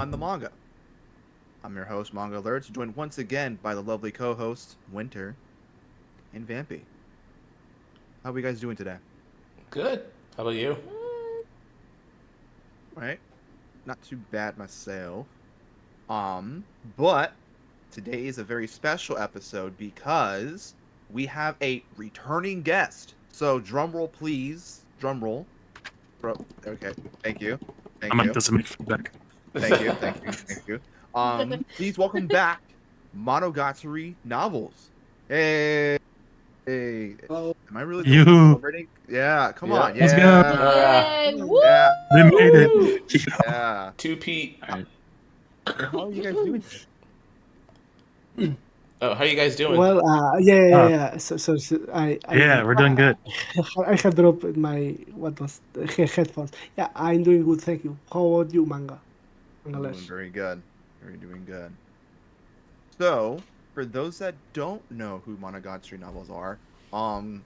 on the manga. I'm your host, Manga Alerts, joined once again by the lovely co-hosts, Winter and Vampy. How are you guys doing today? Good. How about you? Right? Not too bad myself. But today is a very special episode because we have a returning guest. So drum roll, please. Drum roll. Okay. Thank you. I Thank might you. do some feedback. Thank you. Thank you. Thank you. Please welcome back Monogatari novels. Hey, hey. Oh, Am I really the one You, celebrating? Yeah, come Yeah. on. let's go. Yeah. Yay! Yeah. We made it. Woo! Yeah. Yeah. Two Pete. All right. So how are you guys doing today? Oh, how you guys doing? well, yeah, yeah, Uh, yeah. So yeah, we're doing good. I have dropped my what was the headphones. Yeah, I'm doing good, thank you. How about you, I'm doing Mangalesh? very good. Very doing good. So, for those that don't know who Monogatari novels are, um,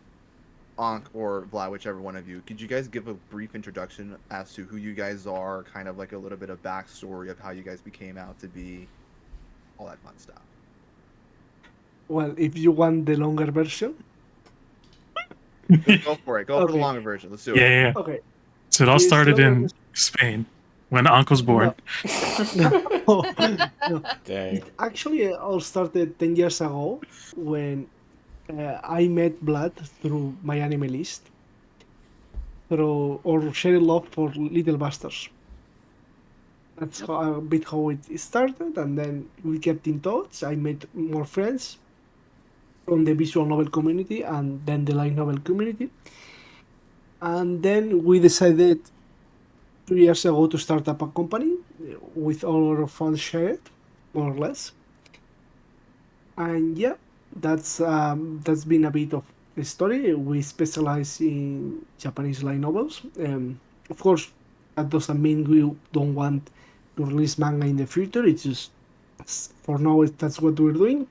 Ankh or Vlad, whichever one of you, could you guys give a brief introduction as to who you guys are, kind of like a little bit of backstory of how you guys became out to be, all that fun stuff? Well, if you want the longer version, Go for it. Go for the okay, longer version. Let's do Yeah, it. yeah. okay. So it all This started longer in version, Spain when Uncle's born. no, no, no. Dang. It actually all started 10 years ago when I met Blood through my anime list, through or shared love for Little Bastards. That's Yep. how, a bit how it started, and then we kept in touch. I made more friends from the visual novel community and then the light novel community. And then we decided 2 years ago to start up a company with all our funds shared, more or less. And yeah, that's been a bit of the story. We specialize in Japanese light novels. Of course, that doesn't mean we don't want to release manga in the future. It's just for now that's what we're doing.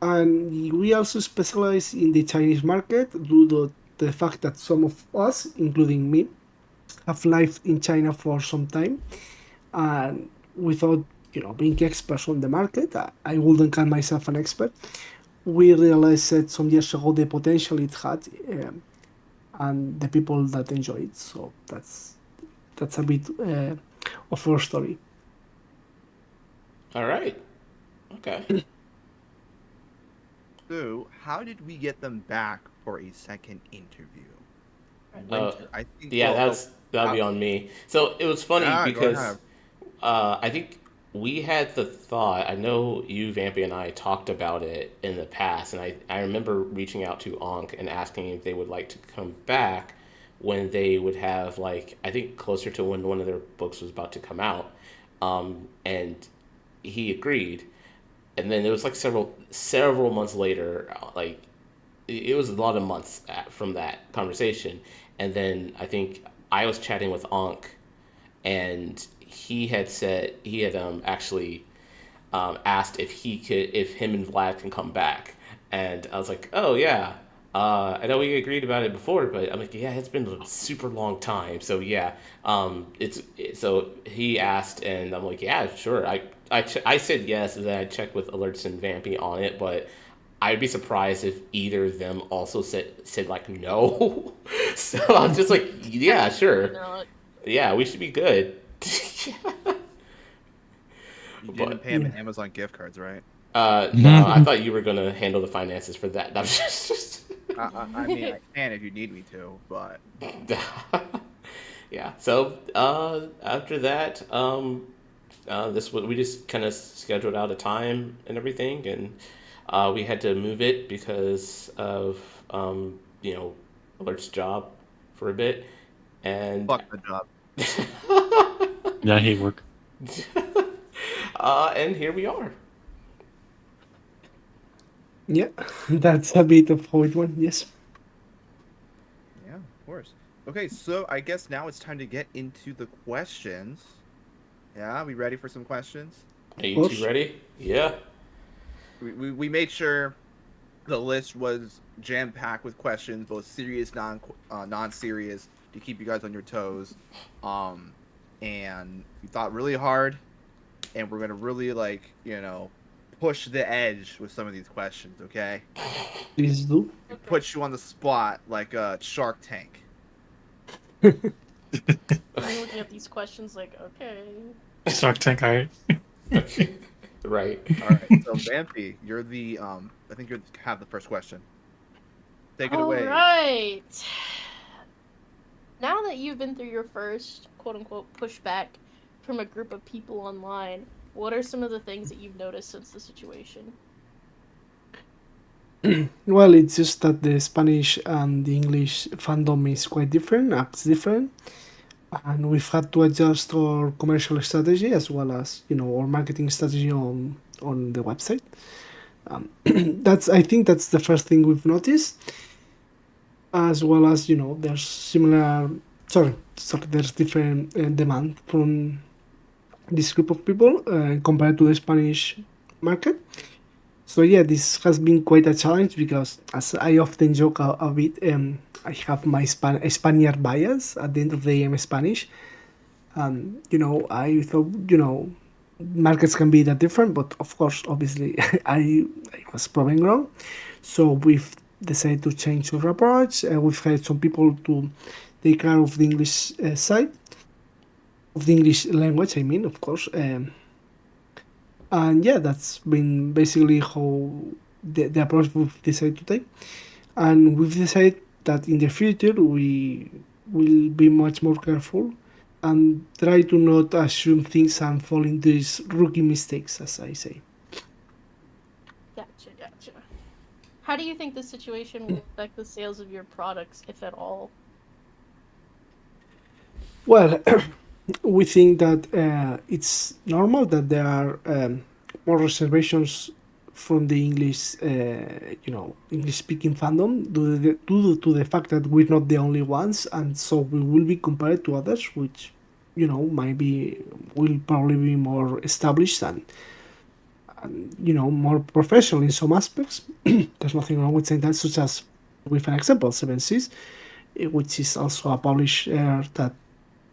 And we also specialize in the Chinese market due to the fact that some of us, including me, have lived in China for some time, and without being experts on the market, I wouldn't call myself an expert. We realized that some years ago the potential it had, and the people that enjoy it. So that's a bit of our story. All right. Okay. So, how did we get them back for a second interview? Uh, Winter, I think. yeah, Well, that'll uh, be on me. So it was funny yeah, go because ahead. I think we had the thought. I know you, Vampy, and I talked about it in the past, and I remember reaching out to Ankh and asking if they would like to come back when they would have like I think closer to when one of their books was about to come out, and he agreed. And then it was like several months later, like it was a lot of months from that conversation, and then I think I was chatting with Ankh, and he had said he had actually asked if him and Vlad can come back, and I was like, oh yeah. I know we agreed about it before, but I'm like, yeah, it's been a super long time. So yeah, so he asked, and I'm like, yeah, sure. I said yes, and then I checked with Alerts and Vampy on it, but I'd be surprised if either of them also said like no. So I'm just like, yeah, Absolutely sure, not. yeah, we should be good. You didn't But pay him in Yeah. Amazon gift cards, right? no, I thought you were gonna handle the finances for that. That was just I mean, I can if you need me to, but yeah. So after that, this we just kind of scheduled out a time and everything, and we had to move it because of Alert's job for a bit, and fuck the job. Yeah, I hate work. and here we are. Yeah, that's a bit of how it went. Yes. Yeah, of course. Okay, so I guess now it's time to get into the questions. Yeah, we ready for some questions? Are Of you two course. ready? Yeah. We made sure the list was jam packed with questions, both serious, non serious, to keep you guys on your toes. Um, and we thought really hard. and we're gonna really push the edge with some of these questions. Okay, Please do. we Okay. put you on the spot like a Shark Tank. I'm looking at these questions like, okay. Shark Tank, alright. Right. All right, so Vampy, you're the I think you have the first question. Take it away. All right. Now that you've been through your first quote unquote pushback from a group of people online, what are some of the things that you've noticed since the situation? Well, it's just that the Spanish and the English fandom is quite different, acts different, and we've had to adjust our commercial strategy as well as our marketing strategy on the website. I think that's the first thing we've noticed, as well as there's similar. Sorry, there's different demand from this group of people compared to the Spanish market. So yeah, this has been quite a challenge because, as I often joke a bit, I have my Spaniard bias. At the end of the day, I'm Spanish. I thought markets can be that different, but of course, obviously, I was proving wrong. So we've decided to change our approach. We've hired some people to take care of the English side, of the English language. I mean, of course. And yeah, that's been basically how the approach we've decided to take. And we've decided that in the future we will be much more careful and try to not assume things and fall into these rookie mistakes, as I say. Gotcha. How do you think this situation will affect the sales of your products, if at all? Well, we think that it's normal that there are more reservations from the English, English-speaking fandom due to the fact that we're not the only ones, and so we will be compared to others, which will probably be more established and more professional in some aspects. There's nothing wrong with saying that, such as with an example, Seven Seas, which is also a publisher that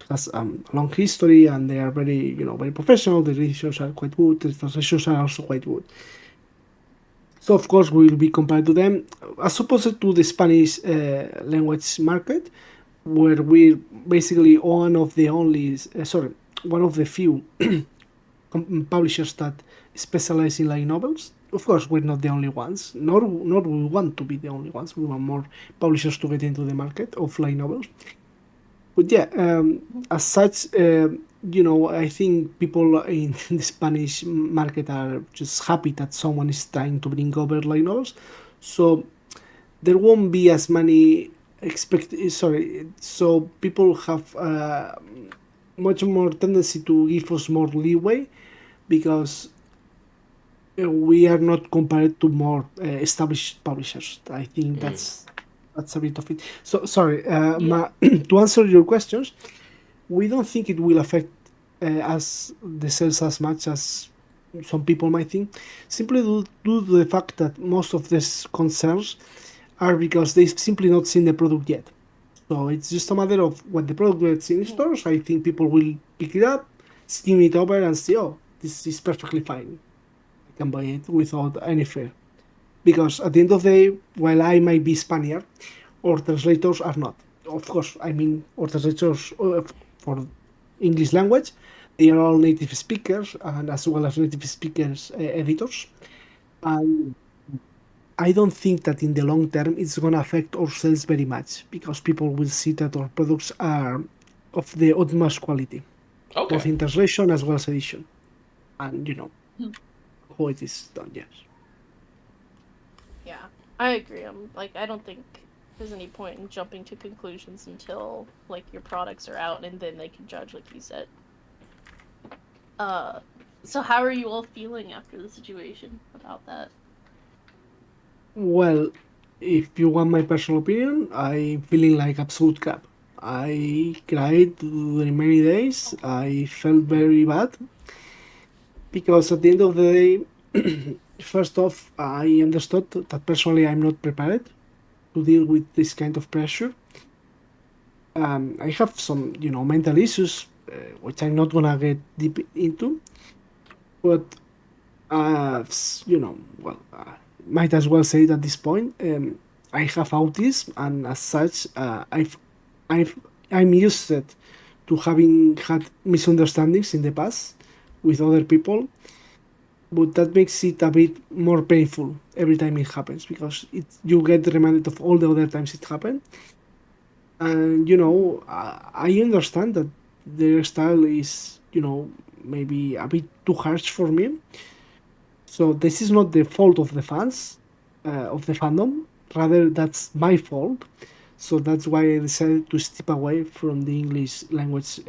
has a long history, and they are very professional. The editions are quite good. The translations are also quite good. So of course we will be compared to them, as opposed to the Spanish language market, where we're basically one of the few publishers that specialize in light novels. Of course, we're not the only ones. Nor we want to be the only ones. We want more publishers to get into the market of light novels. But yeah, as such, I think people in the Spanish market are just happy that someone is trying to bring over light novels. So there won't be as many so people have much more tendency to give us more leeway because we are not compared to more established publishers. I think that's a bit of it. So sorry, to answer your questions, we don't think it will affect us the sales as much as some people might think, simply due to the fact that most of these concerns are because they've simply not seen the product yet. So it's just a matter of when the product gets in stores, I think people will pick it up, skim it over, and say, oh, this is perfectly fine. I can buy it without any fear. Because at the end of the day, while I might be Spaniard, our translators are not. Of course, I mean, our translators for English language, they are all native speakers, and as well as native speakers editors. And I don't think that in the long term it's going to affect our sales very much because people will see that our products are of the utmost quality, both Okay. in translation as well as edition. And how it is done, yes. Yeah, I agree. I don't think there's any point in jumping to conclusions until your products are out and then they can judge, like you said. So how are you all feeling after the situation about that? Well, if you want my personal opinion, I'm feeling like absolute crap. I cried during many days. I felt very bad because at the end of the day, first off, I understood that personally I'm not prepared to deal with this kind of pressure. I have some, mental issues, which I'm not gonna get deep into. but might as well say it at this point. I have autism, and as such, I'm used to having had misunderstandings in the past with other people, but that makes it a bit more painful every time it happens because you get reminded of all the other times it happened. And I understand that their style is maybe a bit too harsh for me. So this is not the fault of the fans, of the fandom. Rather, that's my fault. So that's why I decided to step away from the English language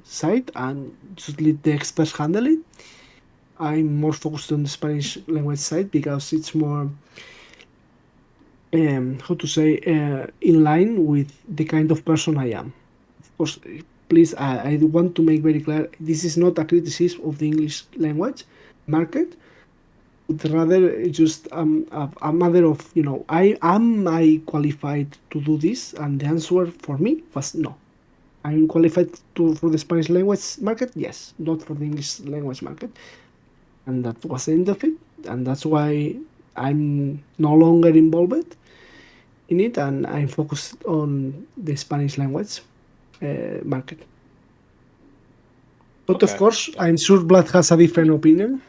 side and just let the experts handle it. I'm more focused on the Spanish language side because it's more, how to say, in line with the kind of person I am. Of course, please, I want to make very clear this is not a criticism of the English language market, but rather just a matter of, I qualified to do this? And the answer for me was no. I'm qualified for the Spanish language market? Yes, not for the English language market. And that was the end of it. And that's why I'm no longer involved in it, and I'm focused on the Spanish language market. But of Okay. course, I'm sure Vlad has a different opinion.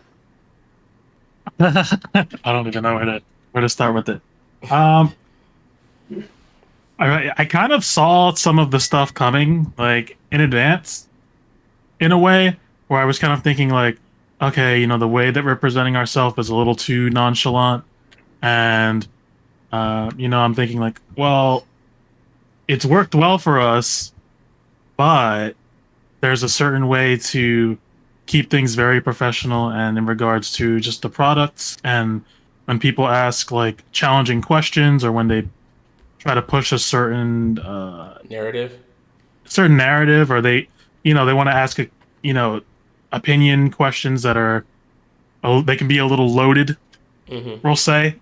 I don't even know where to start with it. I kind of saw some of the stuff coming like in advance, in a way where I was kind of thinking like, okay, the way that we're presenting ourselves is a little too nonchalant, and I'm thinking like, well, it's worked well for us, but there's a certain way to keep things very professional and in regards to just the products, and when people ask like challenging questions or when they try to push a Narrative. certain narrative, or they want to ask opinion questions that are, they can be a little loaded, we'll say.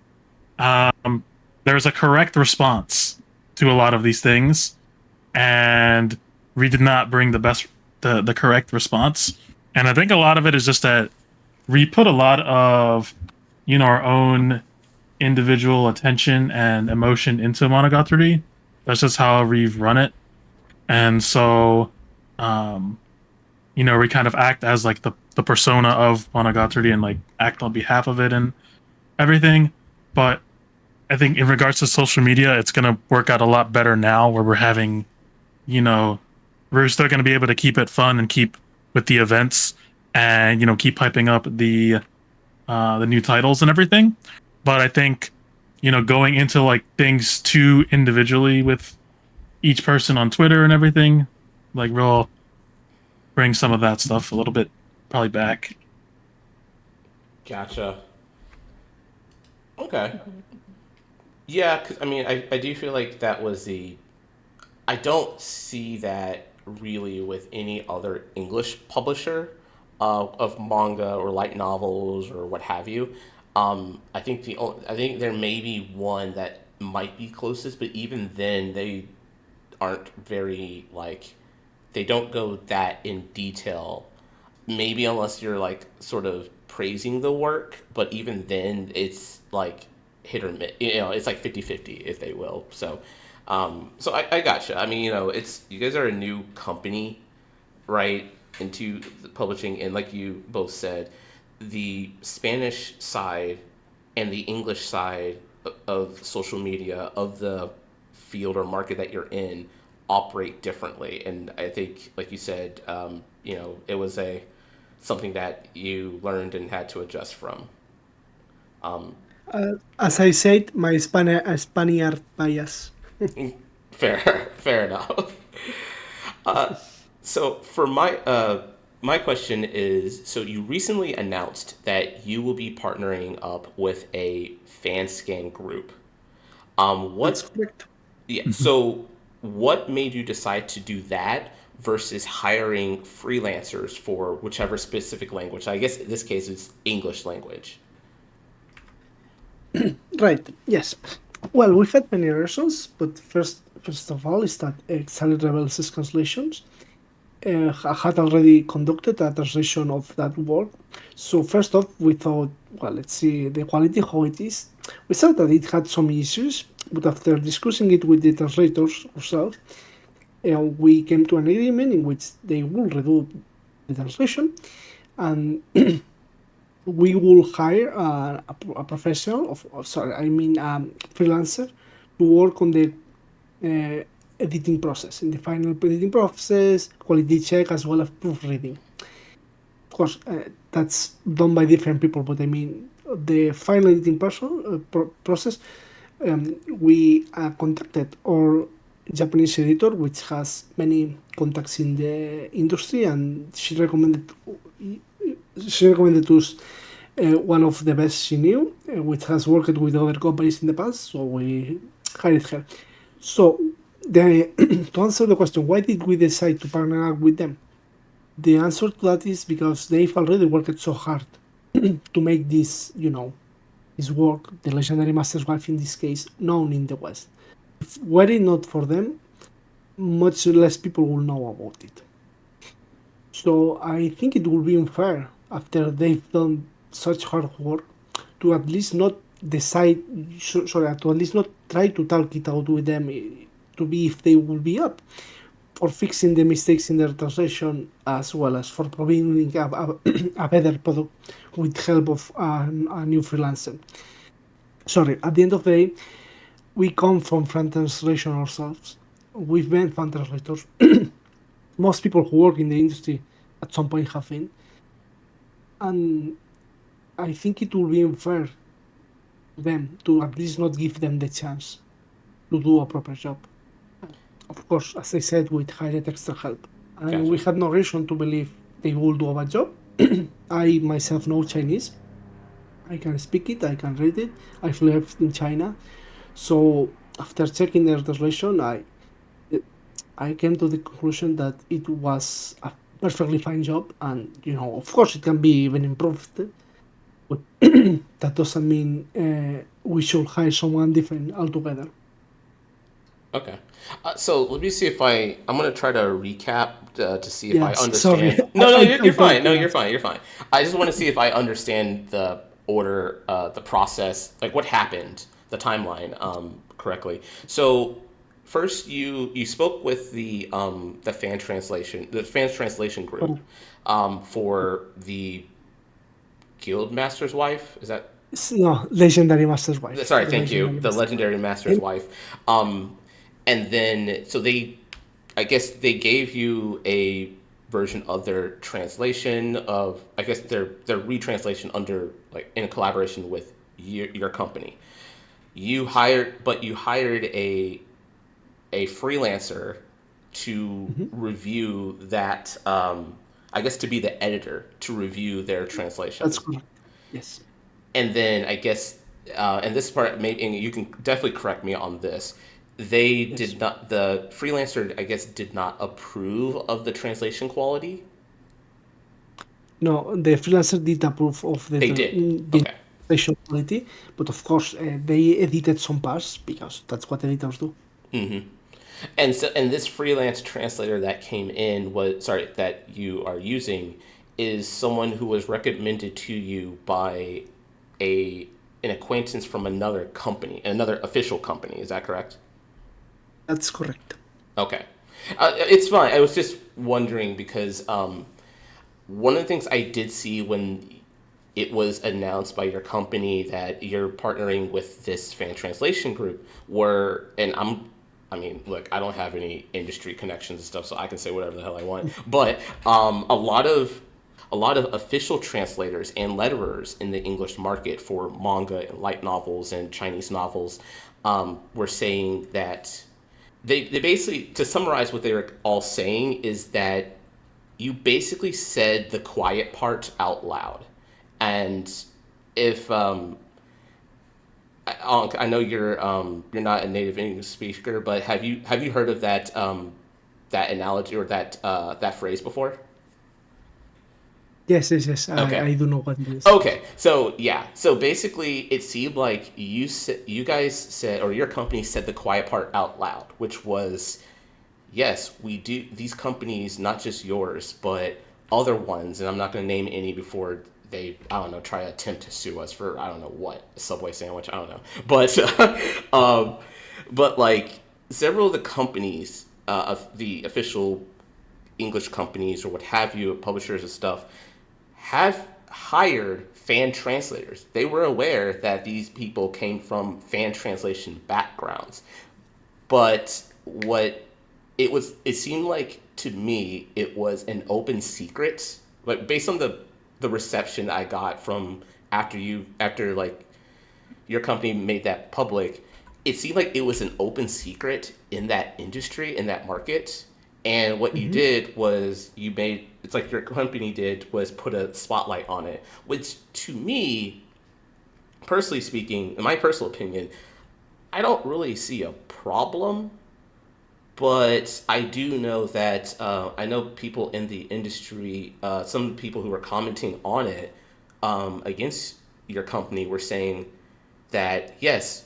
There's a correct response to a lot of these things, and we did not bring the correct response. And I think a lot of it is just that we put a lot of our own individual attention and emotion into Monogatari. That's just how we've run it. And so we kind of act as like the persona of Monogatari and like act on behalf of it and everything. But I think in regards to social media, it's going to work out a lot better now, where we're having, we're still going to be able to keep it fun and keep with the events, and keep hyping up the new titles and everything. But I think going into like things too individually with each person on Twitter and everything, like we'll bring some of that stuff a little bit probably back. Gotcha. Okay. Yeah, because I mean, I do feel like that was the. I don't see that really with any other English publisher of manga or light novels or what have you. I think there may be one that might be closest, but even then they aren't very like they don't go that in detail. Maybe unless you're like sort of praising the work, but even then it's like hit or miss. It's like 50-50 if they will. So I gotcha. I mean, it's you guys are a new company, right? Into the publishing, and like you both said, the Spanish side and the English side of social media of the field or market that you're in operate differently. And I think, like you said, it was something that you learned and had to adjust from. Um, As I said, my Spaniard bias. fair, fair enough. Uh, so for my question is, so you recently announced that you will be partnering up with a fan scan group. That's What? correct. Yeah. So what made you decide to do that versus hiring freelancers for whichever specific language? I guess in this case it's English language. Right. Yes. Well, we had many reasons, but first of all, is that Silent Rebels translations. had already conducted a translation of that work. So first off, we thought, well, let's see the quality how it is. We saw that it had some issues, but after discussing it with the translators ourselves, we came to an agreement in which they will redo the translation, and we will hire a professional freelancer to work on the editing process, in the final editing process, quality check, as well as proofreading. Of course, that's done by different people, but I mean, the final editing process, we contacted our Japanese editor, which has many contacts in the industry, and she recommended us one of the best she knew, which has worked with other companies in the past, so we hired her. So, to answer the question, why did we decide to partner up with them? The answer to that is because they've already worked so hard to make this, this work, the legendary Master's Wife in this case, known in the West. Were it not for them, much less people will know about it. So I think it will be unfair after they've done such hard work to at least not decide, to at least not try to talk it out with them to be if they will be up for fixing the mistakes in their translation, as well as for providing a better product with help of a new freelancer. Sorry, at the end of the day, we come from fan translation ourselves. We've been fan translators. Most people who work in the industry at some point have been. And I think it will be unfair to them to at least not give them the chance to do a proper job. Of course, as I said, with hired extra help. And Gotcha. we had no reason to believe they will do a bad job. I myself know Chinese. I can speak it, I can read it. I've lived in China. So after checking their translation, I came to the conclusion that it was a perfectly fine job, and of course, it can be even improved. But that doesn't mean we should hire someone different altogether. Okay. So let me see if I'm gonna try to recap to see if I Yes, sorry. understand. No, no, you're I fine. No, thought you're fine. You're fine. I just want to see if I understand the order, the process, like what happened, the timeline, correctly. So first, you spoke with the fan translation group, for the Guild Master's Wife. Is that no, Legendary Master's Wife. sorry? The Thank you. Legendary The Master's Legendary Master's Wife. And then so I guess they gave you a version of their translation of, I guess their retranslation under, like, in collaboration with your company. You hired a freelancer to review that. I guess to be the editor to review their translation. That's correct. Yes. And then I guess, and this part, maybe, and you can definitely correct me on this. Did not, the freelancer, I guess, did not approve of the translation quality. No, the freelancer did approve of the They did. Okay. translation quality, but of course they edited some parts because that's what editors do. Mm-hmm. And this freelance translator that came in that you are using is someone who was recommended to you by an acquaintance from another company, another official company. Is that correct? That's correct. Okay. It's fine. I was just wondering because one of the things I did see when it was announced by your company that you're partnering with this fan translation group look, I don't have any industry connections and stuff, so I can say whatever the hell I want. But a lot of official translators and letterers in the English market for manga and light novels and Chinese novels were saying that they basically, to summarize what they were all saying, is that you basically said the quiet part out loud. And if I know you're not a native English speaker, but have you heard of that analogy or that phrase before? Yes. Okay. I do know what it is. Okay, so yeah, so basically, it seemed like you guys said, or your company said, the quiet part out loud, which was yes, we do these companies, not just yours, but other ones, and I'm not going to name any before they, I don't know, try to attempt to sue us for, I don't know what, a Subway sandwich, I don't know. But, um, but like several of the companies, of the official English companies or what have you, publishers and stuff, have hired fan translators. They were aware that these people came from fan translation backgrounds. But what it seemed like to me it was an open secret. Like based on the reception I got from after like your company made that public, it seemed like it was an open secret in that industry, in that market. And what you Mm-hmm. did was you made it's like your company did was put a spotlight on it, which to me, personally speaking, in my personal opinion, I don't really see a problem, but I do know that I know people in the industry, some people who were commenting on it against your company were saying that yes,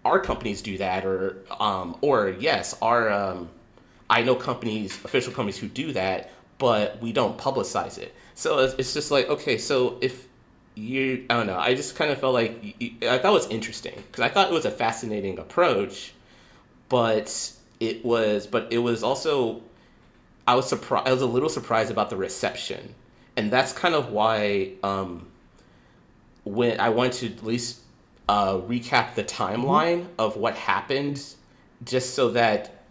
our companies do that, or yes, our I know companies, official companies who do that, but we don't publicize it. So it's just like okay, so if you, I don't know, I just kind of felt like I thought it was interesting because I thought it was a fascinating approach, but it was also I was surprised. I was a little surprised about the reception, and that's kind of why when I wanted to at least recap the Mm-hmm. timeline of what happened, just so that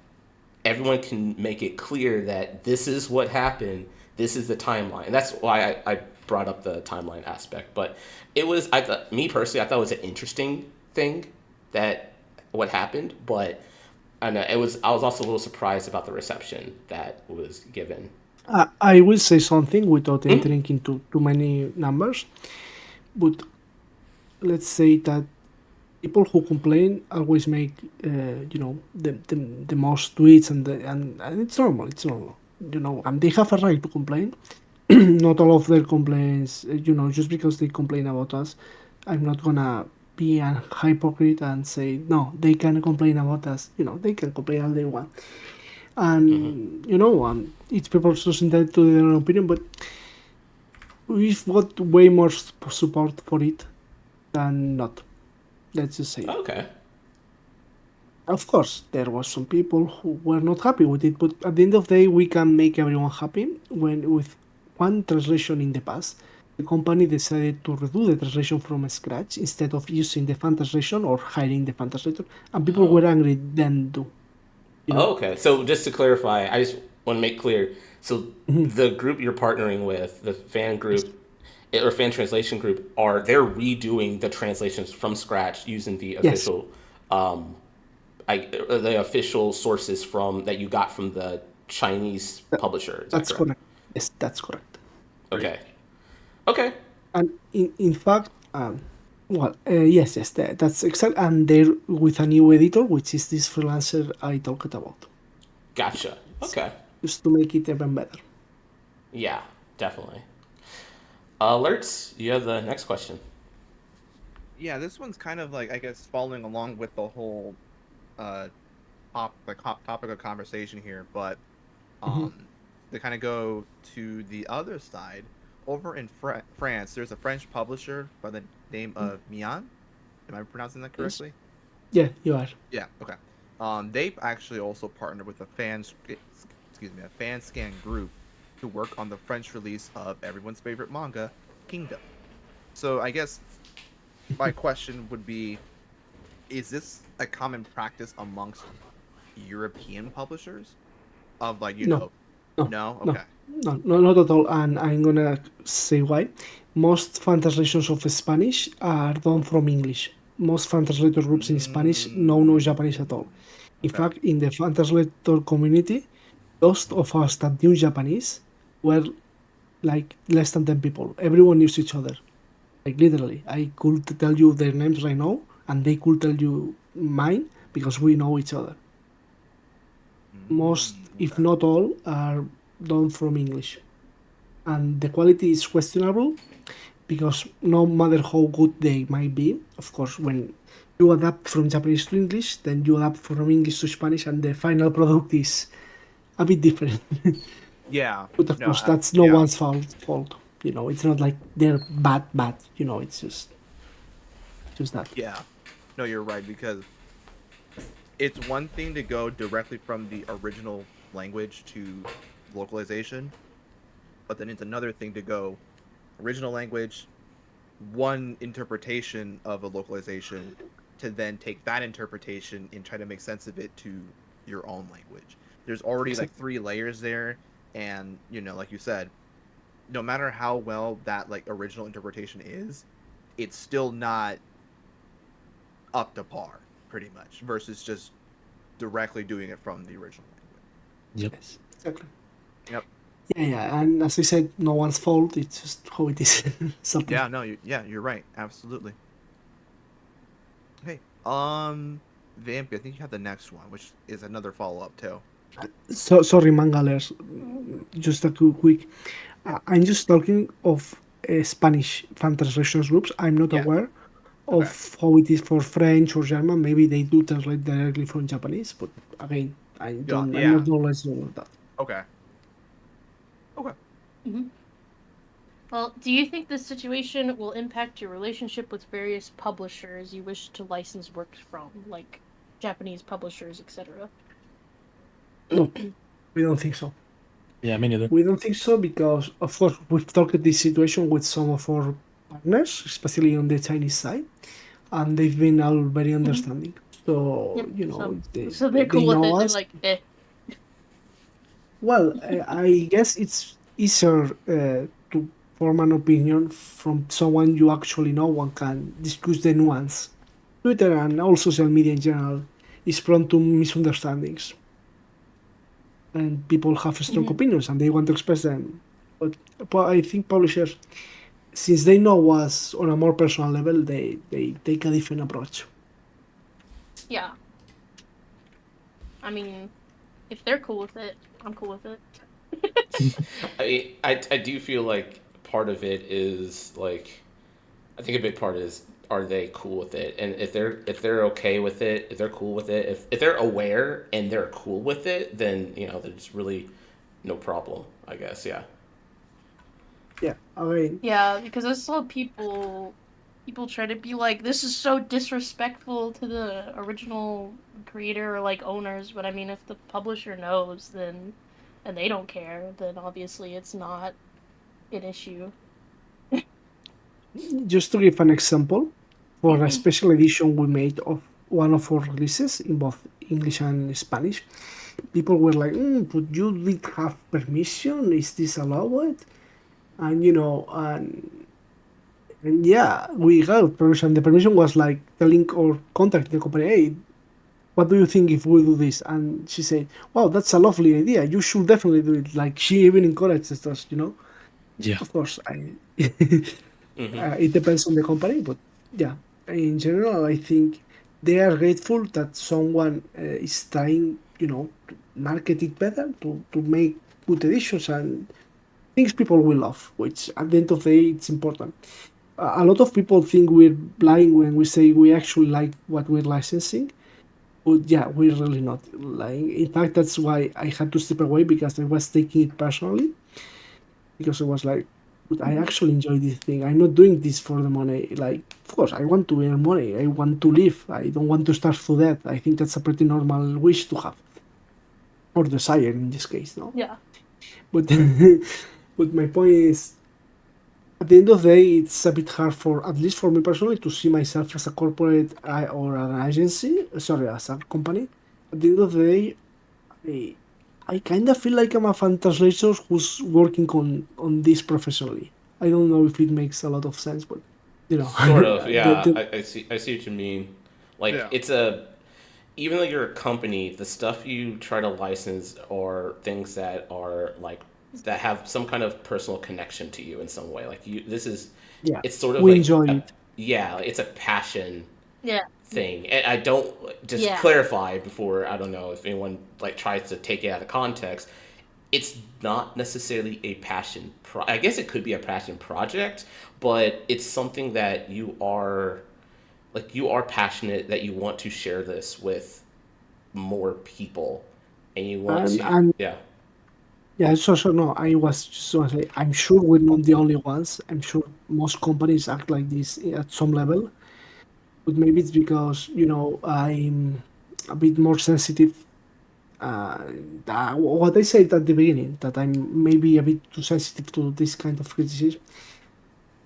everyone can make it clear that this is what happened. This is the timeline. And that's why I brought up the timeline aspect. But it was I thought me personally I thought it was an interesting thing that what happened, but I know it was. I was also a little surprised about the reception that was given. I will say something without Mm? entering into too many numbers, but let's say that people who complain always make, the most tweets, and it's normal. It's normal, and they have a right to complain. Not all of their complaints, just because they complain about us, I'm not gonna be a hypocrite and say no. They can complain about us. They can complain all they want, Mm-hmm. and each people's just entitled to their own opinion. But we've got way more support for it than not. Let's just say it. Okay. Of course, there was some people who were not happy with it, but at the end of the day, we can make everyone happy when with one translation in the past, the company decided to redo the translation from scratch instead of using the fan translation or hiring the fan translator, and people Oh. were angry then too. You know. Oh, okay. So just to clarify, I just want to make clear. So Mhm. the group you're partnering with, the fan Yes. group or fan translation group, they're redoing the translations from scratch using the Yes, official, um, the official sources from that you got from the Chinese that, publisher. Is that that's correct? correct. Yes, that's correct. Great. Okay. Okay. And in fact, well, yes, yes, that's exact. And they're with a new editor, which is this freelancer I talked about. Gotcha. It's Okay. just to make it even better. Yeah. Definitely. Alerts. You have the next question. Yeah, this one's kind of like I guess following along with the whole uh topic of conversation here, but Hmm. um to kind of go to the other side, over in France, there's a French publisher by the name of Mian. Am I pronouncing that Yes. correctly? Yeah, you are. Yeah. Okay. They've actually also partnered with a excuse me, a fan scan group to work on the French release of everyone's favorite manga, Kingdom. So I guess my question would be: is this a common practice amongst European publishers? Of like, No, no, no? no, Okay. no, no, not at all. And I'm gonna say why. Most fan translations of Spanish are done from English. Most fan translator groups in Spanish know no Japanese at all. In Okay. fact, in the fan translator community, those of us that knew Japanese were like less than 10 people. Everyone knew each other. Like literally, I could tell you their names right now, and they could tell you mine because we know each other. Most, if Okay. not all, are done from English, and the quality is questionable because no matter how good they might be, of course, when you adapt from Japanese to English, then you adapt from English to Spanish, and the final product is a bit different. Yeah. But of No. course, that's no Yeah. one's fault. You know, it's not like they're bad. You know, it's just that. Yeah. No, you're right, because it's one thing to go directly from the original language to localization, but then it's another thing to go original language, one interpretation of a localization, to then take that interpretation and try to make sense of it to your own language. There's already like Exactly. 3 layers there, and like you said, no matter how well that like original interpretation is, it's still not up to par, pretty much, versus just directly doing it from the original language. Yep. Yes, exactly. Yep. Yeah. And as I said, no one's fault. It's just how it is. Something. Yeah, no, you're right. Absolutely. Okay. Vampy, I think you have the next one, which is another follow-up too. So sorry, mangalers. Just a quick. I'm just talking of Spanish fan translation groups. I'm not Yeah. aware Okay. of how it is for French or German. Maybe they do translate directly from Japanese, but again, I don't. I'm Yeah. not knowledgeable of that. Okay. Okay. Hmm. Well, do you think this situation will impact your relationship with various publishers you wish to license works from, like Japanese publishers, etc.? No, we don't think so. Yeah, me neither. We don't think so because, of course, we've talked this situation with some of our partners, especially on the Chinese side, and they've been all very understanding. So Yep. you know, So they're they cool with know it. They're us. like, eh. Well, I guess it's easier to form an opinion from someone you actually know and can discuss the nuance. Twitter and all social media in general is prone to misunderstandings, and people have strong Mhm. opinions and they want to express them. But I think publishers, since they know us on a more personal level, they take a different approach. Yeah. I mean, if they're cool with it, I'm cool with it. I do feel like part of it is like I think a big part is are they cool with it, and if they're okay with it, if they're cool with it, if they're aware and they're cool with it, then there's really no problem, I guess. Yeah. Yeah, I mean, Yeah, because I saw people try to be like, this is so disrespectful to the original creator or like owners, but I mean, if the publisher knows, then and they don't care, then obviously it's not an issue. just to give an example, for a special edition we made of one of our releases in both English and Spanish, people were like, "But you did have permission? Is this allowed?" And and yeah, we got permission. The permission was like telling or contacting the company, "Hey, what do you think if we do this?" And she said, "Wow, that's a lovely idea. You should definitely do it." Like she even encourages us. Yeah. Of course, Hmm. it depends on the company, but yeah, in general, I think they are grateful that someone is trying, to market it better, to make good editions and things people will love, which at the end of the day, it's important. A lot of people think we're lying when we say we actually like what we're licensing. But yeah, we're really not lying. In fact, that's why I had to step away because I was taking it personally. Because I was like, but I actually enjoy this thing. I'm not doing this for the money. Like, of course, I want to earn money. I want to live. I don't want to starve to death. I think that's a pretty normal wish to have, or desire in this case, no? Yeah. But but my point is, at the end of the day, it's a bit hard for, at least for me personally, to see myself as a corporate or an agency. Sorry, as a company. At the end of the day, I, I kind of feel like I'm a fan translator who's working on this professionally. I don't know if it makes a lot of sense, but Sort of, the, yeah. the, I see what you mean. Like Yeah. it's a even though you're a company, the stuff you try to license are things that are like that have some kind of personal connection to you in some way. Like this is yeah, it's sort of we like enjoy a, it. yeah, it's a passion Yeah. thing. And I don't just Yeah. clarify before I don't know if anyone like tries to take it out of context. It's not necessarily a passion I guess it could be a passion project, but it's something that you are passionate that you want to share this with more people and you want And to and yeah. Yeah, so no, I was just gonna say, I'm sure we're not the only ones. I'm sure most companies act like this at some level, but maybe it's because I'm a bit more sensitive. What I said at the beginning, that I'm maybe a bit too sensitive to this kind of criticism.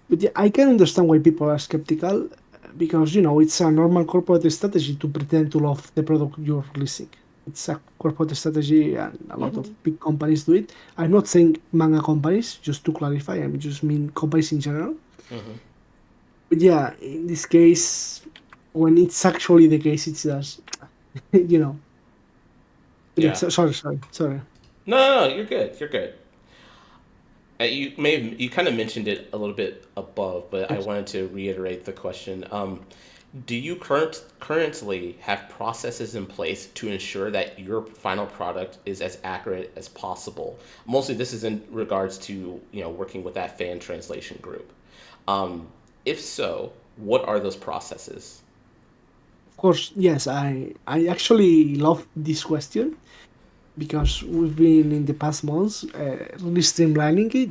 But yeah, I can understand why people are skeptical because it's a normal corporate strategy to pretend to love the product you're releasing. It's a corporate strategy, and a lot of Mhm. big companies do it. I'm not saying manga companies, just to clarify. I just mean companies in general. Hmm. But yeah, in this case, when it's actually the case, it's just you know. But yeah, Yeah. sorry. No, you're good. You're good. You kind of mentioned it a little bit above, but I Yes. wanted to reiterate the question. Do you currently have processes in place to ensure that your final product is as accurate as possible? Mostly, this is in regards to working with that fan translation group. Um, if so, what are those processes? Of course, yes. I actually love this question because we've been in the past months really streamlining it,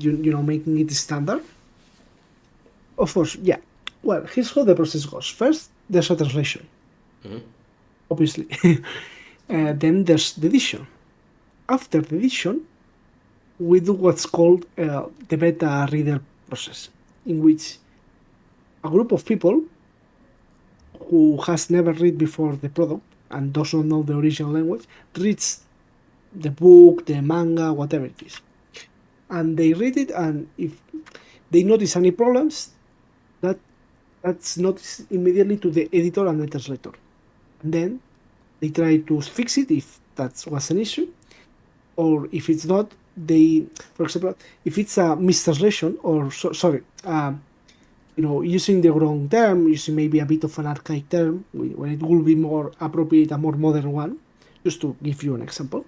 making it standard. Of course, yeah. Well, here's how the process goes. First, there's a translation, Hmm. obviously. Then there's the edition. After the edition, we do what's called the beta reader process, in which a group of people who has never read before the product and does not know the original language reads the book, the manga, whatever it is, and they read it. And if they notice any problems, that that's noticed immediately to the editor and the translator. And then they try to fix it if that was an issue, or if it's not, they, for example, if it's a mistranslation or sorry, using the wrong term, using maybe a bit of an archaic term, when it will be more appropriate, a more modern one, just to give you an example.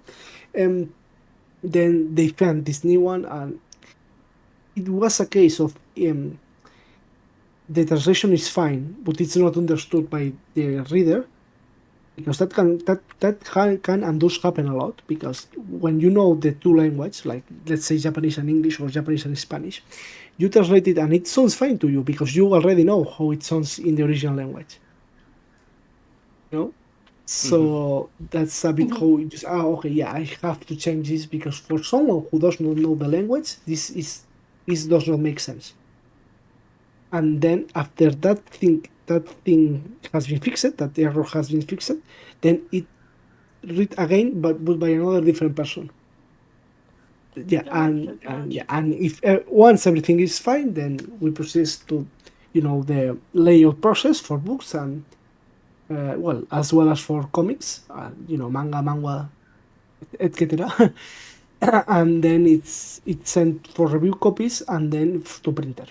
Um, then they found this new one, and it was a case of the translation is fine, but it's not understood by the reader, because that can and does happen a lot, because when you know the two languages, like let's say Japanese and English or Japanese and Spanish, you translate it and it sounds fine to you because you already know how it sounds in the original language, you know. Hmm. So that's a bit Mhm. how you just okay, yeah, I have to change this because for someone who does not know the language, this does not make sense. And then after that thing has been fixed, that error has been fixed, then it read again, but by another different person. Yeah, Gotcha, and yeah, gotcha. and if once everything is fine, then we proceed to, the layout process for books, and well, as well as for comics, manga, etc. And then it's sent for review copies, and then to printer.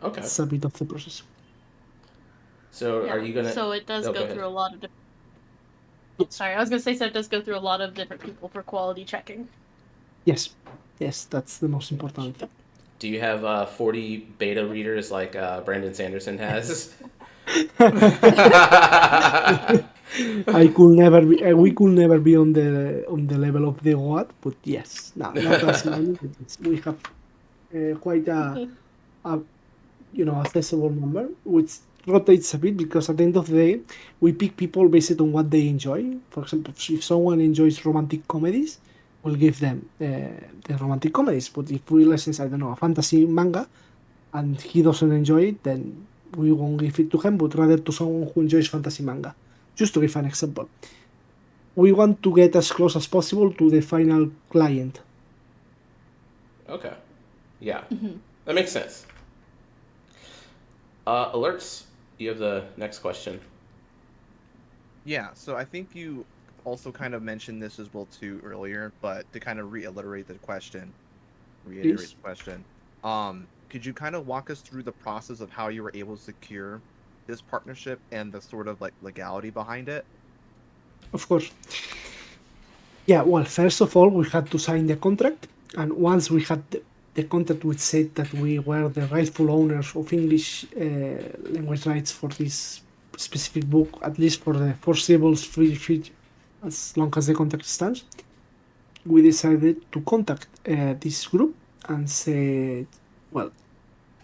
Okay. It's a bit of the process. So are Yeah, you gonna? so it does Oh, go go ahead. through a lot of different. Oh, Yes, sorry, I was gonna say so it does go through a lot of different people for quality checking. yes, yes. That's the most Gotcha. important thing. Do you have 40 beta readers like Brandon Sanderson has? I could never be. We could never be on the level of the what, but yes, no, not as many. But yes, we have quite a accessible number, which rotates a bit because at the end of the day, we pick people based on what they enjoy. For example, if someone enjoys romantic comedies, we'll give them the romantic comedies. But if we license, I don't know, a fantasy manga, and he doesn't enjoy it, then we won't give it to him, but rather to someone who enjoys fantasy manga. Just to give an example, we want to get as close as possible to the final client. Okay. Yeah, Mhm. that makes sense. Alerts. You have the next question. Yeah, so I think you also kind of mentioned this as well too earlier, but to kind of reiterate Please. the question, could you kind of walk us through the process of how you were able to secure this partnership and the sort of like legality behind it? Of course. Yeah, well, first of all, we had to sign the contract, and once we had the contract, which said that we were the rightful owners of English language rights for this specific book, at least for the foreseeable future, as long as the contract stands. we decided to contact this group and say, well,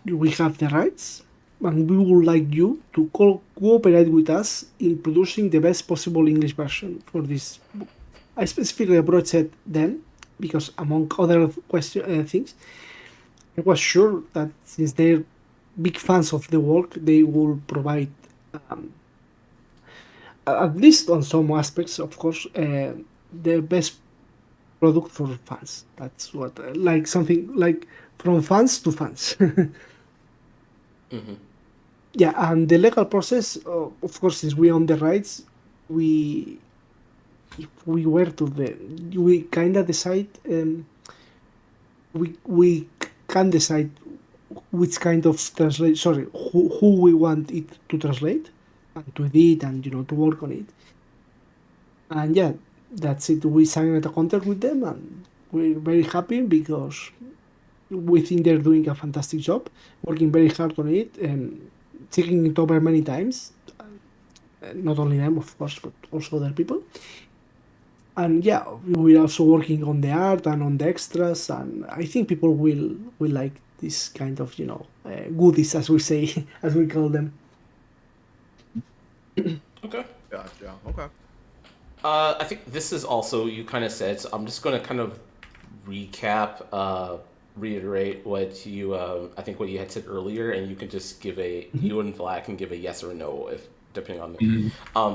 we have the rights and we would like you to cooperate with us in producing the best possible English version for this book. I specifically approached it then because, among other things, I was sure that since they're big fans of the work, they will provide, um, at least on some aspects, of course, the best product for fans. That's what, like something like from fans to fans. Hmm. Yeah, and the legal process, of course, since we own the rights, we if we were to the we kind of decide, we can decide which kind of translate, sorry, who we want it to translate and to edit and to work on it. And yeah, that's it. We signed a contract with them and we're very happy because we think they're doing a fantastic job, working very hard on it and checking it over many times. Not only them, of course, but also other people. And yeah, we're also working on the art and on the extras, and I think people will like this kind of goodies, as we say, as we call them. Okay. Gotcha. Okay. I think this is also you kind of said. So I'm just going to kind of recap, reiterate what you I think what you had said earlier, and you can just give a Mhm. you and Vlad can give a yes or no if depending on the. Mhm.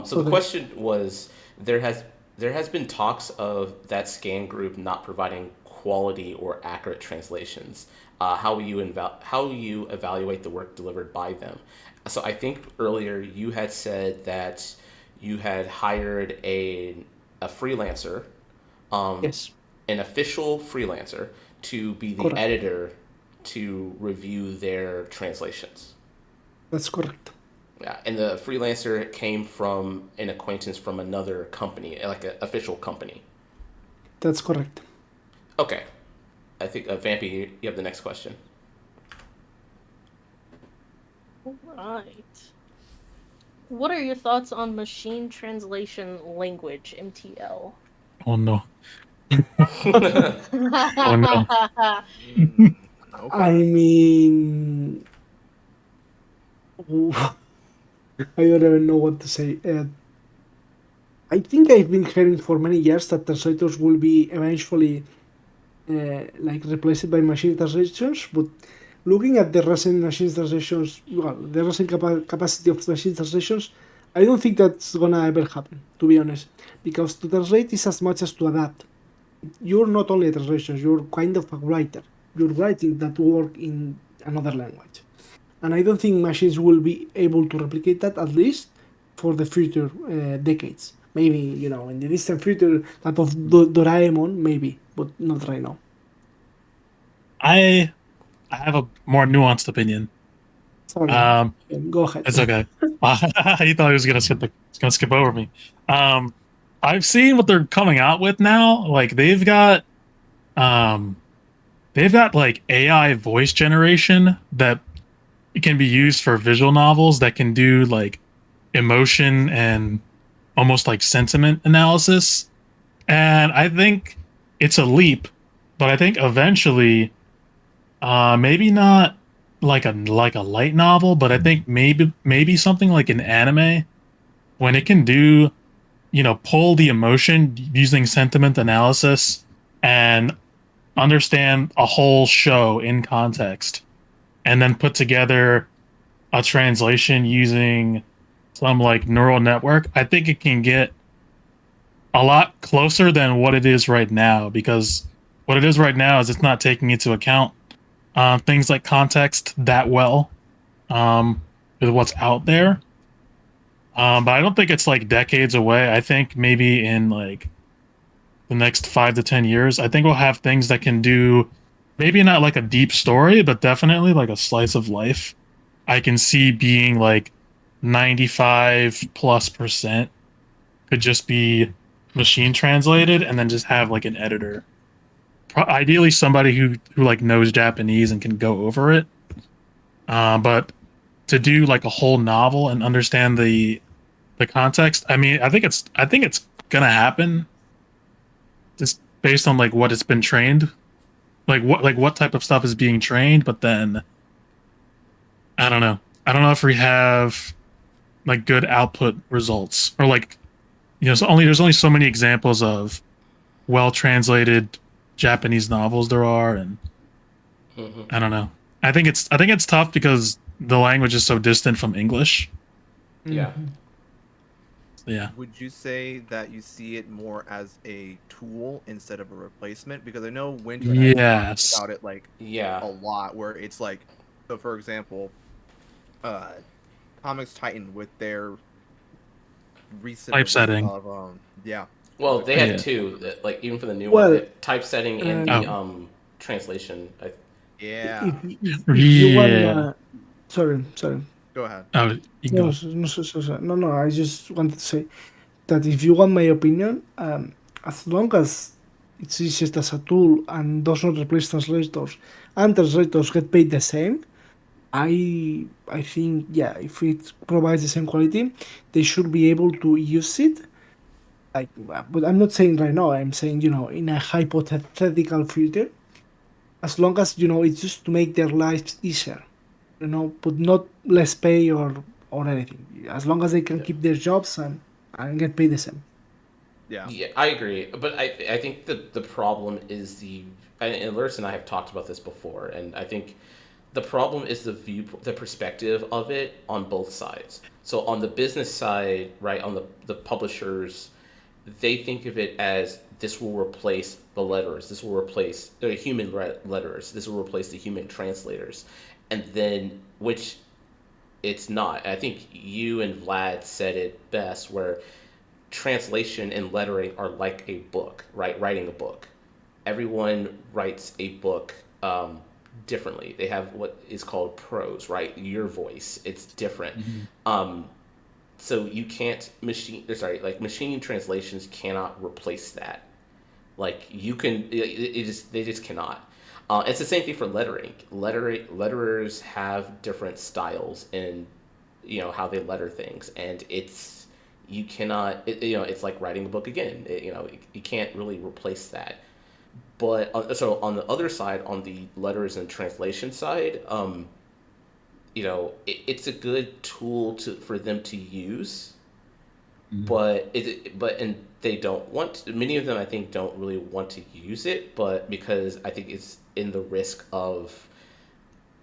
So the Okay. question was there has there has been talks of that scan group not providing quality or accurate translations. How will you evaluate the work delivered by them? So I think earlier you had said that you had hired a freelancer, um, Yes, an official freelancer, to be the correct. editor to review their translations. That's correct. Yeah, and the freelancer came from an acquaintance from another company, like an official company. That's correct. Okay, I think Vampy, you have the next question. Right. What are your thoughts on machine translation language, MTL? Oh no. Okay. Oh no. Mm, I okay. mean, I don't even know what to say. I think I've been hearing for many years that translators will be eventually like replaced by machine translations, but looking at the recent machine translations, well, the recent capacity of machine translations, I don't think that's gonna ever happen, to be honest. Because to translate is as much as to adapt. You're not only a translation, you're kind of a writer. You're writing that work in another language. And I don't think machines will be able to replicate that, at least for the future decades. Maybe, in the distant future, that of Doraemon, maybe, but not right now. I I have a more nuanced opinion. Sorry. Um, Go ahead. it's okay. He thought he was gonna skip over me. Um, I've seen what they're coming out with now. Like um they've got like AI voice generation that can be used for visual novels that can do like emotion and almost like sentiment analysis. And I think it's a leap, but I think eventually, maybe not like a light novel, but I think maybe something like an anime when it can do pull the emotion using sentiment analysis and understand a whole show in context and then put together a translation using some like neural network. I think it can get a lot closer than what it is right now because what it is right now is it's not taking into account things like context that well, um, with what's out there. But I don't think it's like decades away. I think maybe in like the next 5 to 10 years, I think we'll have things that can do maybe not like a deep story, but definitely like a slice of life. I can see being like 95 plus percent could just be machine translated and then just have like an editor. Ideally somebody who like knows Japanese and can go over it. But to do like a whole novel and understand the context, I mean, I think it's gonna happen. Just based on like what it's been trained, like what type of stuff is being trained. But then I don't know. I don't know if we have like good output results or like so there's only so many examples of well translated Japanese novels there are, and Hmm. I don't know. I think it's tough because the language is so distant from English. Yeah. Mhm. Yeah. Would you say that you see it more as a tool instead of a replacement? Because I know Winter and I have been talking Yes. about it like Yeah. a lot, where it's like, so for example, uh, Comics Titan with their recent release Typesetting. of yeah, Well, the they had Yeah. two, like even for the new one, Well, the typesetting and the um, Oh. translation. yeah. if you want, Yeah. sorry. Go ahead. Oh, you can No, go. no. I just wanted to say that if you want my opinion, as long as it's used as a tool and does not replace translators, and translators get paid the same, I think yeah, if it provides the same quality, they should be able to use it. Like, but I'm not saying right now. I'm saying in a hypothetical future, as long as it's just to make their lives easier, but not less pay or anything. As long as they can Yeah. keep their jobs and get paid the same. Yeah. Yeah, I agree, but I think the problem is and Lurs and I have talked about this before, and I think the problem is the perspective of it on both sides. So on the business side, right, on the publishers, they think of it as this will replace the letterers, this will replace the human letterers, this will replace the human translators, and then which it's not. I think you and Vlad said it best, where translation and lettering are like a book, right? Writing a book. Everyone writes a book differently. They have what is called prose, right? Your voice. It's different. Mhm. Um, so you can't like machine translations cannot replace that. Like you can, it just they just cannot. It's the same thing for lettering. Letterers have different styles in, how they letter things, and you cannot. It's like writing a book again. You can't really replace that. But so on the other side, on the letters and translation side, it's a good tool for them to use, Mhm. but they don't want to, many of them I think don't really want to use it, but because I think it's in the risk of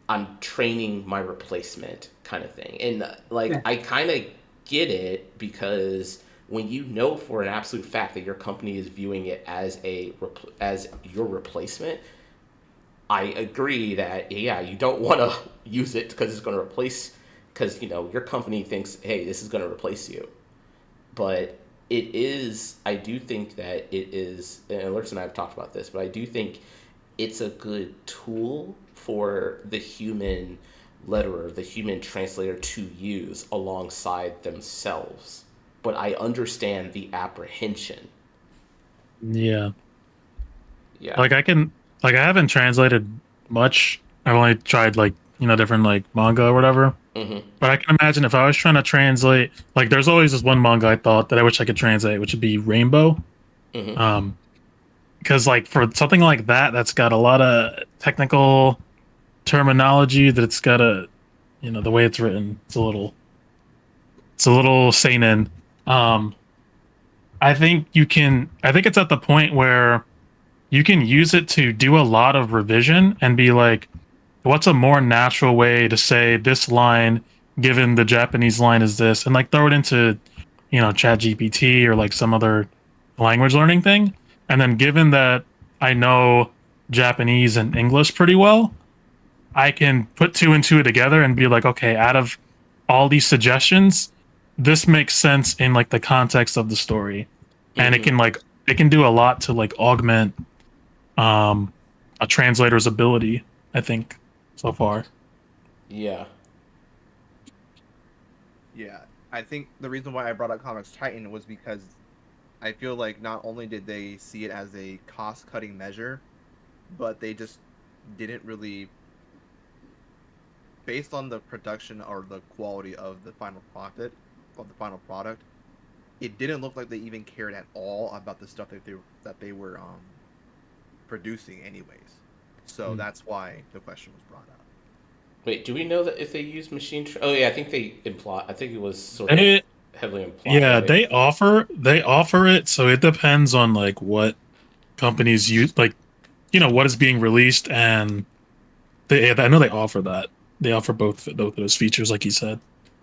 I'm training my replacement kind of thing. And like Yeah, I kind of get it, because when you know for an absolute fact that your company is viewing it as as your replacement, I agree that yeah, you don't want to use it because it's going to replace, because your company thinks, hey, this is going to replace you. But I do think that it is, and Alerts and I have talked about this, but I do think it's a good tool for the human letterer, the human translator to use alongside themselves. But I understand the apprehension. Yeah. Yeah. Like I haven't translated much. I've only tried like, different like manga or whatever. Hmm. But I can imagine if I was trying to translate, like there's always this one manga I thought that I wish I could translate, which would be Rainbow. Hmm. Um, because like for something like that, that's got a lot of technical terminology that it's got the way it's written, it's a little seinen. Um, I think it's at the point where you can use it to do a lot of revision and be like, what's a more natural way to say this line given the Japanese line is this, and like throw it into chat gpt or like some other language learning thing. And then given that I know Japanese and English pretty well, I can put two and two together and be like, okay, out of all these suggestions, this makes sense in like the context of the story. And Hmm. it can do a lot to like augment um a translator's ability, I think, so far. Yeah. Yeah. I think the reason why I brought up Comics Titan was because I feel like not only did they see it as a cost-cutting measure, but they just didn't really, based on the production or the quality of the final product, it didn't look like they even cared at all about the stuff that they were producing anyways. So that's why the question was brought up. Wait, do we know that if they use oh yeah, I think they imply. I think it was sort of They, heavily implied, yeah, right? they offer it, so it depends on like what companies use, like what is being released, and I know they offer that. They offer both of those features, like you said.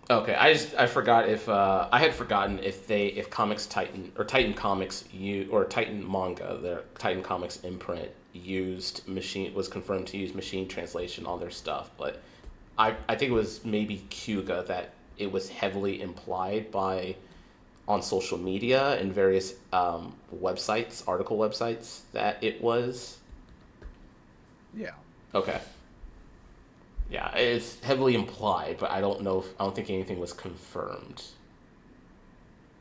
Okay, I forgot if I had forgotten if Comics Titan or Titan Comics or Titan Manga, their Titan Comics imprint was confirmed to use machine translation on their stuff, but I think it was maybe Kyuga that it was heavily implied by on social media and various article websites that it was. Yeah. Okay. Yeah, it's heavily implied, but I don't think anything was confirmed.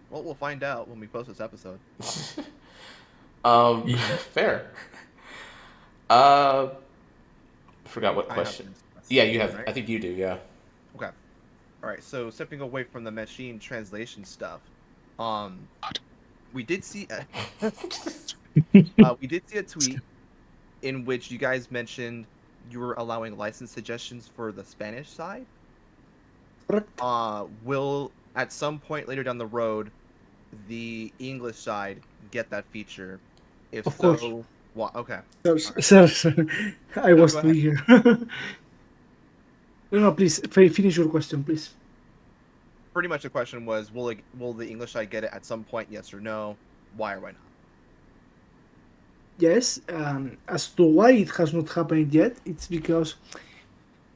Well, we'll find out when we post this episode. Yeah. Fair. Uh, forgot what I have question. this Yeah, you have. right? I think you do. Yeah. Okay. All right. So stepping away from the machine translation stuff, um, we did see we did see a tweet in which you guys mentioned you were allowing license suggestions for the Spanish side. Correct. Will at some point later down the road the English side get that feature? If Of course. so, what? Okay. Sir, I No, was go too ahead. eager. No, please finish your question, please. Pretty much the question was, will the English side get it at some point? Yes or no? Why or why not? Yes, as to why it has not happened yet, it's because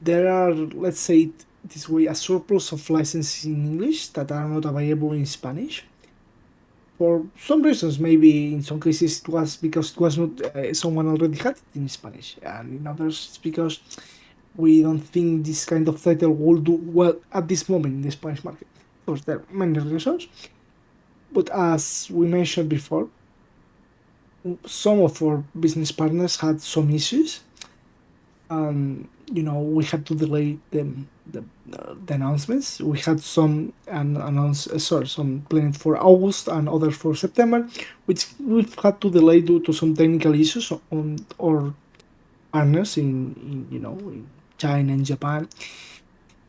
there are, let's say it this way, a surplus of licenses in English that are not available in Spanish. For some reasons, maybe in some cases it was because it was not someone already had it in Spanish, and in others it's because we don't think this kind of title will do well at this moment in the Spanish market. Of course, there are many reasons, but as we mentioned before, some of our business partners had some issues. We had to delay the announcements. We had some some planned for August and others for September, which we've had to delay due to some technical issues on our partners in China and Japan.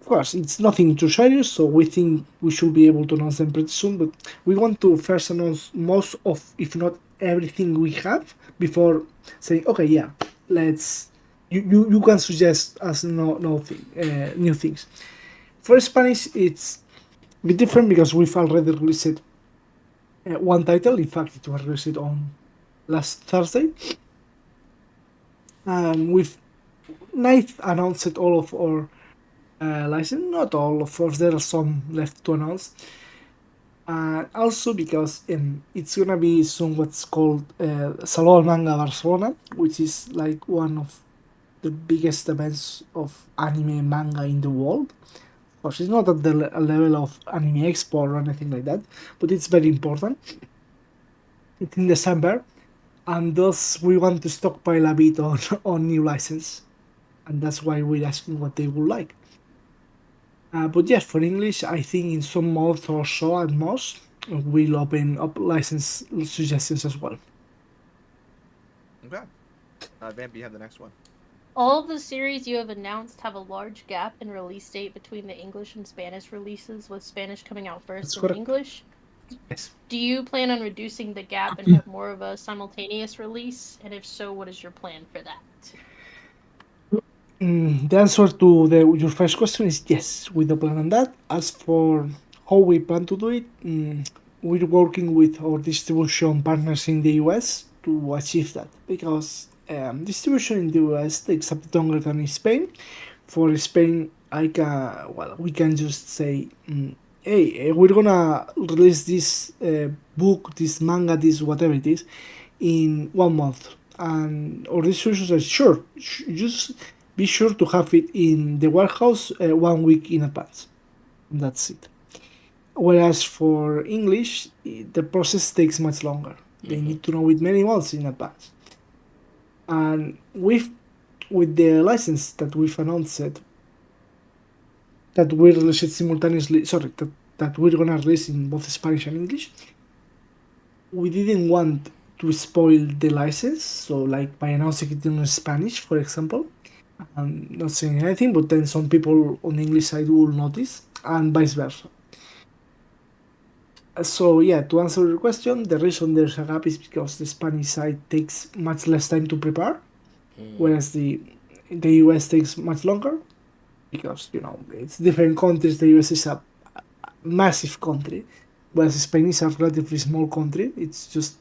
Of course, it's nothing too serious, so we think we should be able to announce them pretty soon. But we want to first announce most of, if not everything we have, before saying, okay, yeah, let's. You can suggest us new things. For Spanish, it's a bit different because we've already released one title. In fact, it was released on last Thursday, and we've announced all of our license. Not all, of course, there are some left to announce. Also because it's gonna be soon what's called Salon Manga Barcelona, which is like one of the biggest events of anime manga in the world. Of course, it's not at the level of Anime Expo or anything like that, but it's very important. It's in December, and thus we want to stockpile a bit on new license, and that's why we're asking what they would like. But yes, for English, I think in some months or so at most, we'll open up license suggestions as well. Okay. Vamp, you have the next one. All of the series you have announced have a large gap in release date between the English and Spanish releases, with Spanish coming out first That's and correct. English. Yes. Do you plan on reducing the gap and have more of a simultaneous release? And if so, what is your plan for that? The answer to your first question is yes, we do plan on that. As for how we plan to do it, we're working with our distribution partners in the US to achieve that because distribution in the US takes a bit longer than in Spain. For Spain, we can just say, hey, we're gonna release this book, this manga, this whatever it is, in 1 month, and our distribution says, sure, just be sure to have it in the warehouse 1 week in advance. That's it. Whereas for English, the process takes much longer. They need to know it many months in advance. And with the license that we've announced that we released simultaneously, that we're gonna release in both Spanish and English, we didn't want to spoil the license. So like by announcing it in Spanish, for example, and not saying anything, but then some people on the English side will notice, and vice versa. So yeah, to answer your question, the reason there's a gap is because the Spanish side takes much less time to prepare, whereas the US takes much longer because it's different countries. The US is a massive country, whereas Spain is a relatively small country. It's just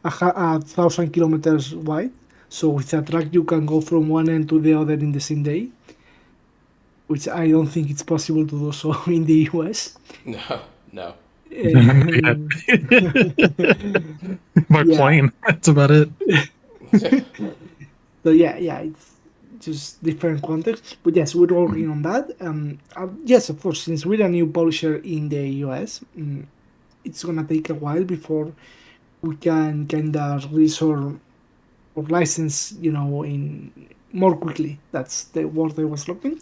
1,000 kilometers wide. So with a truck you can go from one end to the other in the same day, which I don't think it's possible to do so in the US. No, no. Yeah. By Yeah. plane. That's about it. So yeah, it's just different context. But yes, we're working on that. Yes, of course, since we're a new publisher in the US, it's gonna take a while before we can kind of release or license, in more quickly. That's the word I was looking.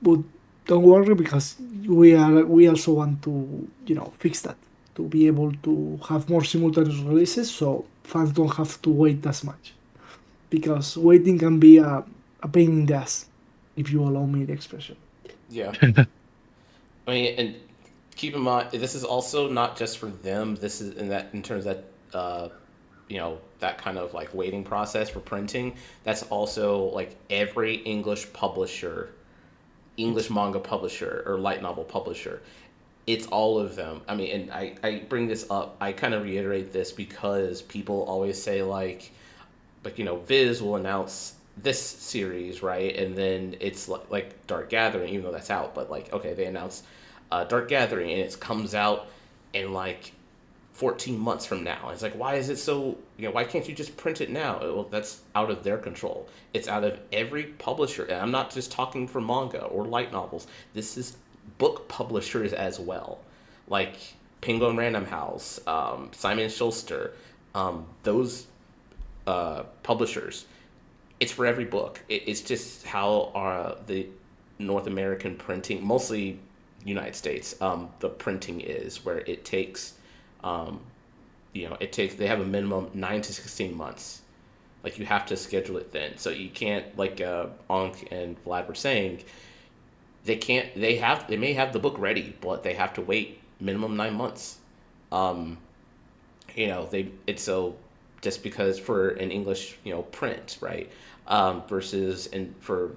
But don't worry because we also want to fix that to be able to have more simultaneous releases so fans don't have to wait as much because waiting can be a pain in the ass if you allow me the expression. Yeah. I mean, and keep in mind, this is also not just for them. This is in terms of that, that kind of like waiting process for printing. That's also like every English manga publisher or light novel publisher. It's all of them. I mean, and I bring this up. I kind of reiterate this because people always say Viz will announce this series, right? And then it's like Dark Gathering, even though that's out. But like, okay, they announce Dark Gathering, and it comes out in like 14 months from now. And it's like, why is it so? Why can't you just print it now? Well, that's out of their control. It's out of every publisher, and I'm not just talking for manga or light novels. This is book publishers as well, like Penguin Random House, Simon Schuster, those publishers. It's for every book. It's just how the North American printing, mostly United States, the printing is where it takes, they have a minimum 9 to 16 months. Like you have to schedule it then. So you can't, like Ankh and Vlad were saying, they may have the book ready, but they have to wait minimum 9 months. It's so just because for an English, print, right? Versus and for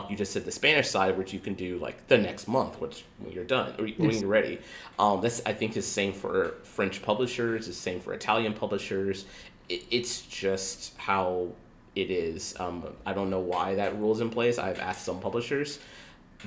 you just said the Spanish side, which you can do like the next month, which when you're done or when you're ready. This I think is same for French publishers, is same for Italian publishers. It's just how it is. I don't know why that rule is in place. I've asked some publishers,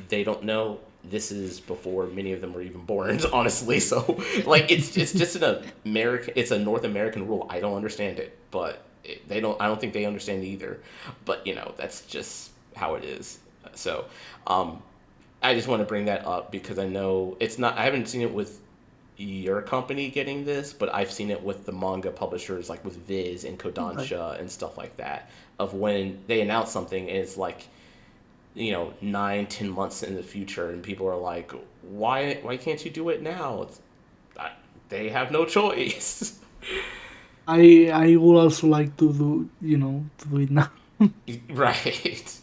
they don't know. This is before many of them were even born, honestly. So like it's just it's a North American rule. I don't understand it, but I don't think they understand it either. But that's just how it is. So I just want to bring that up because I know it's not. I haven't seen it with your company getting this, but I've seen it with the manga publishers, like with Viz and Kodansha and stuff like that. Of when they announce something, and it's like 9-10 months in the future, and people are like, why can't you do it now? They have no choice. I would also like to do it now. Right.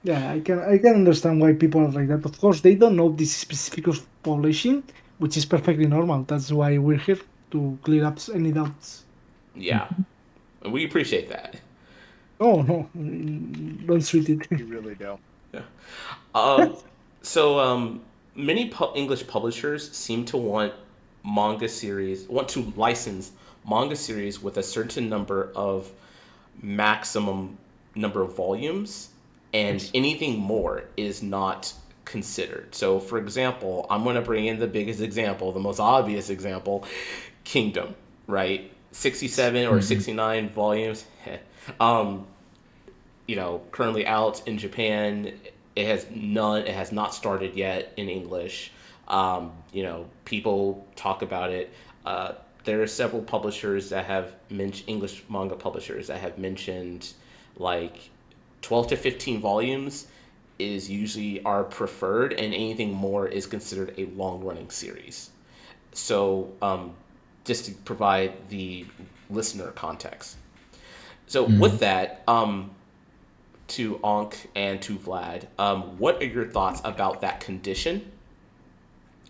Yeah. I can understand why people are like that. Of course, they don't know this specific of publishing, which is perfectly normal. That's why we're here to clear up any doubts. Yeah, we appreciate that. Oh no, don't sweet it. You really do. Yeah. So many English publishers seem to want to license manga series with a certain maximum number of volumes, and anything more is not considered. So, for example, I'm going to bring in the biggest example, the most obvious example, Kingdom, right? 67 or 69 volumes. Currently out in Japan. It has not started yet in English. People talk about it. There are several publishers that have mentioned, English manga publishers that have mentioned like 12 to 15 volumes is usually our preferred, and anything more is considered a long running series. So just to provide the listener context. So with that, to Ankh and to Vlad, what are your thoughts about that condition?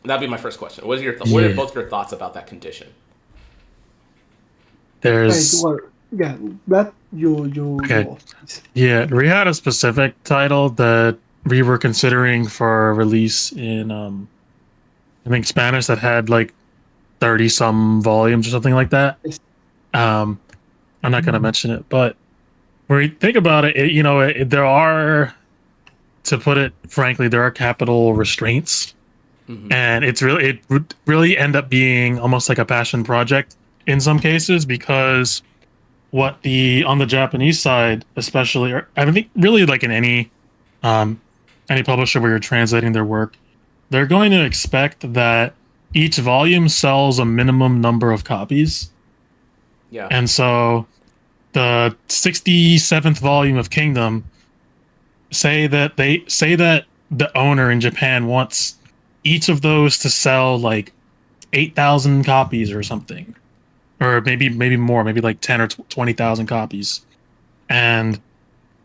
That'd be my first question. What are both your thoughts about that condition? Right. There's Well, yeah, that you okay. go. Yeah, we had a specific title that we were considering for release in I think Spanish that had like 30 some volumes or something like that. Yes. I'm not going to mention it, but when you think about it, you know, there are, to put it frankly, there are capital restraints, and it would really end up being almost like a passion project in some cases, because what the on the Japanese side, especially, or I think really like in any publisher where you're translating their work, they're going to expect that each volume sells a minimum number of copies. Yeah. And so the 67th volume of Kingdom, say that the owner in Japan wants each of those to sell like 8,000 copies or something, or maybe more, maybe like 10 or 20,000 copies. And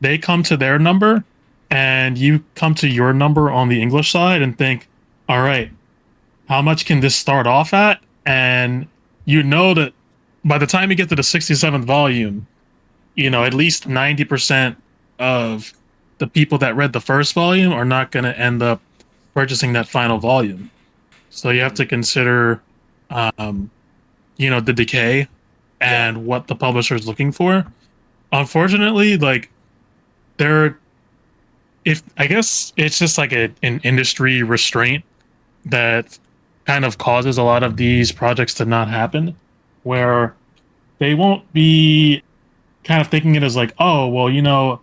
they come to their number, and you come to your number on the English side and think, all right, how much can this start off at? And you know that by the time you get to the 67th volume, you know, at least 90% of the people that read the first volume are not going to end up purchasing that final volume. So you have to consider, you know, the decay and what the publisher is looking for. Unfortunately, like, there, if I guess it's just like an industry restraint that kind of causes a lot of these projects to not happen, where they won't be kind of thinking it as like, oh, well, you know,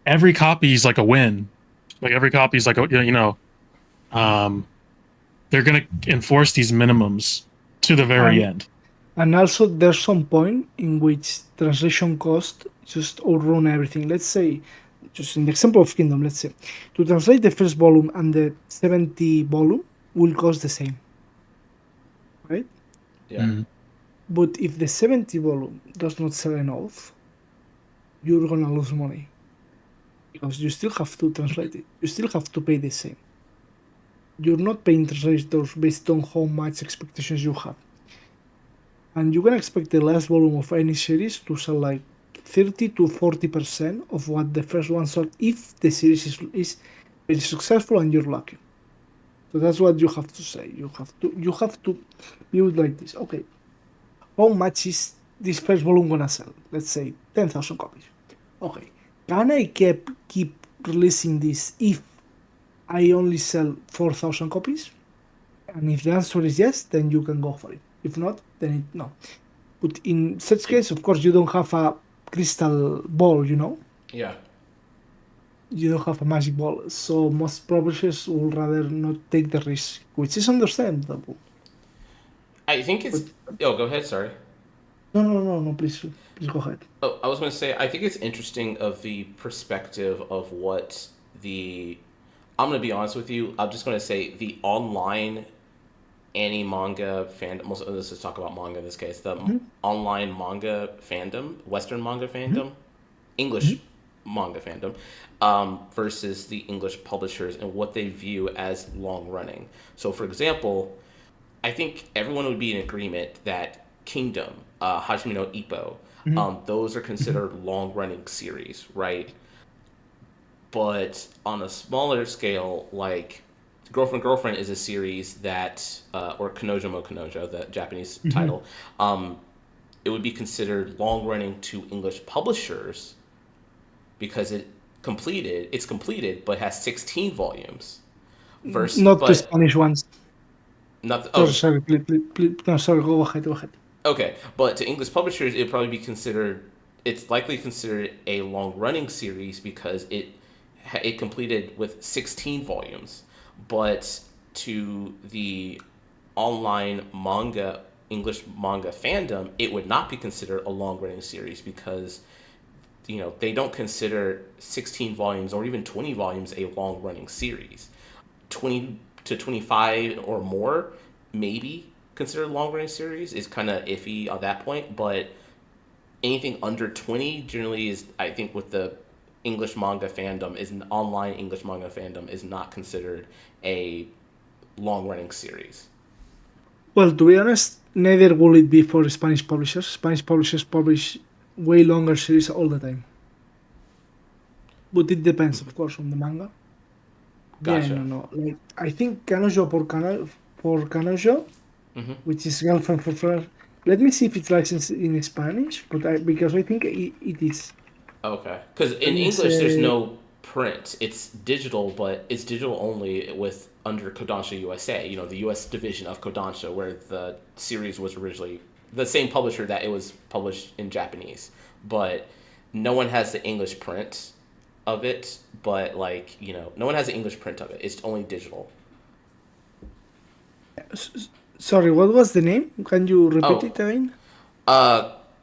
every copy is like a win. Like every copy is like a, you know, they're gonna enforce these minimums to the very end. And also, there's some point in which translation cost just outrun everything. Let's say, just in the example of Kingdom, let's say, to translate the first volume and the 70 volume will cost the same, right? Yeah. But if the 70 volume does not sell enough, you're gonna lose money. Because you still have to translate it. You still have to pay the same. You're not paying translators based on how much expectations you have. And you can expect the last volume of any series to sell like 30 to 40% of what the first one sold if the series is very successful and you're lucky. So that's what you have to say. You have to build like this. Okay, how much is this first volume gonna sell? Let's say 10,000 copies. Okay, can I keep releasing this if I only sell 4,000 copies? And if the answer is yes, then you can go for it. If not, then no. But in such case, of course, you don't have a crystal ball, you know? Yeah. You don't have a magic ball. So most publishers would rather not take the risk, which is understandable. I think it's. Oh, go ahead. Sorry. No, please go ahead. Oh, I was going to say, I think it's interesting of the perspective of what the. I'm going to be honest with you. I'm just going to say the online manga fandom. Let's just talk about manga in this case. The online manga fandom, Western manga fandom, English manga fandom, versus the English publishers and what they view as long running. So, for example, I think everyone would be in agreement that Kingdom, Hajime no Ippo, those are considered long running series, right? But on a smaller scale, like Girlfriend is a series that, or Kanojo mo Kanojo, the Japanese title, it would be considered long running to English publishers because it's completed, but has 16 volumes. Not the Spanish ones. Not the, oh, sorry, please, no, sorry, go ahead. Okay, but to English publishers, it'd probably be considered. It's likely considered a long-running series because it completed with 16 volumes. But to the online manga, English manga fandom, it would not be considered a long-running series because, you know, they don't consider 16 volumes or even 20 volumes a long-running series. 20 to 25 or more, maybe, considered a long running series is kind of iffy at that point, but anything under 20 generally is, I think, with the English manga fandom, is an online English manga fandom, is not considered a long running series. Well, to be honest, neither will it be for Spanish publishers. Spanish publishers publish way longer series all the time. But it depends, of course, on the manga. Yeah, Gotcha. no. Like, I think Kanojo for Kanojo, Hmm. which is girlfriend for friend. Let me see if it's licensed in Spanish, but because I think it is. Okay. Because Let in me English, there's say, no print. It's digital, but it's digital only with under Kodansha USA, the US division of Kodansha, where the series was originally the same publisher that it was published in Japanese. But no one has the English print of it, but no one has the English print of it. It's only digital. sorry, what was the name? Can you repeat Oh, it again?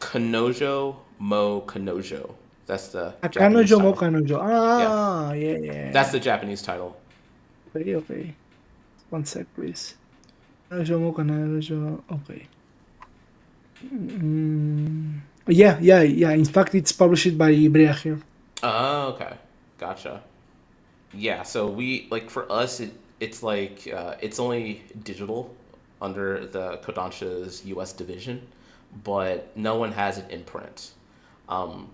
Kanojo Mo Kanojo. That's the Japanese Kanojo mo title. Kanojo. Yeah, Ah, yeah, that's yeah. the Japanese title. Okay, okay. One sec, please. Kanojo mo Kanojo. Okay. Yeah. In fact, it's published by Brea here. Oh, okay. Gotcha. Yeah, so we like for us it's like it's only digital under the Kodansha's US division, but no one has it in print. Um,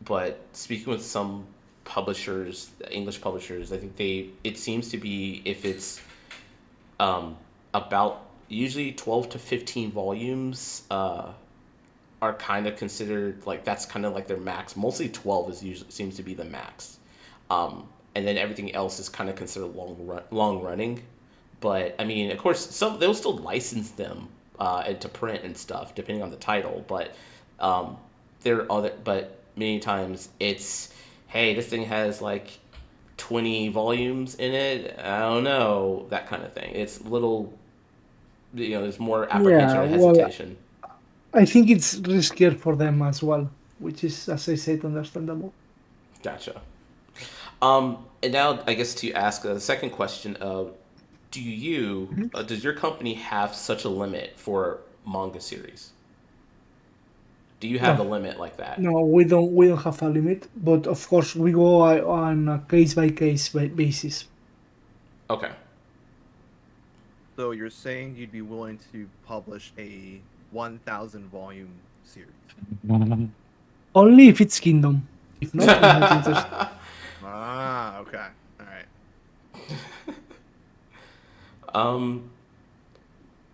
but speaking with some publishers, English publishers, I think it seems to be if it's um, about usually 12 to 15 volumes are kind of considered like that's kind of like their max. Mostly 12 is usually seems to be the max. And then everything else is kind of considered long running. But I mean, of course, some they'll still license them to print and stuff depending on the title. But there are other, but many times it's hey, this thing has like 20 volumes in it. I don't know, that kind of thing. It's little, there's more apprehension Yeah, and well, hesitation. I think it's riskier for them as well, which is, as I said, understandable. Gotcha. And now I guess to ask the second question of, does your company have such a limit for manga series? Do you have No, a limit like that? no, we don't have a limit, but of course we go on a case by case basis. Okay. So you're saying you'd be willing to publish a 1,000 volume series? Only if it's Kingdom. If not, I'm not interested. Ah, okay. All right. um,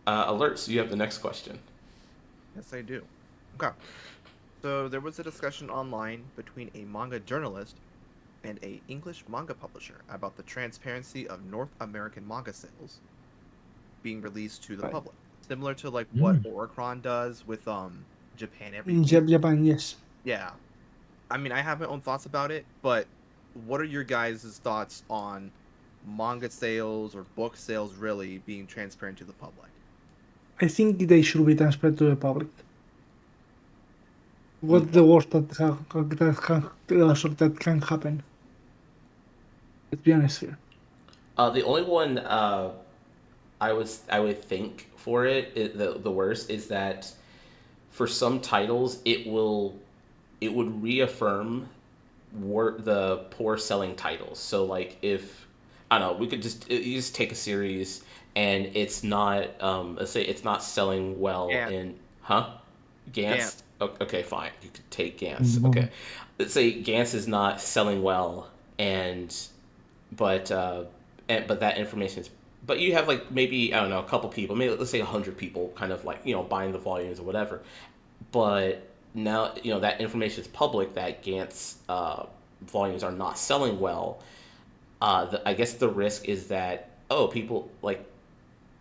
Alerts, you have the next question. Yes, I do. Okay. So there was a discussion online between a manga journalist and a English manga publisher about the transparency of North American manga sales being released to the Right. public, similar to like what Oricron does with Japan every In week. Japan, yes. Yeah. I mean, I have my own thoughts about it, but what are your guys' thoughts on manga sales or book sales really being transparent to the public? I think they should be transferred to the public. Mm. What's the worst that can happen? Let's be honest here. The only one I would think for the worst is that for some titles it would reaffirm the poor selling titles. So like if I don't know, we could you just take a series and it's not let's say it's not selling well Yeah. in Gantz. Gantz. Okay, fine. You could take Gantz. Okay, let's say Gantz is not selling well, and but but that information is. But you have like maybe I don't know a couple people, maybe let's say 100 people, kind of like buying the volumes or whatever. But now that information is public that Gantz volumes are not selling well. I guess the risk is that people like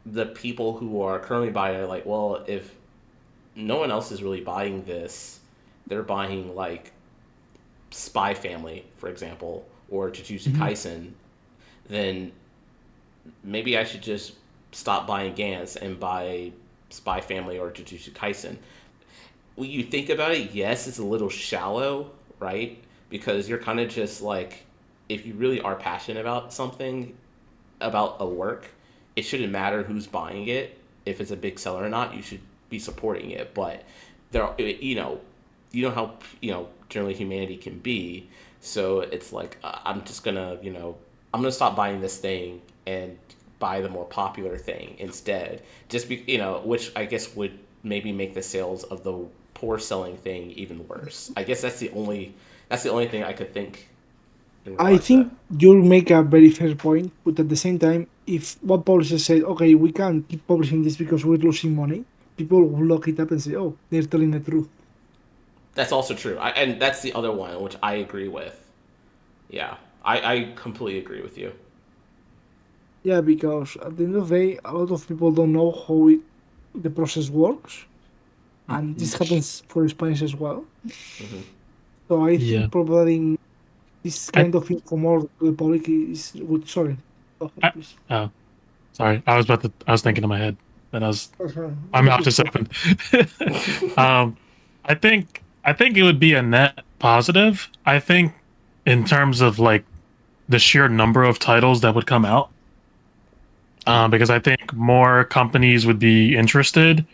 the people who are currently buying are like, well, if no one else is really buying this, they're buying like Spy Family, for example, or Jujutsu Kaisen, then maybe I should just stop buying Gantz and buy Spy Family or Jujutsu Kaisen. When you think about it, yes, it's a little shallow, right? Because you're kind of just like, if you really are passionate about something, about a work, it shouldn't matter who's buying it. if it's a big seller or not, you should be supporting it. But there, you know how generally humanity can be. So it's like I'm just gonna I'm gonna stop buying this thing and buy the more popular thing instead. Just be which I guess would maybe make the sales of the poor selling thing even worse. I guess that's the only thing I could think in I regards to that. think you'll make a very fair point, but at the same time, if one publisher said, "Okay, we can't keep publishing this because we're losing money," people will look it up and say, "Oh, they're telling the truth." That's also true. And that's the other one, which I agree with. Yeah, I completely agree with you. Yeah, because at the end of the day, a lot of people don't know how the process works, and this happens for Spanish as well. Hmm. So I Yeah. think providing this I, kind of info more to the public is good. Sorry, go ahead, I please. oh, sorry. I was thinking in my head that my This mouth is just perfect. opened. um, I think it would be a net positive. I think in terms of like the sheer number of titles that would come out, because I think more companies would be interested,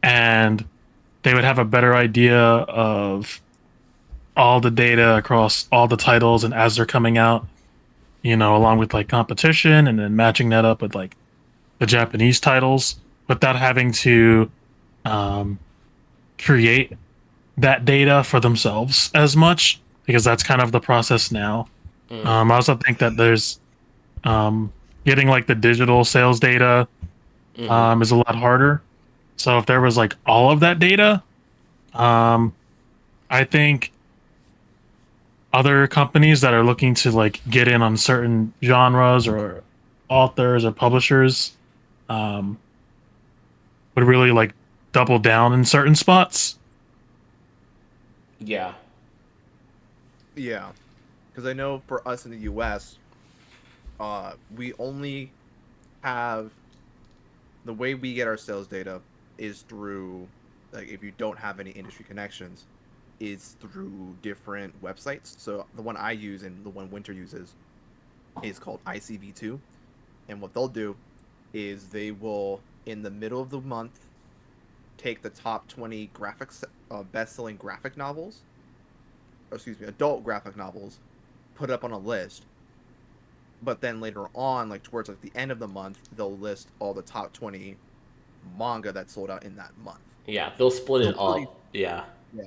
and they would have a better idea of all the data across all the titles and as they're coming out, along with like competition and then matching that up with like the Japanese titles without having to um, create that data for themselves as much because that's kind of the process now. Mm, I also think that there's um, getting like the digital sales data hmm. is a lot harder. So if there was like all of that data, um, I think other companies that are looking to like get in on certain genres or authors or publishers um, would really like double down in certain spots. Yeah. Yeah, because I know for us in the U.S., we only have the way we get our sales data is through, like, if you don't have any industry connections, is through different websites. So the one I use and the one Winter uses is called ICV2, and what they'll do is they will, in the middle of the month, take the top 20 best-selling graphic novels, or excuse me, adult graphic novels, put up on a list. But then later on, like towards like the end of the month, they'll list all the top 20 manga that sold out in that month. Yeah, they'll split So it pretty, up. Yeah. yeah.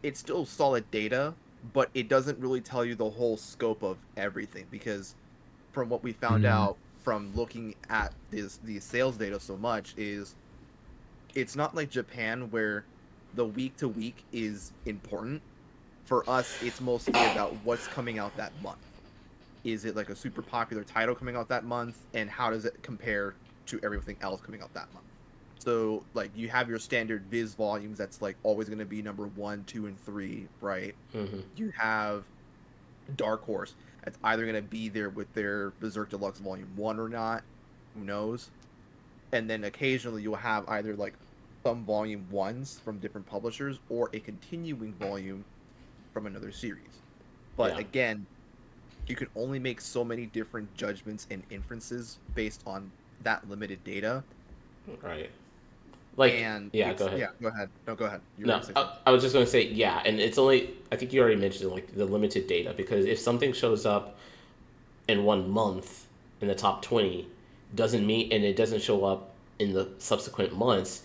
It's still solid data, but it doesn't really tell you the whole scope of everything because from what we found Mm. out from looking at these sales data so much is it's not like Japan where the week to week is important. For us, it's mostly about what's coming out that month. Is it like a super popular title coming out that month, and how does it compare to everything else coming out that month? So like you have your standard Viz volumes that's like always going to be number 1, 2, and 3, right? Hmm. You have Dark Horse that's either going to be there with their Berserk Deluxe Volume 1 or not, who knows? And then occasionally you'll have either like some volume ones from different publishers or a continuing volume from another series. But Yeah. again, you can only make so many different judgments and inferences based on that limited data. Right. Like, And yeah. Go it's ahead. yeah, go ahead. No, go ahead. You were No, gonna say I, something. I was just going to say, yeah, and it's only, I think you already mentioned like the limited data because if something shows up in one month in the top 20, doesn't mean, and it doesn't show up in the subsequent months,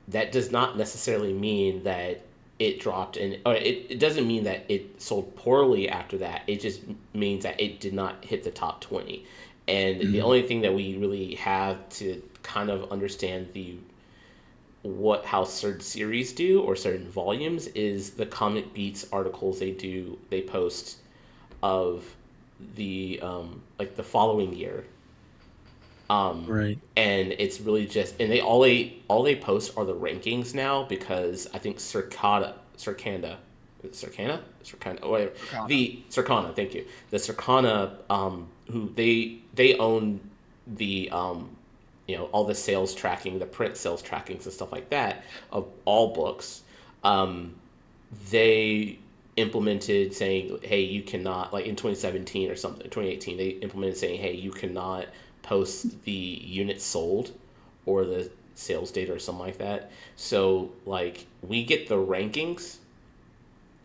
that does not necessarily mean that it dropped and or it doesn't mean that it sold poorly after that. It just means that it did not hit the top 20. And the only thing that we really have to kind of understand the what how certain series do or certain volumes is the comic beats articles they post of the like the following year, Right. and it's really just and they post are the rankings now because I think Circana, whatever, Arcana. the Circana, thank you, the Circana, who they own the all the sales tracking, the print sales trackings and stuff like that of all books. um, they implemented saying, hey, you cannot, like in 2017 or something, 2018, they implemented saying, hey, you cannot post the units sold or the sales data or something like that. So like we get the rankings,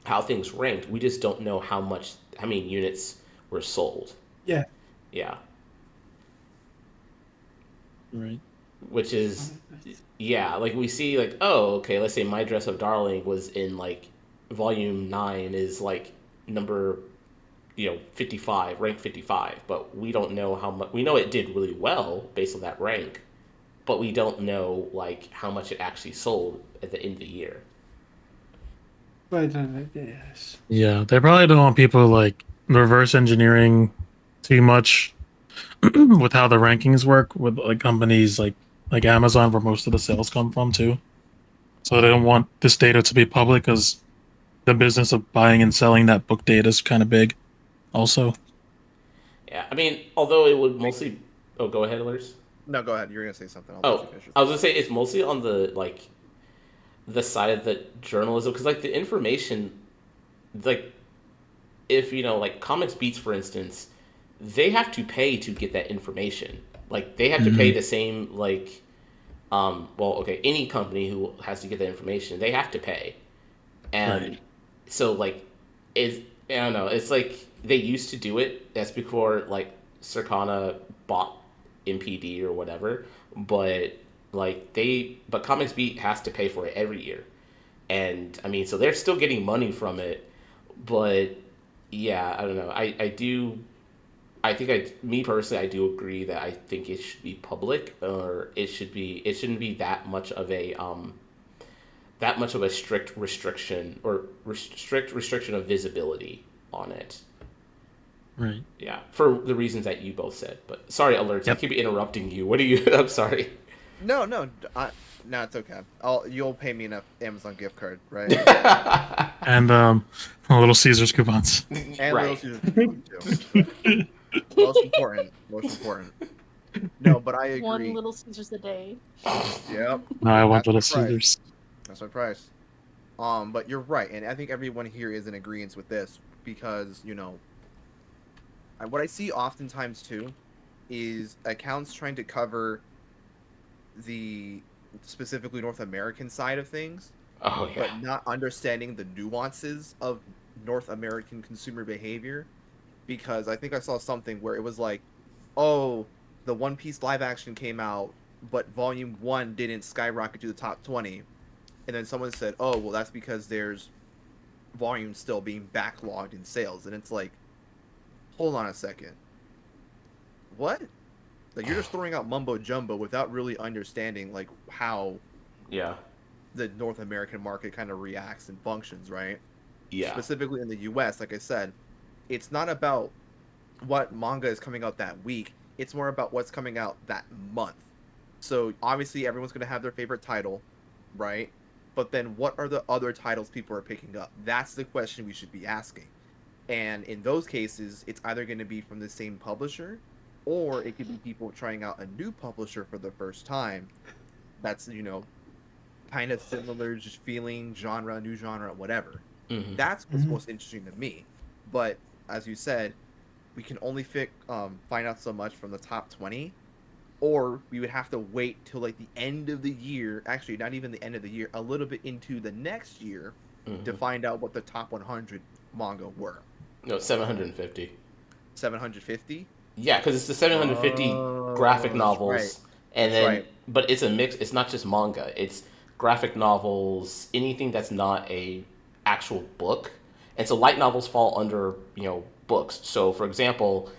how things ranked. We just don't know how many units were sold. Yeah. Yeah, Right. which is yeah, like we see like, oh, okay, let's say My Dress Up Darling was in like volume 9 is like number 55, rank 55, but we don't know how much. We know it did really well based on that rank, but we don't know like how much it actually sold at the end of the year. Right. Yes. Yeah, they probably don't want people like reverse engineering too much with how the rankings work with like companies like Amazon, where most of the sales come from too. So they don't want this data to be public because the business of buying and selling that book data is kind of big. Also, Yeah, I mean, although it would mostly. Oh, go ahead, Lurs. No, go ahead. You're gonna say something. I'll let you Oh, finish. I was gonna say it's mostly on the like the side of the journalism because like the information, like if like Comics Beats for instance, they have to pay to get that information. Like they have to pay Mhm. the same like well okay any company who has to get that information they have to pay and right. so like is I don't know it's like they used to do it that's before like Circana bought MPD or whatever but but Comics Beat has to pay for it every year and I mean so they're still getting money from it but yeah I don't know I think me personally, I do agree that I think it should be public, or it shouldn't be that much of a strict restriction or strict restriction of visibility on it. Right. Yeah, for the reasons that you both said. But sorry, alerts, I Yep. keep interrupting you. What do you? I'm sorry. No, it's okay. You'll pay me enough Amazon gift card, right? And Little Caesars coupons. And Little Right. Caesars coupon too. Most important. Most important. No, but I One agree. Little Caesars a day. Yep. No, I want That's Little my price. Caesars. That's my price. But you're right, and I think everyone here is in agreement with this because what I see oftentimes too is accounts trying to cover the specifically North American side of things, Oh yeah. but not understanding the nuances of North American consumer behavior. Because I think I saw something where it was like, oh, the One Piece live action came out, but Volume 1 didn't skyrocket to the top 20. And then someone said, oh, well, that's because there's volumes still being backlogged in sales. And it's like, hold on a second. What? Like, you're just throwing out mumbo jumbo without really understanding, like, how Yeah. the North American market kind of reacts and functions, right? Yeah. Specifically in the US, like I said, it's not about what manga is coming out that week. It's more about what's coming out that month. So obviously everyone's going to have their favorite title, right? But then what are the other titles people are picking up? That's the question we should be asking. And in those cases, it's either going to be from the same publisher or it could be people trying out a new publisher for the first time. That's, kind of similar just feeling, genre, new genre, whatever. Hmm. That's what's most interesting to me. But as you said, we can only find out so much from the top 20, or we would have to wait till like the end of the year. Actually, not even the end of the year, a little bit into the next year to Hmm. find out what the top 100 manga were. No, 750. 750. Yeah, because it's the 750 graphic Oh, that's right. novels, and That's then right. but it's a mix. It's not just manga. It's graphic novels, anything that's not a actual book, and so light novels fall under books. So for example,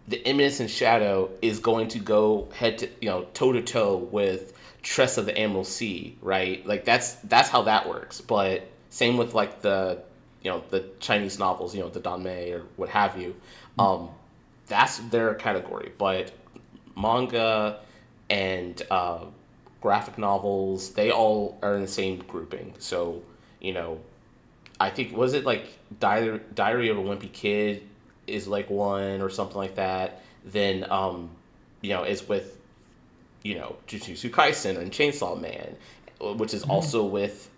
the Eminence in Shadow is going to go head to toe to toe with Tress of the Emerald Sea, right? Like that's how that works. But same with like the Chinese novels, the Danmei or what have you. Um, that's their category. But manga and graphic novels, they all are in the same grouping. So you know, I think was it like Diary of a Wimpy Kid is like one or something like that. Then is with Jujutsu Kaisen and Chainsaw Man, which is also with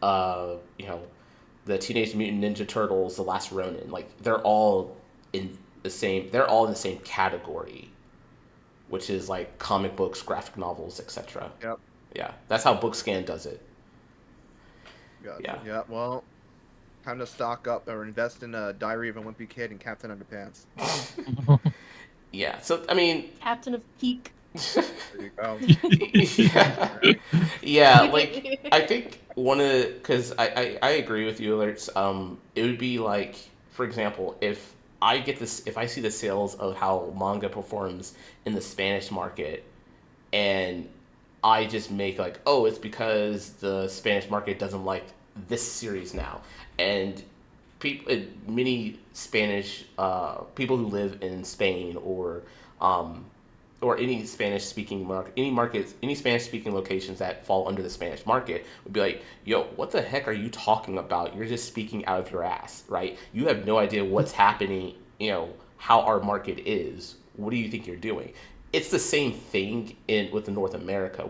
the Teenage Mutant Ninja Turtles, The Last Ronin. Like they're all in the same. They're all in the same category, which is like comic books, graphic novels, etc. Yep. Yeah, that's how BookScan does it. Gotcha. Yeah. Yeah. Well, time to stock up or invest in a Diary of a Wimpy Kid and Captain Underpants. Yeah. So I mean, Captain of Peak. There you go. yeah, Right. yeah. Like I think one of the because I agree with you, alerts. It would be like, for example, if I see the sales of how manga performs in the Spanish market, and I just make like, oh, it's because the Spanish market doesn't like this series now, and people, many Spanish people who live in Spain um, or any Spanish speaking market, any Spanish speaking locations that fall under the Spanish market would be like, yo, what the heck are you talking about? You're just speaking out of your ass, right? You have no idea what's happening, how our market is. What do you think you're doing? It's the same thing in with the North America.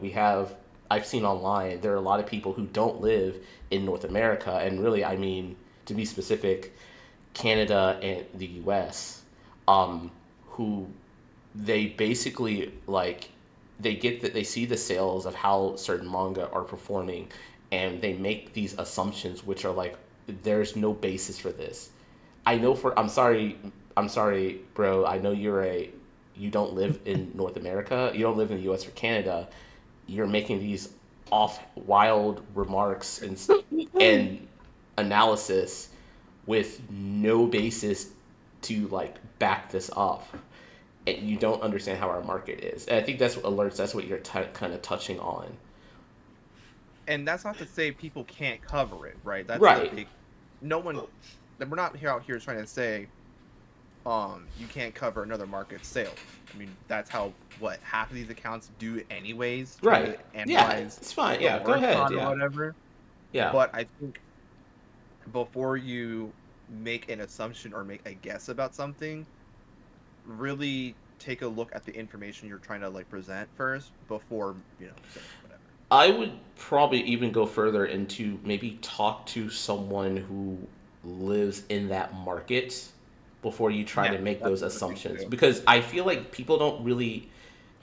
I've seen online, there are a lot of people who don't live in North America, and really, I mean, to be specific, Canada and the US, who they basically like they get that they see the sales of how certain manga are performing, and they make these assumptions which are like, there's no basis for this. I'm sorry, bro. I know you don't live in North America. You don't live in the US or Canada. You're making these off wild remarks and analysis with no basis to like back this up, and you don't understand how our market is. And I think that's what alerts. That's what you're kind of touching on. And that's not to say people can't cover it, right? That's the Right. big. No one. We're not here out here trying to say, you can't cover another market's sales. I mean, that's how what half of these accounts do anyways, try Right. to Yeah. analyze It's fine. the Yeah. Go ahead. Oricon or Yeah. whatever. Yeah. But I think before you make an assumption or make a guess about something, really take a look at the information you're trying to like present first before saying whatever. I would probably even go further into maybe talk to someone who lives in that market before you try Yeah, to make that's those another thing assumptions, too. because I feel like people don't really,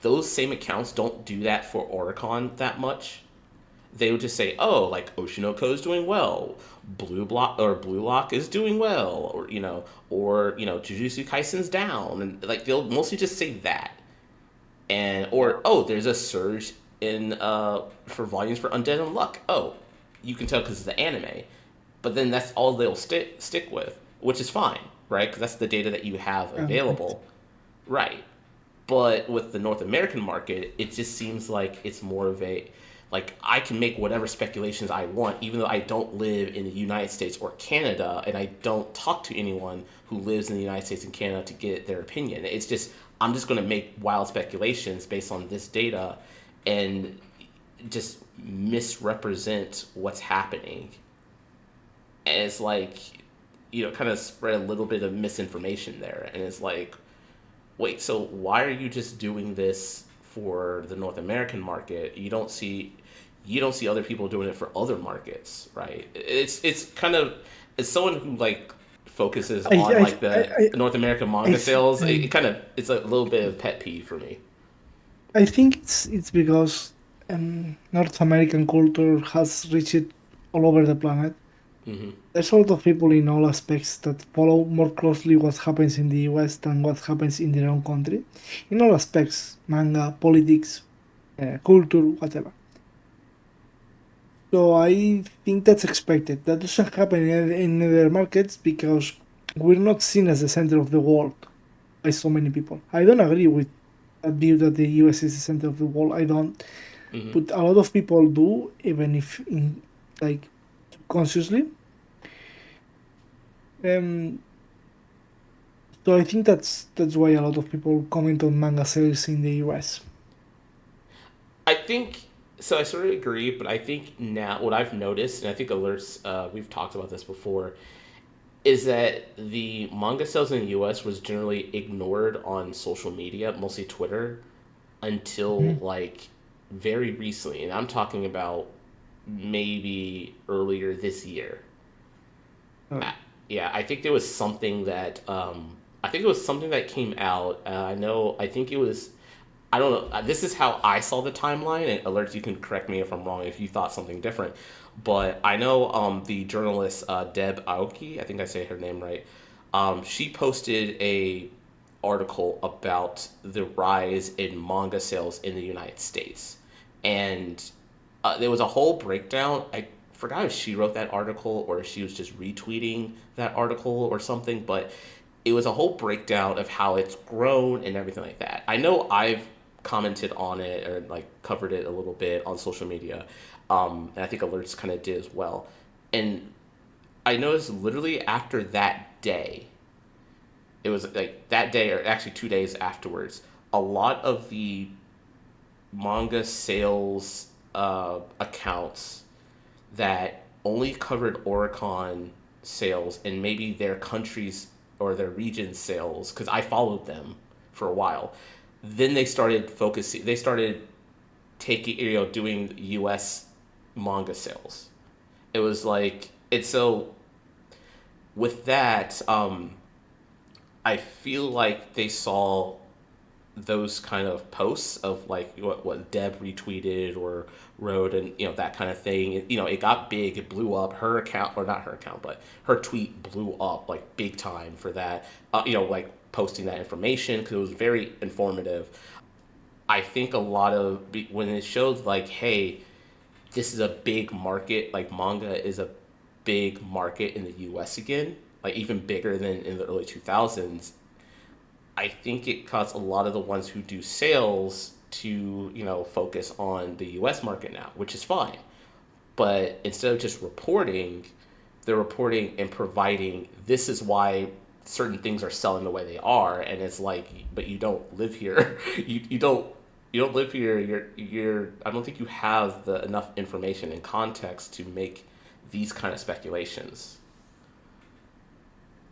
those same accounts don't do that for Oricon that much. They would just say, "Oh, like Oshinoko is doing well, Blue Lock is doing well, or Jujutsu Kaisen's down," and like they'll mostly just say that, and Yeah. or oh, there's a surge in for volumes for Undead Unluck. Oh, you can tell because it's the anime, but then that's all they'll stick with, which is fine, right? Because that's the data that you have Right. available, right? But with the North American market, it just seems like it's more of a like I can make whatever speculations I want, even though I don't live in the United States or Canada, and I don't talk to anyone who lives in the United States and Canada to get their opinion. It's just I'm just going to make wild speculations based on this data, and just misrepresent what's happening. And it's like, kind of spread a little bit of misinformation there, and it's like, wait, so why are you just doing this for the North American market? You don't see other people doing it for other markets, right? It's kind of, as someone who like focuses I on I like the I North American I, manga th- sales, it um, kind of it's a little bit of pet peeve for me. I think it's because North American culture has reached all over the planet. Hmm. There's a lot of people in all aspects that follow more closely what happens in the US than what happens in their own country. In all aspects, manga, politics, culture, whatever. So I think that's expected. That doesn't happen in other markets because we're not seen as the center of the world by so many people. I don't agree with that view that the US is the center of the world. I don't, Hmm. but a lot of people do, even if in like consciously. Um, so I think that's why a lot of people comment on manga sales in the US. I think so. I sort of agree, but I think now what I've noticed, and I think alerts, we've talked about this before, is that the manga sales in the U.S. was generally ignored on social media, mostly Twitter, until Mhm. like very recently, and I'm talking about maybe earlier this year. Uh, I, yeah, I think there was something that I think it was something that came out. I know. I think it was. I don't know. This is how I saw the timeline. And alerts, you can correct me if I'm wrong if you thought something different. But I know the journalist Deb Aoki, I think I say her name right. She posted a article about the rise in manga sales in the United States, and there was a whole breakdown. I forgot if she wrote that article or if she was just retweeting that article or something, but it was a whole breakdown of how it's grown and everything like that. I know I've commented on it or like covered it a little bit on social media, and I think alerts kind of did as well. And I noticed literally after that day, it was like that day or actually 2 days afterwards, a lot of the manga sales accounts that only covered Oricon sales and maybe their countries or their region sales, because I followed them for a while. Then they started focusing. They started taking, doing U.S. manga sales. It was like it's so. With that, I feel like they saw those kind of posts of like what Deb retweeted or wrote and that kind of thing. It got big, it blew up. Her account, or not her account, but her tweet blew up like big time for that. Like posting that information because it was very informative. I think a lot of when it shows like, hey, this is a big market. Like manga is a big market in the U.S. again, like even bigger than in the early 2000s. I think it caused a lot of the ones who do sales to, focus on the US market now, which is fine. But instead of just reporting, they're reporting and providing this is why certain things are selling the way they are, and it's like, but you don't live here. You don't live here. You're I don't think you have the enough information and context to make these kind of speculations.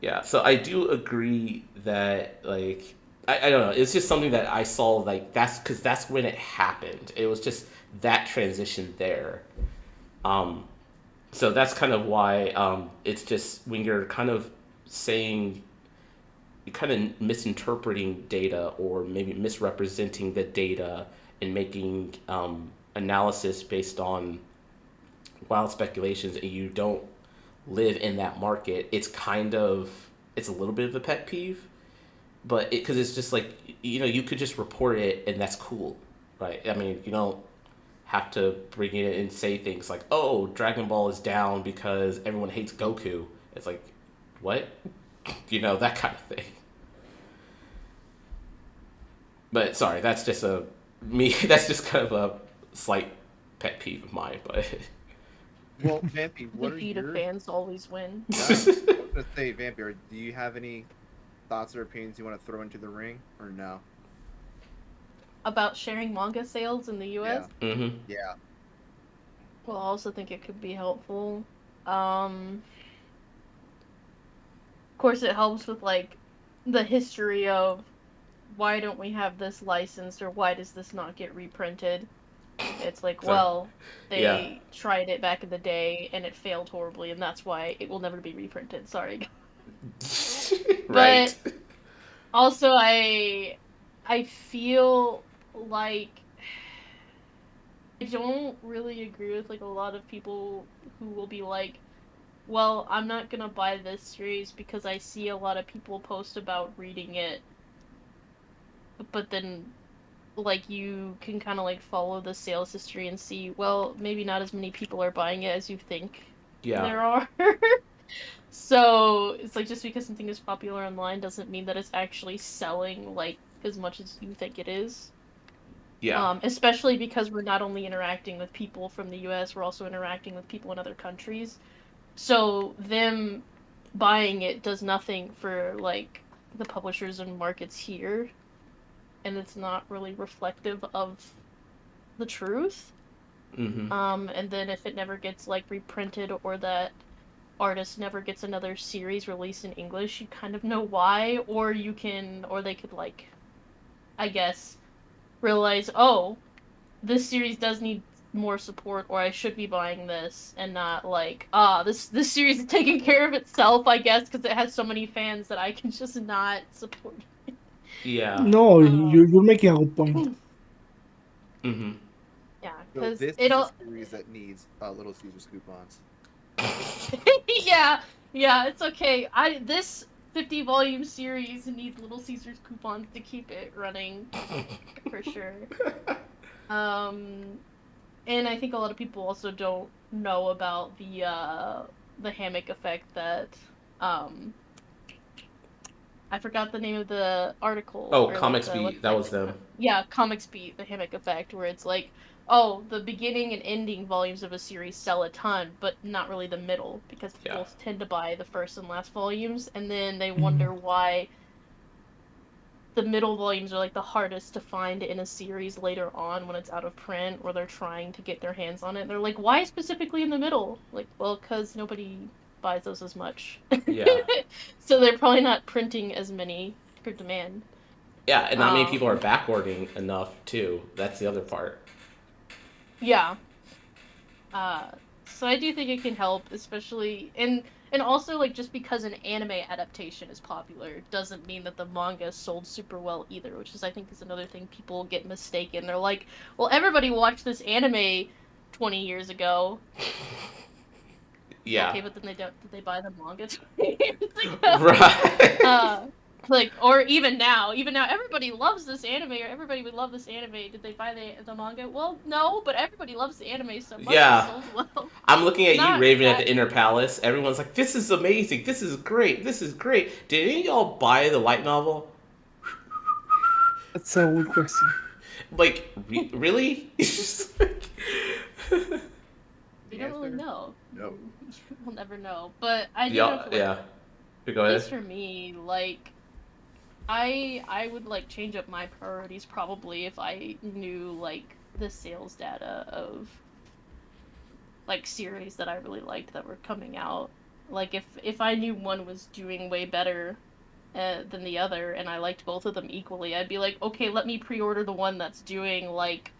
Yeah, so I do agree that like I don't know. It's just something that I saw like that's because that's when it happened. It was just that transition there. Um, so that's kind of why it's just when you're kind of saying you're kind of misinterpreting data or maybe misrepresenting the data and making analysis based on wild speculations and you don't live in that market. It's a little bit of a pet peeve, but because it's just like you could just report it and that's cool, right? I mean, you don't have to bring it in and say things like, "Oh, Dragon Ball is down because everyone hates Goku." It's like, what? That kind of thing. But sorry, that's just a me. That's just kind of a slight pet peeve of mine. But Well, Vampy, what are Defeat of your... fans always win. Yeah, I was gonna say, Vampy, do you have any thoughts or opinions you want to throw into the ring, or no? About sharing manga sales in the Yeah, US. mm-hmm. yeah. Well, I also think it could be helpful. Of course, it helps with like the history of why don't we have this licensed or why does this not get reprinted? It's like, Sorry. well, Yeah. they tried it back in the day and it failed horribly, and that's why it will never be reprinted. Sorry. Right. But also, I feel like I don't really agree with like a lot of people who will be like, well, I'm not gonna buy this series because I see a lot of people post about reading it, but then like you can kind of like follow the sales history and see, well, maybe not as many people are buying it as you think Yeah. there are. So it's like just because something is popular online doesn't mean that it's actually selling like as much as you think it is. Yeah. Especially because we're not only interacting with people from the US, we're also interacting with people in other countries. So them buying it does nothing for like the publishers and markets here, and it's not really reflective of the truth. Mm-hmm. And then if it never gets like reprinted or that artist never gets another series released in English, you kind of know why, or they could like, I guess, realize, oh, this series does need more support, or I should be buying this, and not like, this series is taking care of itself, I guess, because it has so many fans that I can just not support. Yeah. No, you're making a good point. Mm-hmm. Yeah, So because this is it'll. a series that needs Little Caesars coupons. Yeah, yeah, it's okay. This 50-volume series needs Little Caesars coupons to keep it running for sure. Um, and I think a lot of people also don't know about the hammock effect that um I forgot the name of the article Oh, or like Comics the Beat. That website was that came them. out. Yeah, Comics Beat, the hammock effect, where it's like, oh, the beginning and ending volumes of a series sell a ton, but not really the middle, because Yeah. people tend to buy the first and last volumes, and then they Mm. wonder why the middle volumes are like the hardest to find in a series later on when it's out of print or they're trying to get their hands on it. They're like, why specifically in the middle? Like, well, because nobody buys those as much. Yeah. So they're probably not printing as many for demand. Yeah, and not many people are Um, backwarding enough too. That's the other part. yeah. Uh, so I do think it can help, especially and also like just because an anime adaptation is popular doesn't mean that the manga sold super well either, which is I think is another thing people get mistaken. They're like, well, everybody watched this anime 20 years ago. Yeah. Okay, but then they don't. Did they buy the manga 20 years ago? Right. Uh, like, or even now, everybody loves this anime, or everybody would love this anime. Did they buy the manga? Well, no, but everybody loves the anime so much it Yeah. sold well. I'm looking at you, Not Raven, at that. the Inner Palace. Everyone's like, "This is amazing. This is great. This is great." Did any of y'all buy the light novel? That's a good question. Like, really? We don't really Answer? know. No. We'll never know. But I do know Yeah. for Yeah. Go at least ahead. for me, like I would like change up my priorities probably if I knew like the sales data of like series that I really liked that were coming out. Like if I knew one was doing way better than the other and I liked both of them equally, I'd be like, okay, let me pre-order the one that's doing like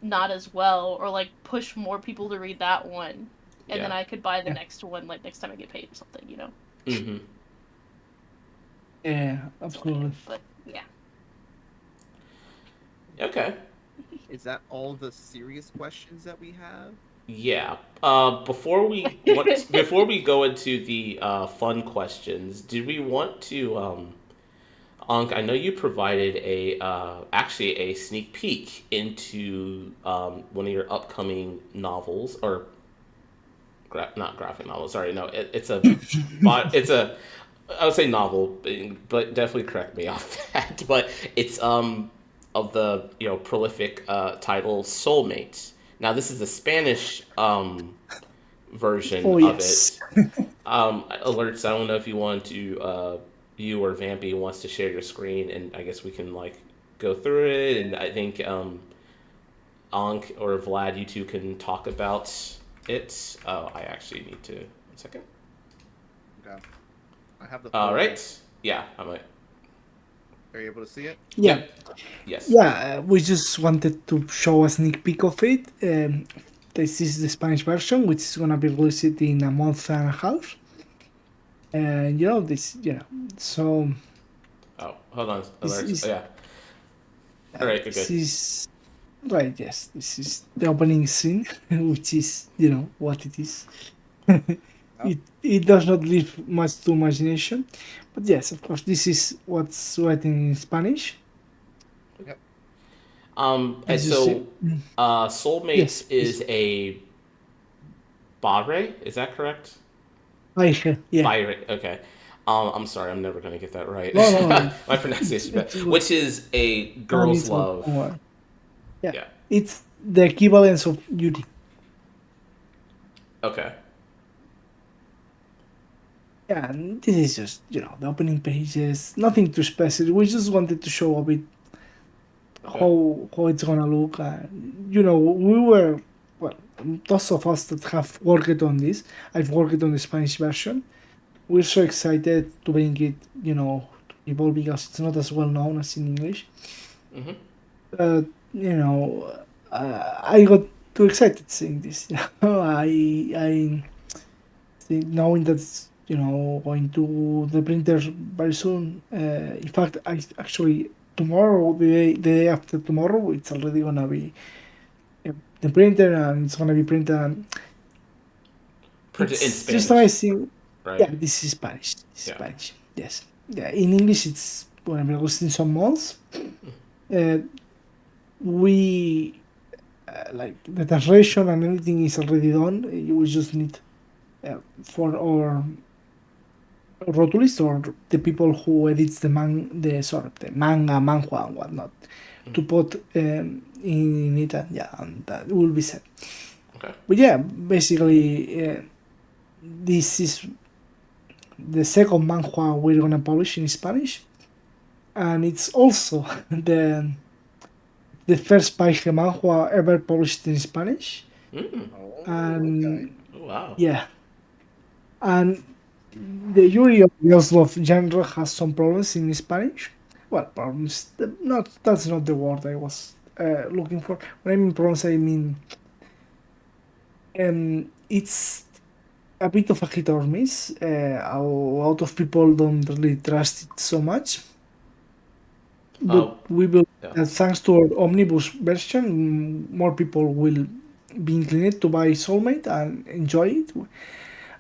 not as well or like push more people to read that one. And then Yeah. I could buy the Yeah. next one like next time I get paid or something, you know. Mm-hmm. Yeah, absolutely. But yeah. Okay. Is that all the serious questions that we have? Yeah. Before we go into the fun questions, did we want to Ankh, I know you provided a actually a sneak peek into one of your upcoming novels, or not graphic novels. Sorry, no, it's a I would say novel, but definitely correct me off that. But it's of the prolific title Soulmates. Now this is the Spanish version Oh of yes. it. Alerts. I don't know if you want to, you or Vampy wants to share your screen, and I guess we can like go through it. And I think Ankh or Vlad, you two can talk about it. Oh, I actually need to. 1 second. Okay. I have the All photo. right. Yeah, I might. Are you able to see it? Yeah. Yep. Yes. Yeah, we just wanted to show a sneak peek of it. This is the Spanish version, which is gonna be released in a month and a half. And so Oh, hold on. this Alerts. Oh, is yeah. All right. You're this good. is right. Yes, this is the opening scene, which is what it is. It does not leave much to imagination, but yes, of course, this is what's written in Spanish. Yep. And As you see, so, Soulmates yes, is a barre. Is that correct? yeah. Byron. Okay. I'm sorry. I'm never gonna get that right. No, no, My pronunciation, bad. it's good. Which is a No need girl's for love. more. Yeah, Yeah. it's the equivalence of Yuri. Okay. Yeah, and this is just the opening pages. Nothing too special. We just wanted to show a bit Okay. how it's gonna look. We were well, those of us that have worked on this. I've worked on the Spanish version. We're so excited to bring it, to people because it's not as well known as in English. Mm-hmm. I got too excited seeing this. I think knowing that's going to the printers very soon. In fact, I actually tomorrow, the day after tomorrow, it's already gonna be the printer, and it's gonna be printed. And Printed in it's Spanish, just amazing. right? Yeah, this is Spanish. This is Yeah. Spanish. Yes. Yeah. In English, it's gonna be released in some months. We like the translation and everything is already done. We just need for our rotulist or the people who edits the manga, manhwa, and whatnot to put in it, and yeah, and that will be set. Okay. But yeah, basically, this is the second manhwa we're gonna publish in Spanish, and it's also the first Paige manhwa ever published in Spanish, Mm. Oh, and okay. Oh, wow. yeah, and the Yuri of Yoslov genre has some problems in Spanish. Well, problems. Not that's not the word I was looking for. When I mean problems, I mean it's a bit of a hit or miss. A lot of people don't really trust it so much. But Oh, we will, yeah. thanks to our omnibus version, more people will be inclined to buy Soulmate and enjoy it.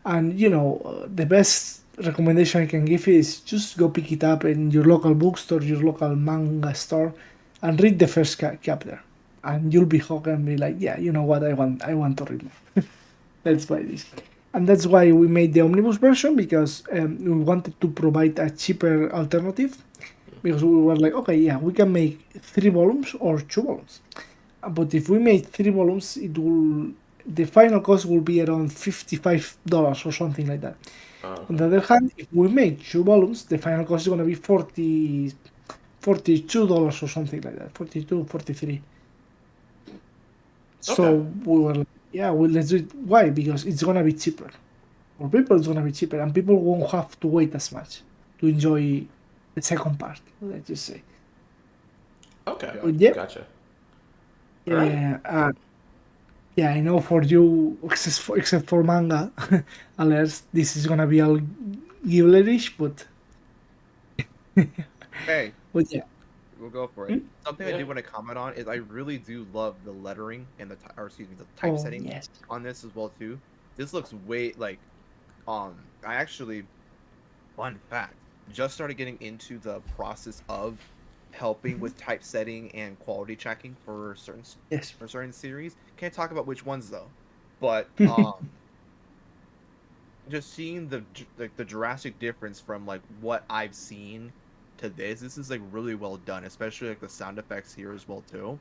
And the best recommendation I can give is just go pick it up in your local bookstore, your local manga store, and read the first chapter. And you'll be hooked and be like, yeah, you know what, I want to read more. Let's buy this. And that's why we made the omnibus version, because we wanted to provide a cheaper alternative. Because we were like, okay, yeah, we can make 3 volumes or 2 volumes. But if we made 3 volumes, the final cost will be around $55 or something like that. On the other hand, if we make 2 volumes, the final cost is gonna be $42 or something like that, 42, 43. So Okay. we were like, yeah, well, let's do it. Why? Because it's gonna be cheaper. For people, it's gonna be cheaper, and people won't have to wait as much to enjoy the second part. Let's just say. Okay. But yeah, Gotcha. All right. yeah, yeah. I know for you, except for manga alerts, this is gonna be all Ghibli-ish, but Hey, but yeah. we'll go for it. Hmm? Something I Yeah. do want to comment on is I really do love the lettering and or excuse me, the Oh typesetting yes. on this as well too. This looks way like I actually, fun fact, just started getting into the process of helping with typesetting and quality checking for Yes. series. Can't talk about which ones though, but just seeing the drastic difference from like what I've seen to this is like really well done, especially like the sound effects here as well too.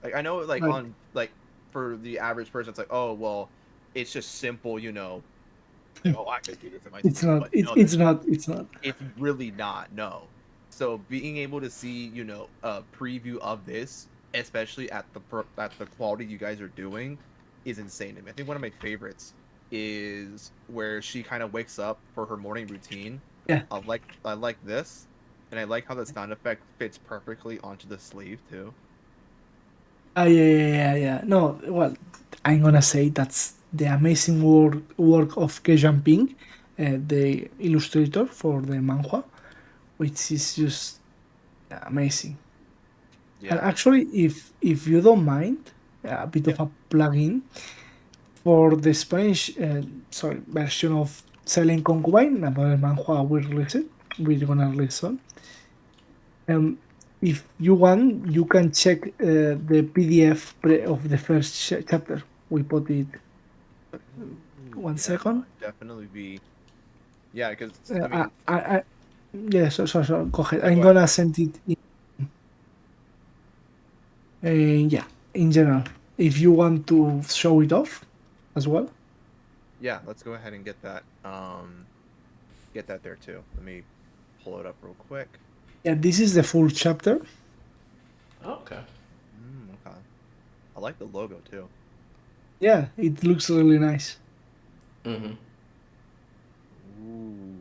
Like I know like Right. on like for the average person it's like, oh well, it's just simple, like, oh, I could do this in my It's sleep, not. but It's no, it's not. It's not. it's really not, no. So being able to see, a preview of this, especially at the quality you guys are doing, is insane to me. I think one of my favorites is where she kind of wakes up for her morning routine. Yeah. I like this, and I like how the sound effect fits perfectly onto the sleeve too. Yeah. No, well, I'm gonna say that's the amazing work of Ke Ping, the illustrator for the manhwa, which is just amazing. And Yeah. actually, if you don't mind, a bit Yeah. of a plugin for the Spanish version of Silent Concubine, another manhwa we're gonna release soon. Um, if you want, you can check the PDF of the first chapter. We put it. Ooh, One yeah, no, second. I'd definitely be. Yeah, because Uh, I I, mean, I, yeah, so go ahead. yeah, I'm go ahead. gonna send it. Yeah, in general, if you want to show it off as well. Yeah, let's go ahead and get that there too. Let me pull it up real quick. Yeah, this is the full chapter. Okay. Okay. I like the logo too. Yeah, it looks really nice. Mm-hmm. Ooh,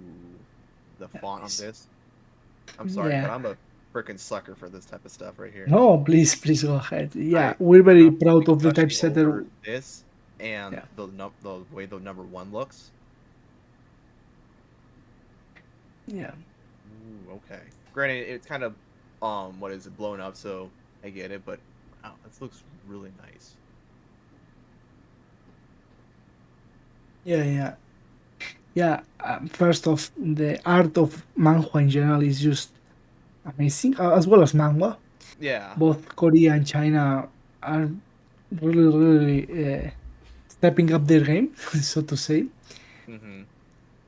the Yeah, font on it's- this. I'm sorry, yeah. but I'm a freaking sucker for this type of stuff right here. No, please go ahead. Yeah, I we're very I'm proud really of the gushing typesetter. over this and Yeah, the way the number one looks. yeah. Ooh, okay. Granted, it's kind of what is it blown up, so I get it, but wow, this looks really nice. Yeah. Yeah. First off, the art of manhwa in general is just amazing, as well as manga. Yeah. Both Korea and China are really stepping up their game, so to say. Hmm.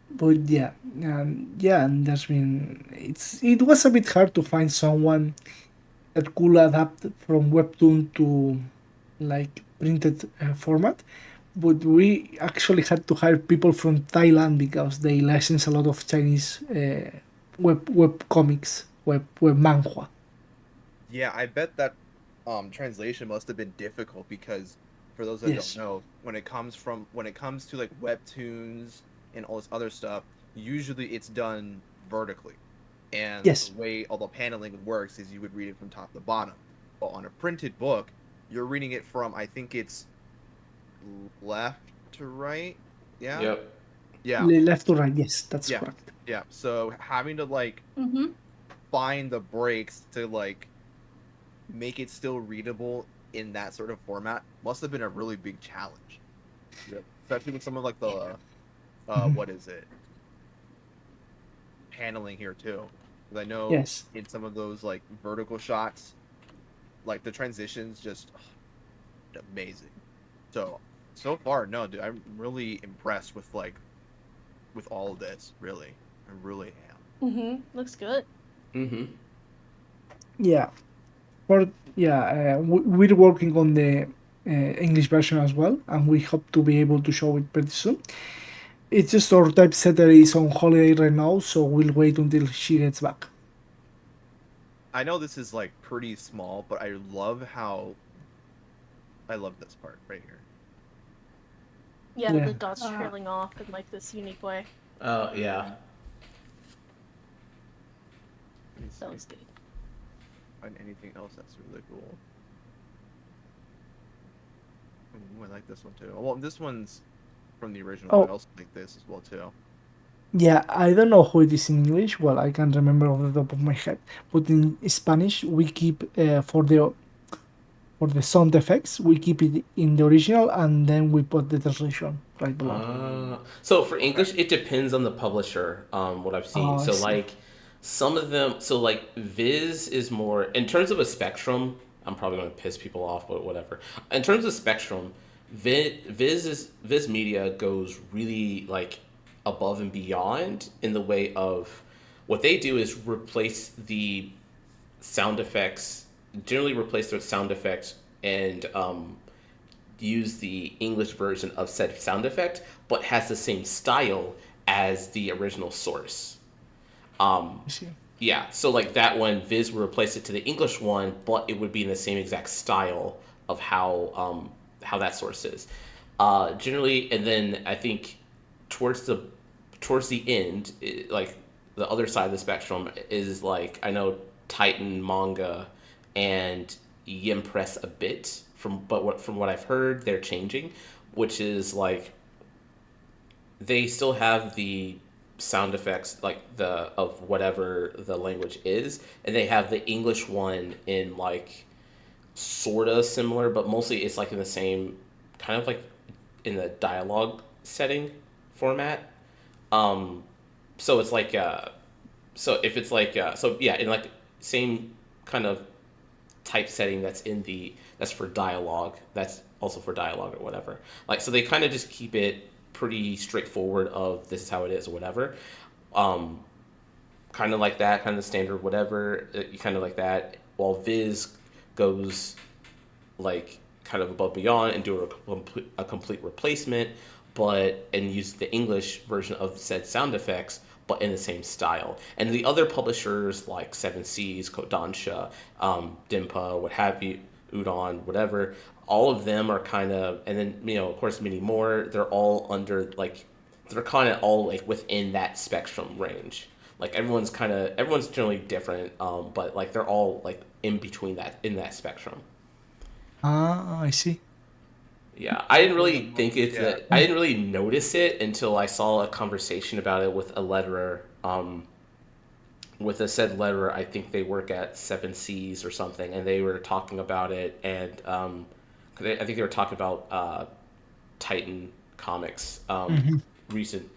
But yeah, and it was a bit hard to find someone that could adapt from webtoon to like printed format. But we actually had to hire people from Thailand because they license a lot of Chinese web comics, web manhwa. Yeah, I bet that translation must have been difficult because for those that don't Yes, know, when it comes to like webtoons and all this other stuff, usually it's done vertically. And the yes, way all the paneling works is you would read it from top to bottom. But on a printed book, you're reading it from I think it's left to right. Yeah. Yep. Yeah. left to right. Yes, that's Yeah. correct. Yeah. So having to like Mm-hmm. find the breaks to like make it still readable in that sort of format must have been a really big challenge. Yep. Especially with some of like the Mhm. what is it? Paneling here too. Because I know Yes. in some of those like vertical shots, like the transitions just amazing. So far, no, dude, I'm really impressed with like with all of this, really. I really am. Mm-hmm. Looks good. Mm-hmm. Yeah. For we're working on the English version as well, and we hope to be able to show it pretty soon. It's just our typesetter is on holiday right now, so we'll wait until she gets back. I know this is like pretty small, but I love how I love this part right here. Yeah, Yeah. the dots trailing off in like this unique way. Oh yeah. Let me see That if was good. I find anything else that's really cool. Ooh, I like this one too. Well, this one's from the original, but I Oh, also like this as well too. yeah. I don't know who it is in English. Well, I can't remember off the top of my head. But in Spanish, we keep for the sound effects, we keep it in the original, and then we put the translation right below. So for Okay. English, it depends on the publisher. What I've seen. Oh, I So see. like some of them. So like Viz is more in terms of a spectrum. I'm probably going to piss people off, but whatever. In terms of spectrum, Viz Media goes really like above and beyond in the way of what they do is replace the sound effects. Generally, replace their sound effects and use the English version of said sound effect, but has the same style as the original source. Um, I see. yeah, so like that one, Viz would replace it to the English one, but it would be in the same exact style of how that source is. Generally, and then I think towards the towards the end, like the other side of the spectrum is like I know Titan manga and Yimpress a bit from what I've heard they're changing, which is like they still have the sound effects like the of whatever the language is, and they have the English one in like sort of similar, but mostly it's like in the same kind of like in the dialogue setting format. Um, so it's like so if it's like so yeah, in like same kind of typesetting that's for dialogue, that's also for dialogue or whatever. Like so they kind of just keep it pretty straightforward of this is how it is or whatever. Um, kind of like that, kind of the standard whatever, kind of like that. While Viz goes like kind of above beyond and do a complete replacement, but and use the English version of said sound effects, but in the same style. And the other publishers like Seven Seas, Kodansha, Dimpa, what have you, Udon, whatever, all of them are kind of, and then of course many more. They're all under like, they're kind of all like within that spectrum range. Like everyone's generally different, but like they're all like in between that in that spectrum. Ah, I see. Yeah, I didn't For the really think most, it's yeah. that. I didn't really notice it until I saw a conversation about it with a letterer. With a said letterer, I think they work at Seven Seas or something, and they were talking about it, and I think they were talking about Titan comics, Mhm. recent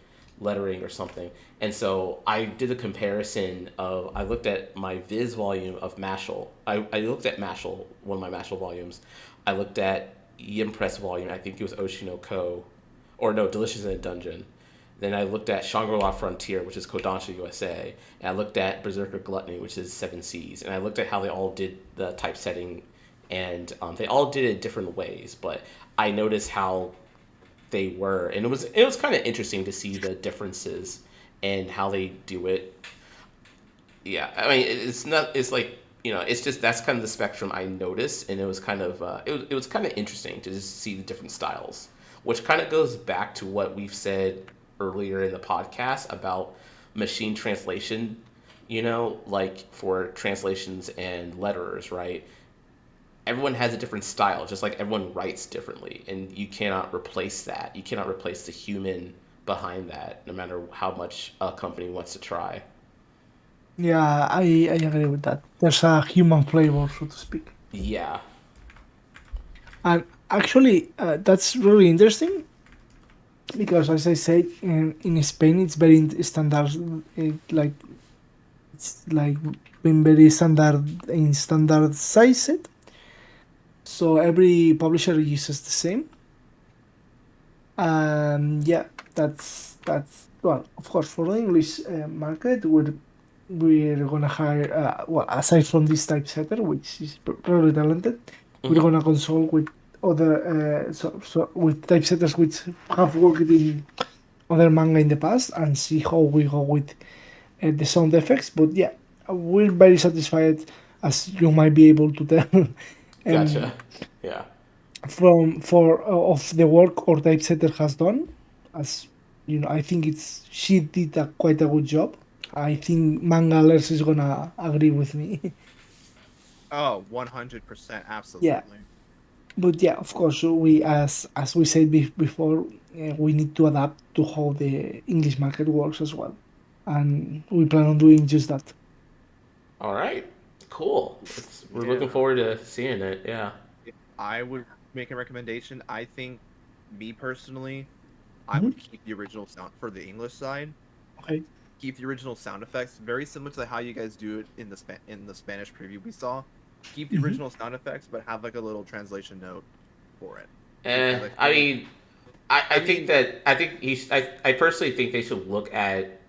lettering or something. And so I did a comparison of, I looked at my Viz volume of Mashal. I looked at Mashal, one of my Mashal volumes. I looked at Yimpress volume, I think it was Oshinoko, or no, Delicious in a Dungeon. Then I looked at Shangri-La Frontier, which is Kodansha USA, and I looked at Berserker Gluttony, which is Seven Seas, and I looked at how they all did the typesetting, and they all did it different ways. But I noticed how they were, and it was kind of interesting to see the differences and how they do it. Yeah, I mean, it's not. It's like, it's just, that's kind of the spectrum I noticed, and it was kind of it was kind of interesting to just see the different styles, which kind of goes back to what we've said earlier in the podcast about machine translation. Like for translations and letterers, right? Everyone has a different style, just like everyone writes differently, and you cannot replace that. You cannot replace the human behind that, no matter how much a company wants to try. Yeah, I agree with that. There's a human flavor, so to speak. Yeah. And actually, that's really interesting because, as I said, in Spain, it's very standard. Like it's like been very standard in standard size. So every publisher uses the same. Yeah, that's well, of course, for the English market, we're gonna hire well, aside from this typesetter, which is really talented, we're Hmm. gonna consult with other with typesetters which have worked in other manga in the past and see how we go with the sound effects. But yeah, we're very satisfied, as you might be able to tell. Gotcha. um, Yeah. from for of the work our typesetter has done. As you know, I think it's she did quite a good job. I think Manga Alers is gonna agree with me. Oh, 100%, Yeah, absolutely. but yeah, of course, we as we said before, we need to adapt to how the English market works as well, and we plan on doing just that. All right. Cool. We're looking Yeah. forward to seeing it. Yeah. If I would make a recommendation, I think, me personally, I Mhm. would keep the original sound for the English side. Okay. Keep the original sound effects, very similar to how you guys do it in the Spanish preview we saw. Keep the Hmm. original sound effects, but have like a little translation note for it, because I I feel like, mean, I I think mean, that I think he's I personally think they should look at,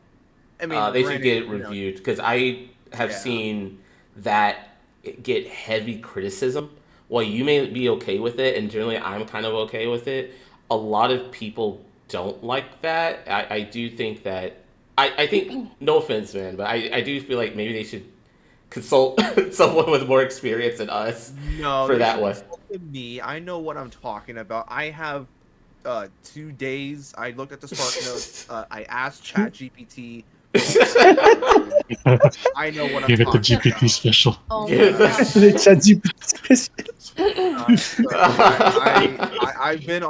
they should granted, get it reviewed, because I have yeah. seen that get heavy criticism. While you may be okay with it, and generally I'm kind of okay with it, a lot of people don't like that. I do think that, I think, no offense, man, but I do feel like maybe they should consult someone with more experience than us No, for they that should one. consult with me. I know what I'm talking about. I have 2 days. I looked at the Spark Notes. I asked ChatGPT for all kinds of information. I know what I'm Give it the talking GPT about. special. Oh my Yeah. The gosh. ChatGPT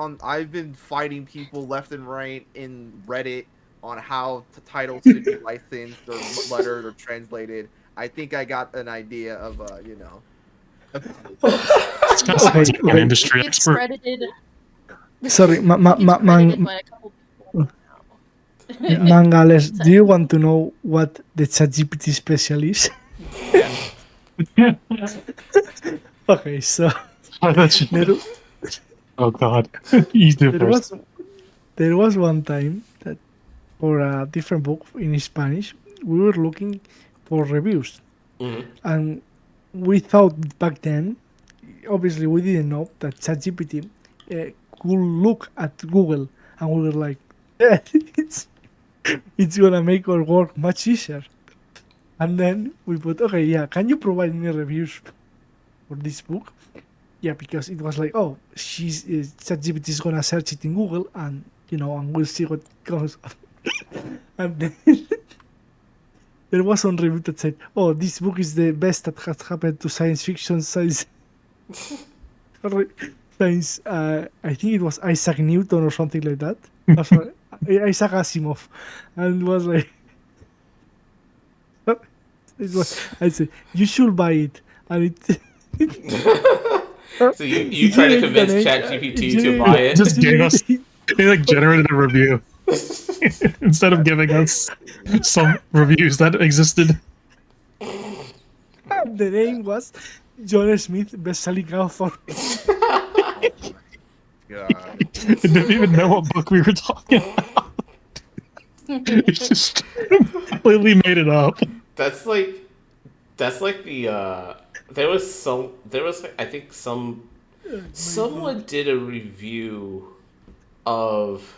Look, I've been fighting people left and right in Reddit on how titles should be licensed or lettered or translated. I think I got an idea of This guy sounds Okay, like an okay. industry It's expert. credited. Sorry, It gets credited by a couple people now. yeah. Mangales, do you want to Technically. know what the ChatGPT special is? Yes. Okay, so That should- there, oh god. You do there first. was there was one time that for a different book in Spanish, we were looking for reviews, Hmm. and we thought back then, obviously, we didn't know that ChatGPT could look at Google, and we were like, yeah, it's gonna make our work much easier. And then we put, okay, yeah, can you provide me reviews for this book? Yeah, because it was like, oh, ChatGPT is gonna search it in Google, and and we'll see what comes up. And then there was one review that said, oh, this book is the best that has happened to science fiction, sorry, science. I think it was Isaac Newton or something like that. Oh, sorry, Isaac Asimov, and it was like, it was. I said you should buy it, and it. So you It try to generated an convince it ChatGPT to buy generated, it? Just it gave us generated He like generated a review instead of giving us some reviews that existed. The name was John Smith, best-selling author. God. I didn't even know what book we were talking about. It's just completely made it up. That's like the there was like, I think someone did a review of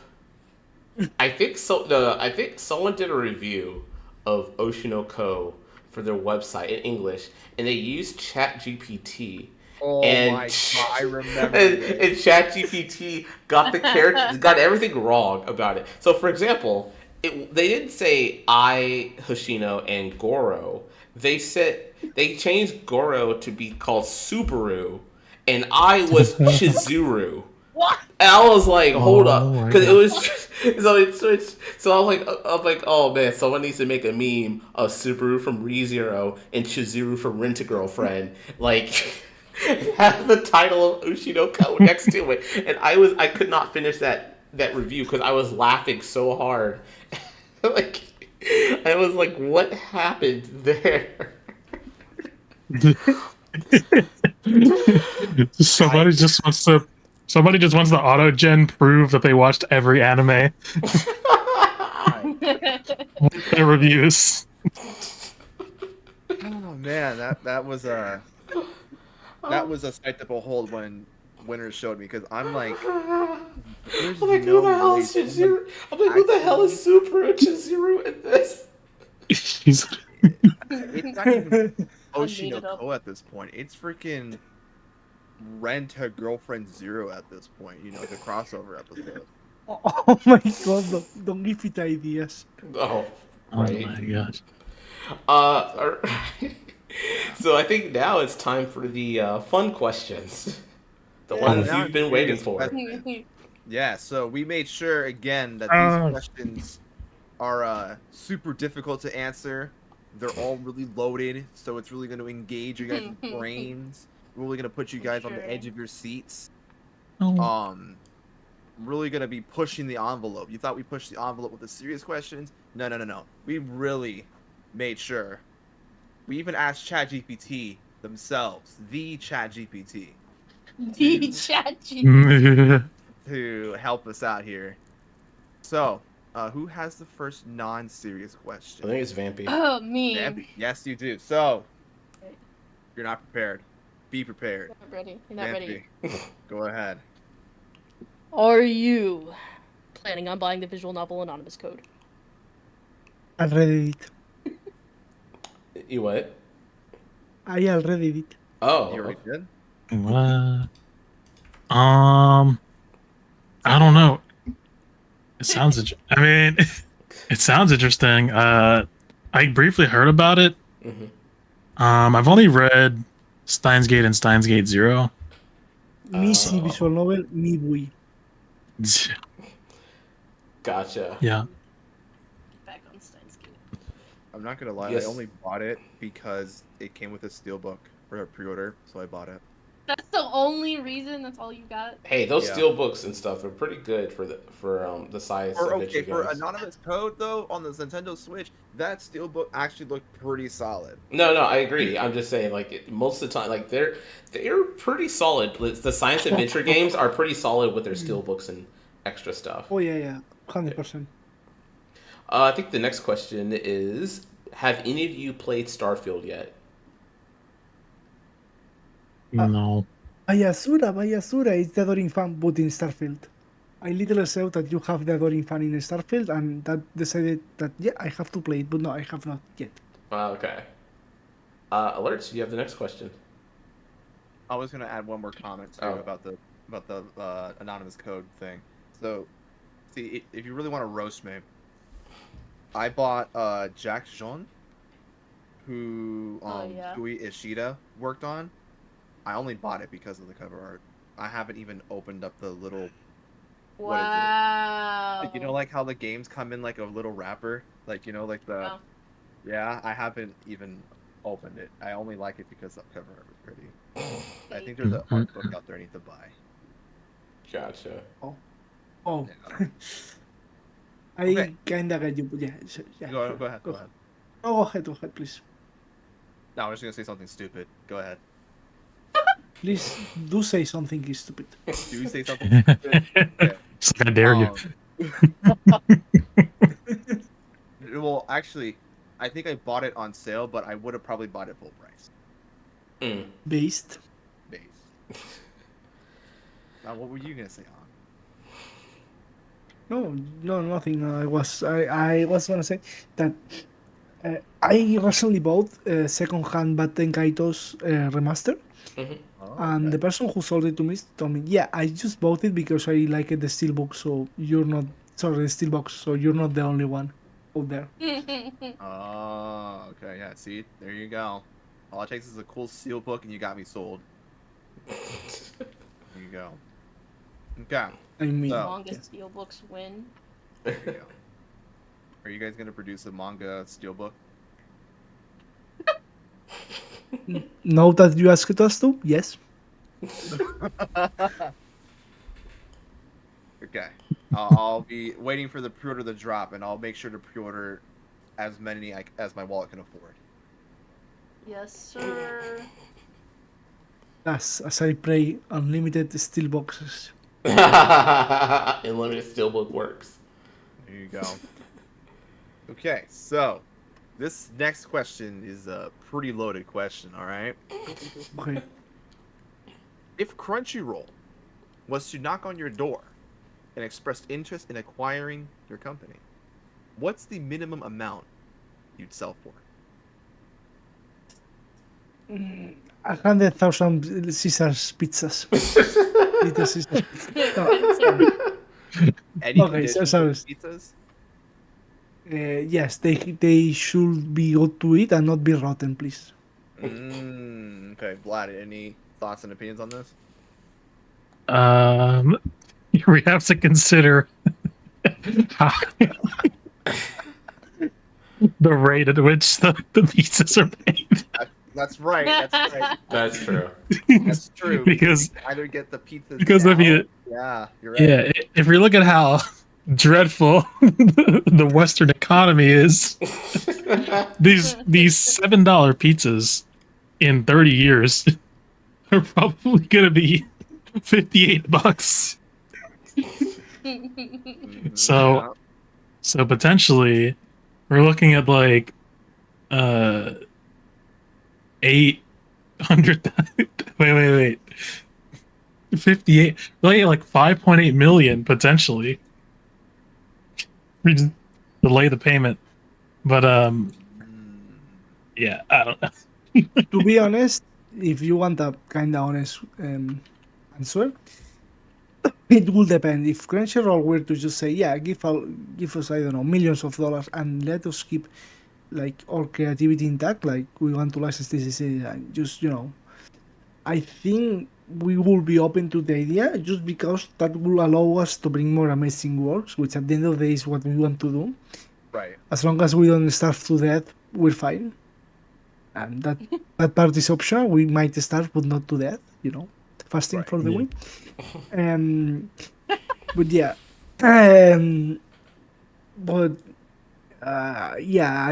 I think someone did a review of Oshinoko for their website in English, and they used ChatGPT. Oh And, my god, I remember and, this. and ChatGPT got the character got everything wrong about it. So, for example, they didn't say I Hoshino and Goro. They changed Goro to be called Subaru, and I was Chizuru. What? And I was like, hold up, Oh my because it God. was just, so I'm like, oh man, someone needs to make a meme of Subaru from ReZero and Chizuru from Rent a Girlfriend, like have the title of Ushinoko next to it, and I could not finish that review because I was laughing so hard, like I was like, what happened there? Somebody just wants to auto gen prove that they watched every anime with their reviews. Oh man, that was a sight to behold when Winners showed me because I'm like, there's I'm like, who the no hell way is someone Chizuru? I'm like, who the hell is Subaru and Chizuru in this? He's It's not even I made it up. Oshinoko at this point. It's freaking Rent a Girlfriend Zero at this point. You know, the crossover episode. Oh my god, don't give it ideas. Oh, oh right. my gosh. So I think now it's time for the fun questions. The Yeah, ones now you've been waiting serious for. question. Yeah, so we made sure again that these Oh. questions are super difficult to answer. They're all really loaded, so it's really going to engage your guys' brains. Really going to put you guys on the Sure. edge of your seats. Oh. Really going to be pushing the envelope. You thought we pushed the envelope with the serious questions? No, no, no, no. We really made sure. We even asked ChatGPT themselves, the ChatGPT, The chat GPT. to help us out here. So, who has the first non-serious I question? think it's Vampy. Oh, me. Vampy. Yes, you do. So, you're not prepared. Be prepared. You're not ready. You're not ready. Vampy, go ahead. Are you planning on buying the visual novel Anonymous Code? I already did. You what? I already did. Oh, You already did? What? I don't know. It sounds. I mean, it sounds interesting. I briefly heard about it. mhm. I've only read Steins Gate and Steins Gate Zero. Me see Oh. visual novel, me bui. Gotcha. Yeah. Back on Steins Gate. I'm not gonna lie. Yes. I only bought it because it came with a steelbook for a pre-order, so I bought it. That's the only reason. That's all you got. Hey, those Yeah. steel books and stuff are pretty good for the size of Okay, adventure for games. Anonymous Code though, on the Nintendo Switch, that steelbook actually looked pretty solid. No, I agree. I'm just saying, like most of the time, like they're pretty solid. The science adventure games are pretty solid with their steel books and extra stuff. Oh yeah, 100%. I think the next question is: have any of you played Starfield yet? No. Bayasura is the adoring fan, but in Starfield. I literally saw that you have the adoring fan in Starfield, and that decided that yeah, I have to play it, but no, I have not yet. Okay. Alerts. You have the next question. I was gonna add one more comment too Oh. about the Anonymous Code thing. So, see, if you really want to roast me, I bought Jack Jean, who yeah. Shui Ishida worked on. I only bought it because of the cover art. I haven't even opened up the little. What is it? Wow. Like, you know, like how the games come in like a little wrapper, like you know, like the. Wow. Yeah, I haven't even opened it. I only like it because the cover art was pretty. I think there's an art book out there I need to buy. Gotcha. Oh, I Okay. kinda get you, but yeah, yeah. Go Sure. ahead. Go ahead. No, go ahead, please. No, I was just gonna say something stupid. Go ahead. Please do say something stupid. Do you say something stupid? Okay. It's like, I dare you. Well, actually, I think I bought it on sale, but I would have probably bought it full price. Mm. Based. Base. Now, what were you gonna say on? No, nothing. I was gonna say that I recently bought second-hand Batten Kaitos remaster, Hmm. Oh, and the person who sold it to me told me, "Yeah, I just bought it because I liked the steelbook. So you're not sorry, the steelbox. So you're not the only one out there." Oh, okay. Yeah. See, there you go. All it takes is a cool seal book, and you got me sold. There you go. Okay. I mean, So- Manga yeah. steelbooks win. There you go. Are you guys gonna produce a manga steelbook? Now that you asked us to, yes. Okay. I'll be waiting for the pre-order to drop, and I'll make sure to pre-order as many as my wallet can afford. Yes, sir. As I pray, unlimited steel boxes. Unlimited steelbook works. There you go. Okay, so this next question is a pretty loaded question, all right? Okay. If Crunchyroll was to knock on your door and expressed interest in acquiring your company, what's the minimum amount you'd sell for? 100,000 Caesar's pizzas. Little Caesar's pizzas. No, sorry. Any Okay, conditions so- for the pizzas? Yes, they should be good to eat and not be rotten, please. Okay, Vlad, any thoughts and opinions on this? We have to consider how, the rate at which the pizzas are made. That's right. That's right. That's true. That's true. Because you either get the pizzas because now, I mean, yeah, you're right. yeah, if we look at how dreadful the Western economy is, these $7 pizzas in 30 years are probably gonna be $58. Mhm, So- yeah. So potentially, we're looking at like 800. wait. 58. Really, like 5.8 million potentially. We just delay the payment, but yeah, I don't know. To be honest, if you want a kind of honest answer, it will depend. If Crunchyroll were to just say, "Yeah, give us I don't know millions of dollars and let us keep like our creativity intact, like we want to license this series and just I think we will be open to the idea just because that will allow us to bring more amazing works, which at the end of the day is what we want to do. Right. As long as we don't starve to death, we're fine. And that part is optional. We might starve, but not to death. Fasting Right. for the Yeah. win. But yeah, but yeah,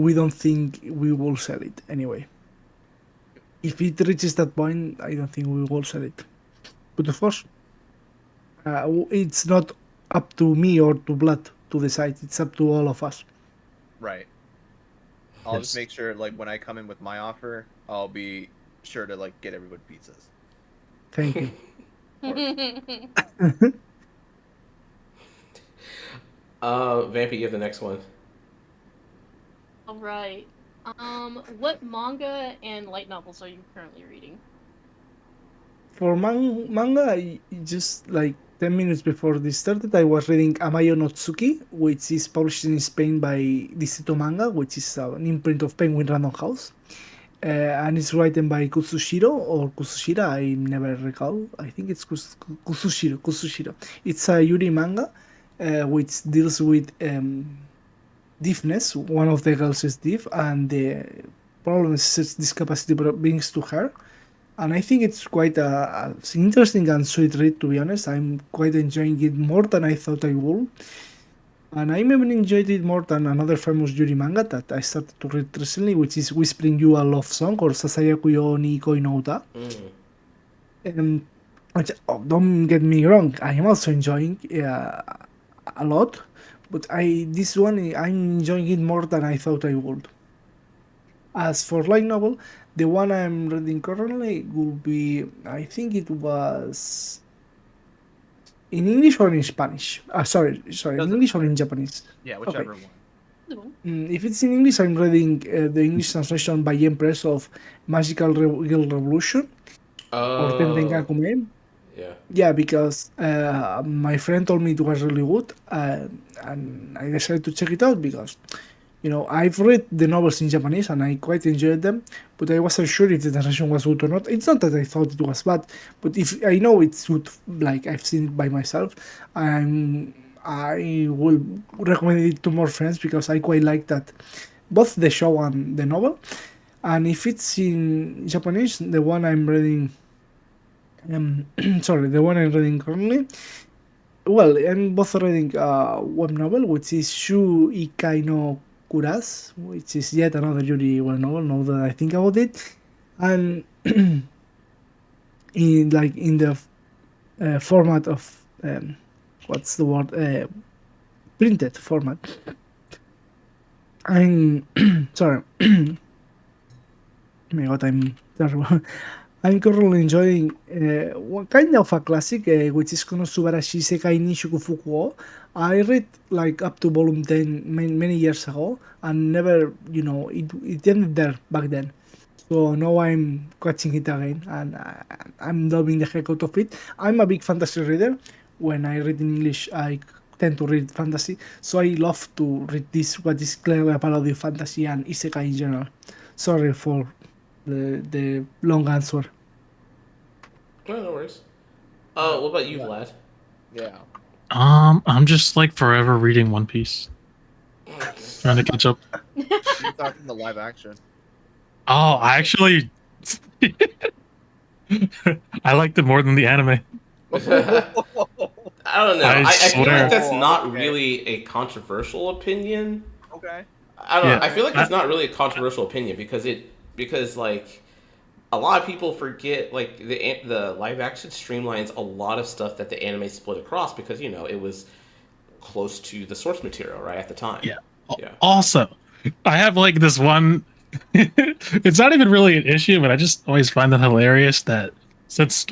we don't think we will sell it anyway. If it reaches that point, I don't think we will sell it. But of course, it's not up to me or to Blood to decide. It's up to all of us. Right. I'll just Yes. make sure, like, when I come in with my offer, I'll be sure to like get everyone pizzas. Thank you. Vampy, you have the next one. All right. What manga and light novels are you currently reading? For manga, I just like 10 minutes before this started, I was reading Amayo no Tsuki, which is published in Spain by Distrito Manga, which is an imprint of Penguin Random House. And it's written by Kutsushiro or Kusushira, I never recall. I think it's Kusushiro. It's a Yuri manga, which deals with deafness. One of the girls is deaf, and the problems discapacity brings to her. and I think it's quite a interesting and sweet read. To be honest, I'm quite enjoying it more than I thought I would. And I even enjoyed it more than another famous Yuri manga that I started to read recently, which is Whispering You a Love Song or Sasayaku yo ni Koi no Uta. Mm. Which, don't get me wrong, I am also enjoying a lot, but this one I'm enjoying it more than I thought I would. As for light novel, the one I'm reading currently will be, I think it was in English or in Spanish. Sorry, in Doesn't English or matter. in Japanese. Yeah, whichever one. If it's in English, I'm reading the English translation by Empress of Magical Girl Revolution or Tenten Oh, Kakumen. yeah. Yeah, because my friend told me it was really good, and I decided to check it out because, I've read the novels in Japanese and I quite enjoyed them, but I wasn't sure if the translation was good or not. It's not that I thought it was bad, but if I know it's good, like I've seen it by myself, I will recommend it to more friends because I quite like that, both the show and the novel. And if it's in Japanese, the one I'm reading, sorry, the one I'm reading currently. Well, I'm both reading a web novel, which is Shu Ikai no Kuras, which is yet another Yuri web novel. Now that I think about it, and in the format of what's the word, printed format. I'm sorry. Oh my god, I'm terrible. I'm currently enjoying one kind of a classic, which is Konosubarashi Sekai ni Shukufuku wo. I read like up to volume 10 many years ago, and never, it ended there back then. So now I'm catching it again, and I'm loving the heck out of it. I'm a big fantasy reader. When I read in English, I tend to read fantasy, so I love to read this, what is clearly a parody of fantasy and isekai in general. Sorry for the long answer. No, no worries. What about you, Vlad? Yeah. I'm just like forever reading One Piece, trying to catch up. You thought in the live action. Oh, I actually, I liked it more than the anime. I don't know. I I feel like swear. that's not Okay. really a controversial opinion. Okay. I don't know. Yeah. I feel like it's not really a controversial opinion because like a lot of people forget like the live action streamlines a lot of stuff that the anime split across because it was close to the source material right at the time. Yeah. Yeah. Also, I have like this one. It's not even really an issue, but I just always find it hilarious that since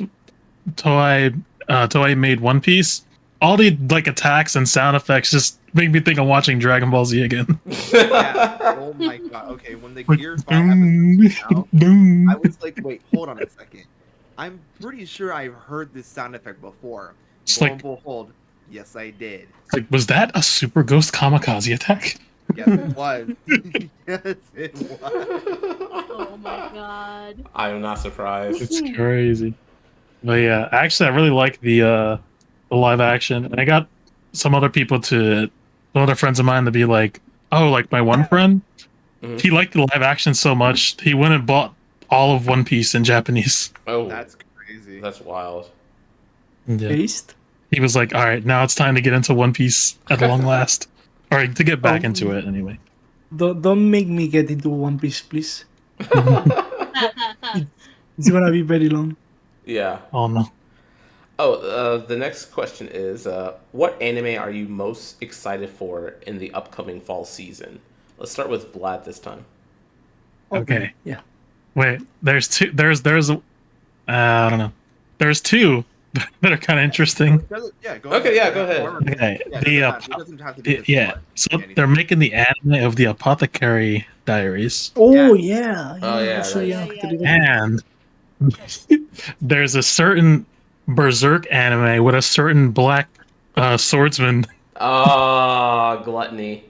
Toei made One Piece, all the like attacks and sound effects just make me think I'm watching Dragon Ball Z again. Yeah. Oh my god. Okay, when the Like, Gear 5 episode came out, boom. I was like, wait, hold on a second. I'm pretty sure I've heard this sound effect before. It's Lo like, and behold, yes, I did. it's like, was that a Super Ghost Kamikaze attack? Yes, it was. Yes, it was. Oh my god. I'm not surprised. It's crazy. But yeah, actually, I really like the live action, and I got some other some other friends of mine to be like, oh, like my one friend, Mhm. he liked the live action so much he went and bought all of One Piece in Japanese. Oh, That's crazy. that's wild. Yeah. Based. He was like, all right, now it's time to get into One Piece at long last, or to get back into it anyway. Don't make me get into One Piece, please. It's gonna be very long. Yeah. Oh no. Oh, the next question is, what anime are you most excited for in the upcoming fall season? Let's start with Vlad this time. Okay. Yeah. Wait, there's two. I don't know. There's two that are kind of interesting. Yeah, go Okay, ahead. yeah, go ahead. Okay, Yeah, it doesn't have to be this yeah. one. So Anything. they're making the anime of the Apothecary Diaries, Oh Yes. yeah. Oh, yeah, Also, that's- and there's a certain Berserk anime with a certain black swordsman. Gluttony.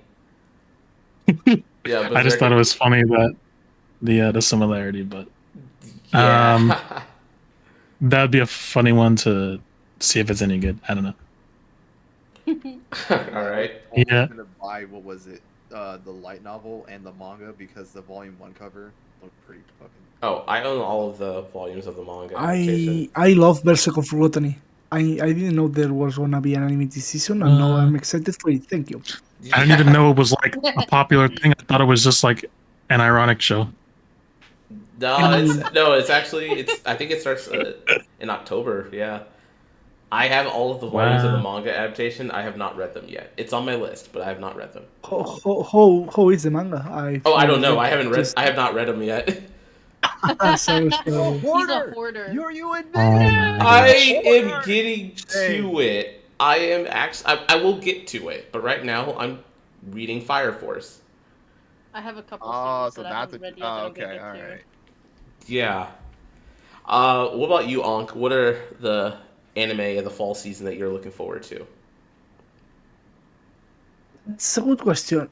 Yeah, I just thought it was funny that the similarity, but Yeah. that'd be a funny one to see if it's any good. I don't know. All right. Yeah. I'm gonna buy what was it? The light novel and the manga because the volume 1 cover look pretty fucking. Oh, I own all of the volumes of the manga adaptation. I love Berserk of Gluttony. I didn't know there was gonna be an animated season, and now I'm excited for it. Thank you. I didn't even know it was like a popular thing. I thought it was just like an ironic show. It's actually I think it starts in October. Yeah, I have all of the volumes of the manga adaptation. I have not read them yet. It's on my list, but I have not read them. How is the manga? I don't know. I haven't read. I have not read them yet. Sorry. He's a hoarder. You admitted I am getting to it. I am actually. I will get to it, but right now I'm reading Fire Force. I have a couple series so that I that's haven't read yet. that I'm gonna okay, get all to. right. Yeah. What about you, Ankh? What are the anime of the fall season that you're looking forward to? It's a good question.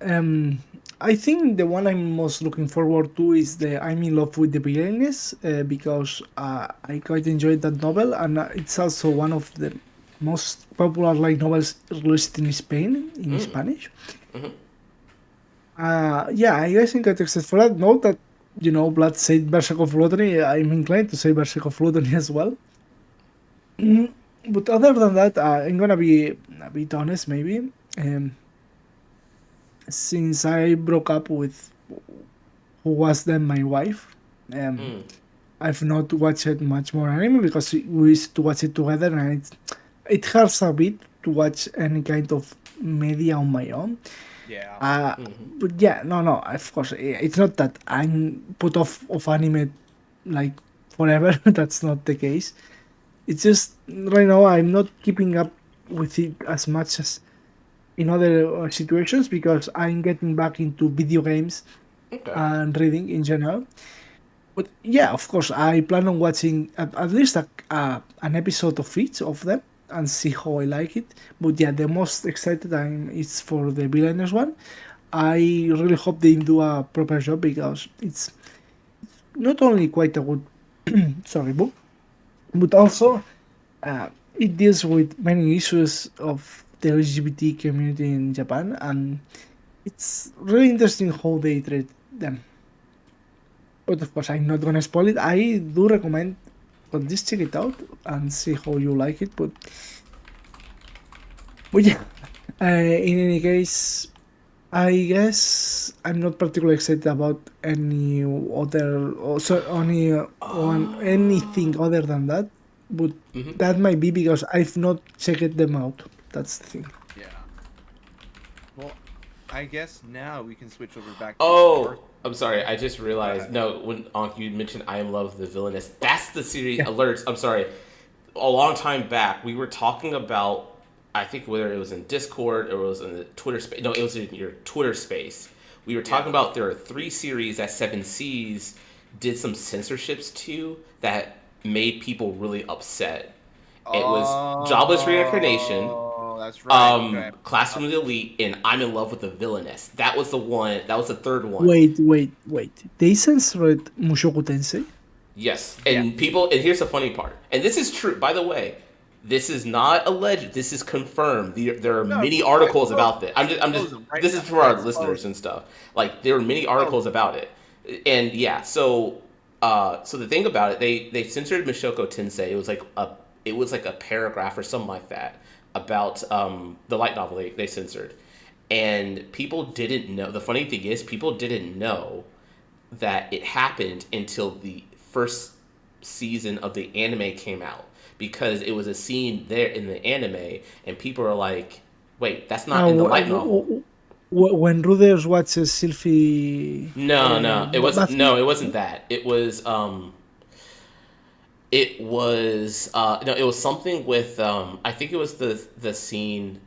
I think the one I'm most looking forward to is the I'm in love with the villainess because I quite enjoyed that novel, and it's also one of the most popular light novels released in Spain in Spanish. Mhm. Yeah, I guess I'm quite excited for that. Note that Blood said Berserk of Gluttony. I'm inclined to say Berserk of Gluttony as well. But other than that, I'm gonna be a bit honest, maybe. Since I broke up with who was then my wife, I've not watched much more anime because we used to watch it together, and it hurts a bit to watch any kind of media on my own. Yeah. But yeah, no, of course, it's not that I'm put off of anime like forever. That's not the case. It's just right now I'm not keeping up with it as much as in other situations because I'm getting back into video games Okay. and reading in general. But yeah, of course, I plan on watching at least an episode of each of them and see how I like it. But yeah, the most excited I'm is for the villainous one. I really hope they do a proper job because it's not only quite a good sorry book, but also it deals with many issues of the LGBT community in Japan, and it's really interesting how they treat them. But of course, I'm not gonna spoil it. I do recommend, but just check it out and see how you like it. But yeah, in any case, I guess I'm not particularly excited about any other, also only on anything other than that. But that might be because I've not checked them out. That's the thing. Yeah. Well, I guess now we can switch over back to Oh, I'm sorry. I just realized. ahead. No, when Ankh, you mentioned I Am Love the Villainous, that's the series alerts. I'm sorry. A long time back, we were talking about. I think whether it was in Discord or it was in the Twitter space. No, it was in your Twitter space. We were talking about there are 3 series that Seven Seas did some censorships to that made people really upset. It was Jobless Reincarnation, Oh, that's right. Okay. Classroom of the Elite, and I'm in Love with the Villainess. That was the one. That was the third one. Wait. They censored Mushoku Tensei? Yes, and people. And here's the funny part. And this is true, by the way. This is not alleged. This is confirmed. There are many articles about this. I'm just. This is for our listeners and stuff. Like there are many articles about it, and yeah. So the thing about it, they censored Mishoko Tensei. It was like a paragraph or something like that about the light novel they censored, and people didn't know. The funny thing is, people didn't know that it happened until the first season of the anime came out because it was a scene there in the anime, and people are like, "Wait, that's not in the light novel." When Ruders watches Sylphie. No, it wasn't. No, it wasn't that. It was. It was. No, it was something with. I think it was the scene.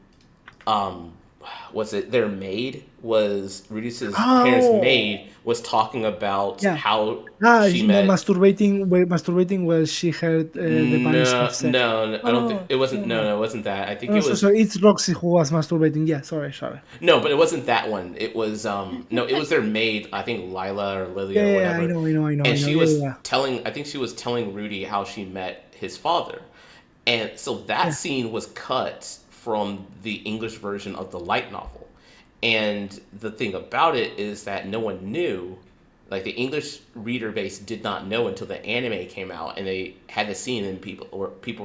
Was it their maid? Was Rudius's parents' maid was talking about how she met masturbating while she heard the parents have sex. No, I don't think it wasn't. No, it wasn't that. I think it was. So it's Roxy who was masturbating. Yeah, sorry. No, but it wasn't that one. It was no, it was their maid. I think Lila or Lilia or whatever. I know. And she was telling. I think she was telling Rudy how she met his father, and so that scene was cut from the English version of the light novel. And the thing about it is that no one knew Like the English reader base did not know until the anime came out, and they had the scene, and people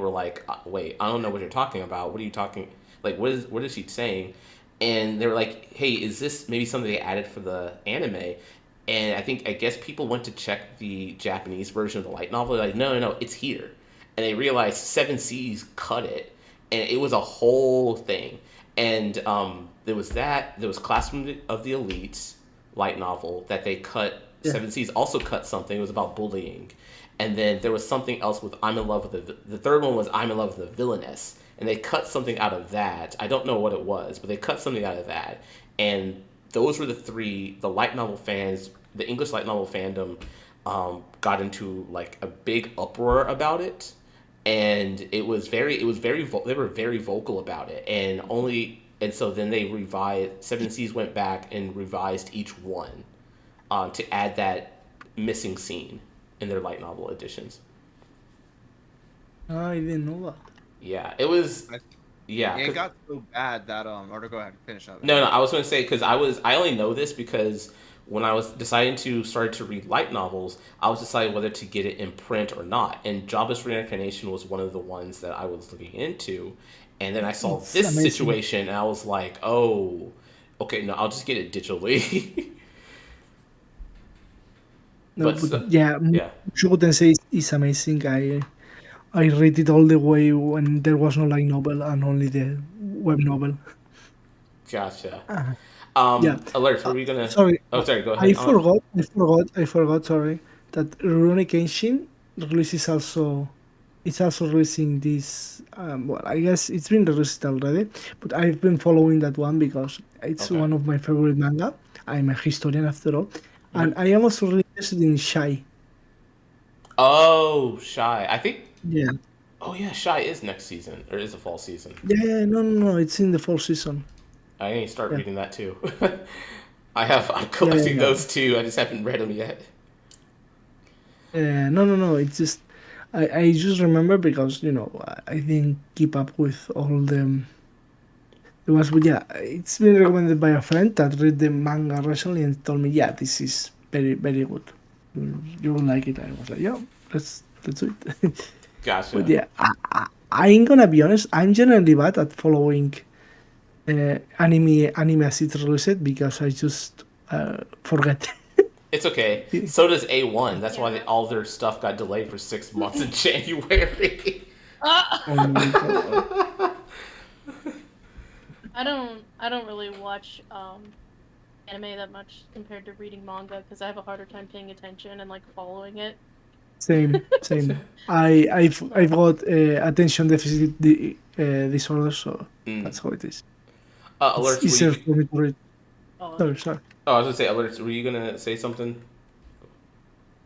were like, "Wait, I don't know what you're talking about. What are you talking? Like, what is she saying?" And they were like, "Hey, is this maybe something they added for the anime?" And I guess people went to check the Japanese version of the light novel. They're like, no, no, no, it's here, and they realized Seven Seas cut it, and it was a whole thing. And there was that. There was Classroom of the Elites light novel that they cut. Yeah. Seven Seas also cut something. It was about bullying, and then there was something else with I'm in love with the third one was I'm in love with the villainess, and they cut something out of that. I don't know what it was, but they cut something out of that, and those were the three. The light novel fans, the English light novel fandom, got into like a big uproar about it, and they were very vocal about it, and so then they revised. Seven Seas went back and revised each one to add that missing scene in their light novel editions. I didn't know that. Yeah, it was. Yeah, It got so bad that or go ahead, finish up. No, I was going to say because I only know this because when I was deciding to start to read light novels, I was deciding whether to get it in print or not. And Jobless Reincarnation was one of the ones that I was looking into, and then I saw It's this amazing. situation, and I was like, oh, okay, no, I'll just get it digitally. No, But but yeah, yeah, Mushoku say is amazing. I read it all the way when there was no light novel and only the web novel. gotcha. Uh, yeah. Alerts. Were we gonna? Sorry, Oh, sorry. Go I ahead. forgot. I forgot. Sorry, that Rurouni Kenshin releases also. It's also releasing this. Well, I guess it's been released already, but I've been following that one because it's Okay. one of my favorite manga. I'm a historian after all, and Mhm. I am also really interested in Shy. Oh, Shy. I think. Yeah. Oh yeah, Shy is next season or is the fall season. Yeah, no, it's in the fall season. I need to start Yeah, reading that too. I'm yeah, collecting yeah. those too. I just haven't read them yet. No. It's just I just remember because I didn't keep up with all the ones. But yeah, it's been recommended by a friend that read the manga recently and told me, yeah, this is very very good. You will like it. I was like, yeah, let's do it. But Gotcha. yeah, I ain't gonna be honest. I'm generally bad at following anime as it's released because I just forget. It's okay. So does A1. That's why Yeah. all their stuff got delayed for 6 months in January. Oh my god. I don't really watch anime that much compared to reading manga because I have a harder time paying attention and like following it. Same. I've got attention deficit disorder, so Mm. that's how it is. It's Alerts. Were easier you? for me to read. Oh, Sorry. Oh, I was gonna say alerts. Were you gonna say something?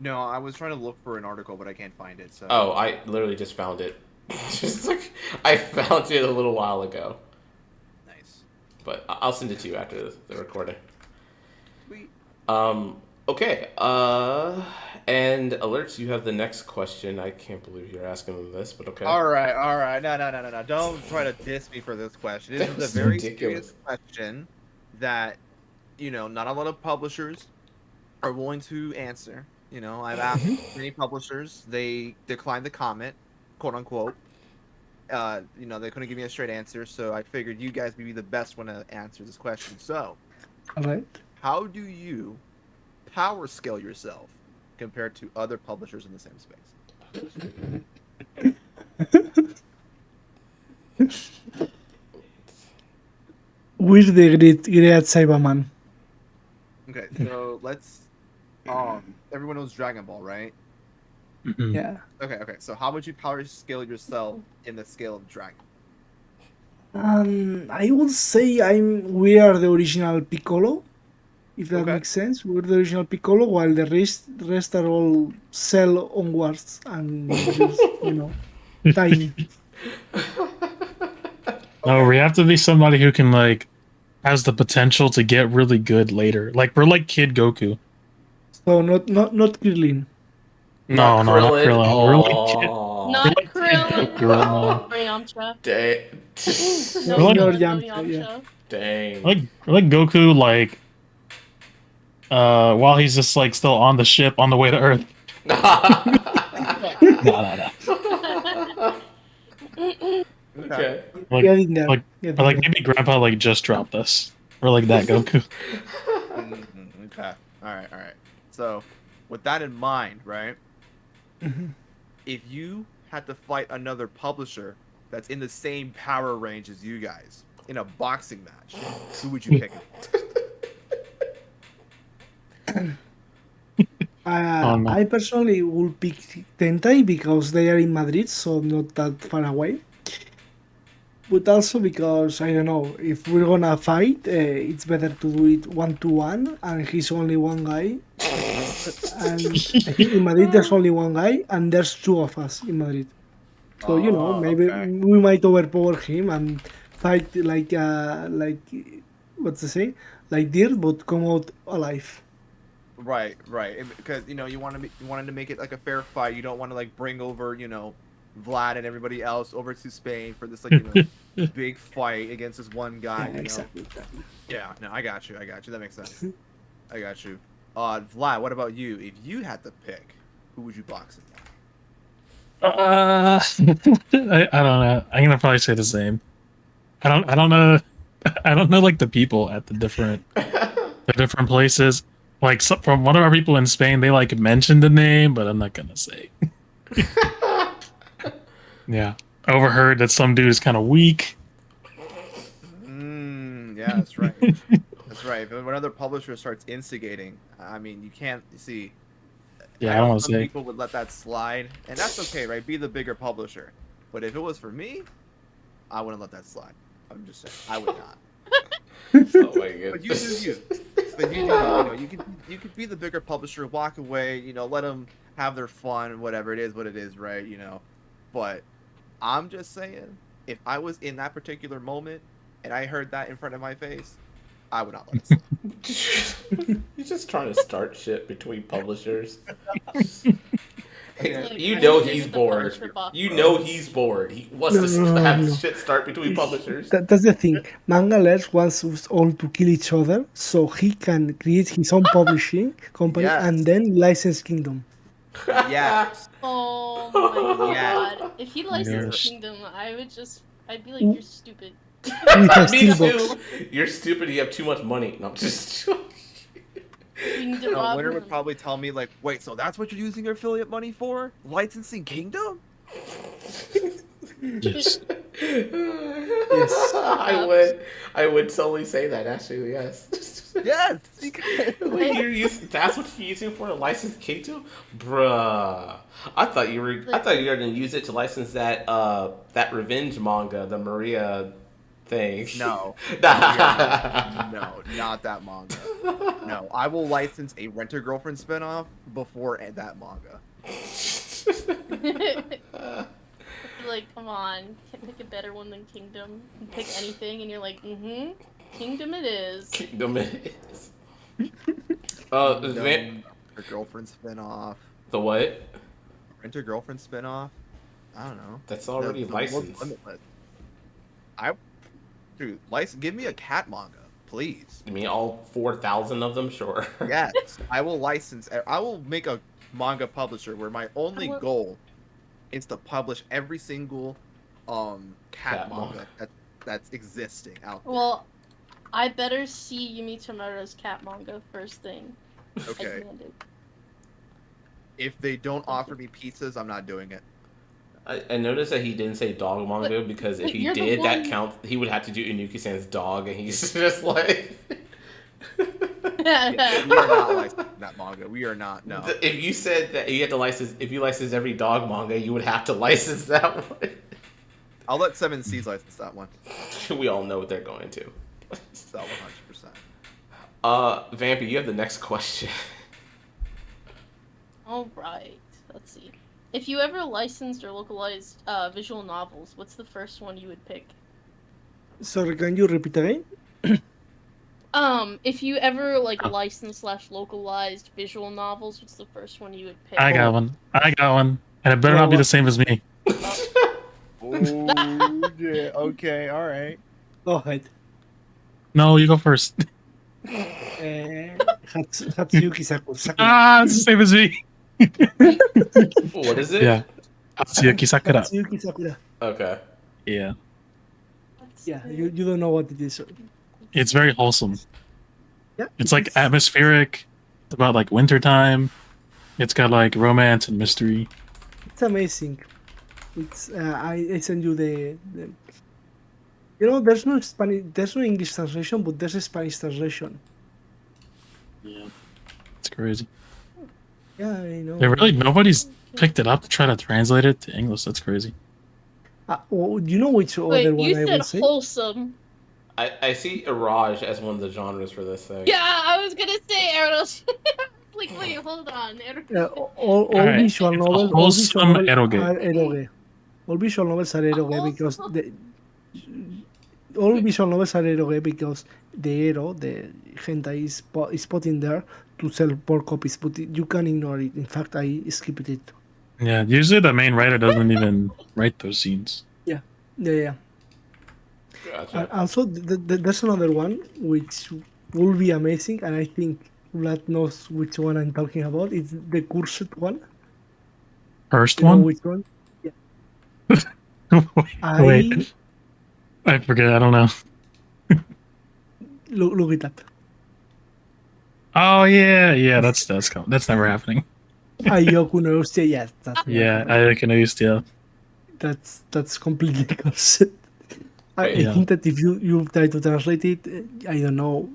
No, I was trying to look for an article, but I can't find it. So Oh, I literally just found it. Just like I found it a little while ago, nice. but I'll send it to you after the recording. Sweet. Um. Okay. And alerts. You have the next question. I can't believe you're asking them this, but okay. All right. No. Don't try to diss me for this question. This is That's a very ridiculous. serious question that not a lot of publishers are willing to answer. I've asked many publishers, they declined the comment, quote unquote. They couldn't give me a straight answer, so I figured you guys would be the best one to answer this question. So, All right. how do you power scale yourself compared to other publishers in the same space? We're the great Cyberman. Okay, so let's everyone knows Dragon Ball, right? Mhm. Yeah. Okay. So how would you power scale yourself in the scale of Dragon? I would say we are the original Piccolo, if that Okay. makes sense. We're the original Piccolo, while the rest are all cell onwards and just tiny. No, we have to be somebody who can has the potential to get really good later. Like we're like Kid Goku. So not Krillin. Not Not Krillin. Krillin. We're not Oh, like Kid Krillin. Goku right now. Or Yamcha. dang. No We're like Nor Krillin, no Yamcha, yeah. Yamcha. Dang. we're like Goku. Like while he's just like still on the ship on the way to Earth. No. Okay. Like, Getting there. like, Getting or like there. maybe Grandpa like just dropped us, or like that Goku. Okay. All right. So, with that in mind, right? Mhm. If you had to fight another publisher that's in the same power range as you guys in a boxing match, who would you pick? Oh no. I personally would pick Tentai because they are in Madrid, so not that far away. But also because I don't know if we're gonna fight, it's better to do it 1-1, and he's only one guy. And in Madrid, there's only one guy, and there's two of us in Madrid. So maybe Okay. we might overpower him and fight like what's to say, like deer, but come out alive. Right. Because you wanted to make it like a fair fight. You don't want to like bring over Vlad and everybody else over to Spain for this like big fight against this one guy. Yeah, exactly. Yeah. No, I got you. That makes sense. I got you. Vlad, what about you? If you had to pick, who would you box in? I don't know. I'm gonna probably say the same. I don't know. I don't know like the people at the different places. Like from one of our people in Spain, they like mentioned the name, but I'm not gonna say. Yeah, overheard that some dude is kind of weak. Yeah, that's right. That's right. If another publisher starts instigating, I mean, you can't see. Yeah, I I don't know want to some say. people would let that slide, and that's okay, right? Be the bigger publisher. But if it was for me, I wouldn't let that slide. I'm just saying, I would not. Oh my But you goodness. do you. But you do you. You could be the bigger publisher, walk away, let them have their fun, whatever it is, what it is, right? But I'm just saying, if I was in that particular moment and I heard that in front of my face, I would not let it slide. He's just trying to start shit between publishers. Like, You I know agree he's with the bored. publisher box. You know he's bored. He wants to have shit start between publishers. That's the thing. Manga Alert wants us all to kill each other so he can create his own publishing company Yes. and then license Kingdom. Yes. Oh my Yeah. god. If he licensed Yes. Kingdom, I'd be like, you're stupid. With a Me steel too. box. You're stupid. You have too much money. No, I'm just. You need to rob Winter him. would probably tell me like, wait, so that's what you're using your affiliate money for? Licensing Kingdom? Yes. Yes. I would totally say that. Actually, yes. Yes. That's what you're using for a license Kingdom, bruh. I thought you were gonna use it to license that that revenge manga, the Maria thing. No. No, not that manga. No, I will license a Rent a Girlfriend spinoff before that manga. Like, come on, can't pick a better one than Kingdom. You can pick anything, and you're like, Kingdom it is. Kingdom is. Her Girlfriend spinoff. The what? Rent a Girlfriend spinoff. I don't know. That's already The licensed. Limitless. Dude, give me a cat manga, please. You mean all 4,000 of them? Sure. Yes, I will license. I will make a manga publisher where my only goal is to publish every single cat manga that's existing out there. Well, I better see Yumi Tamura's cat manga first thing. Okay. I demanded. If they don't offer me pizzas, I'm not doing it. I noticed that he didn't say dog manga because if he you're the did, that one- count. He would have to do Inuki-san's dog, and he's just like. Yeah, we are not licensing that manga. We are not. No. If you said that you had to license, if you license every dog manga, you would have to license that one. I'll let 7C's license that one. We all know what they're going to. So 100%. Vampy, you have the next question. All right. Let's see. If you ever licensed or localized visual novels, what's the first one you would pick? Sorry, can you repeat again? If you ever licensed / localized visual novels, what's the first one you would pick? I got one. And it better not be the same as me. Oh, yeah. Okay, all right. Go ahead. No, you go first. Hatsuyuki Sakura. Ah, it's the same as me. What is it? Yeah. Hatsuyuki Sakura. Hatsuyuki Sakura. Okay. Yeah. Yeah, you don't know what it is. It's very wholesome. Yeah, It's like atmospheric. It's about like wintertime. It's got like romance and mystery. It's amazing. It's I send you the you know there's no Spanish, there's no English translation, but there's a Spanish translation. Yeah. It's crazy. Yeah, I know. Nobody's picked it up to try to translate it to English. That's crazy. Well, do you know which Wait, other one you I said will say? wholesome. I see Iraj as one of the genres for this thing. Yeah, I was gonna say Eros. Like, wait, hold on. All Alright, visual it's a novels, wholesome eroge. are eroge. All visual novels are eroge because all visual novels are eroge because the hentai is put in there to sell more copies, but you can ignore it. In fact, I skipped it. Yeah, usually the main writer doesn't even write those scenes. Yeah, yeah. Gotcha. And also, there's another one which will be amazing, and I think Vlad knows which one I'm talking about. It's the cursed one. First You know one? which one? Yeah. Wait, I forget. I don't know. Look it up. Oh yeah. That's never happening. Ayoku no Usuche, yes, that's not Yeah, happening. I can use That's completely cursed. I Wait, think that if you try to translate it, I don't know.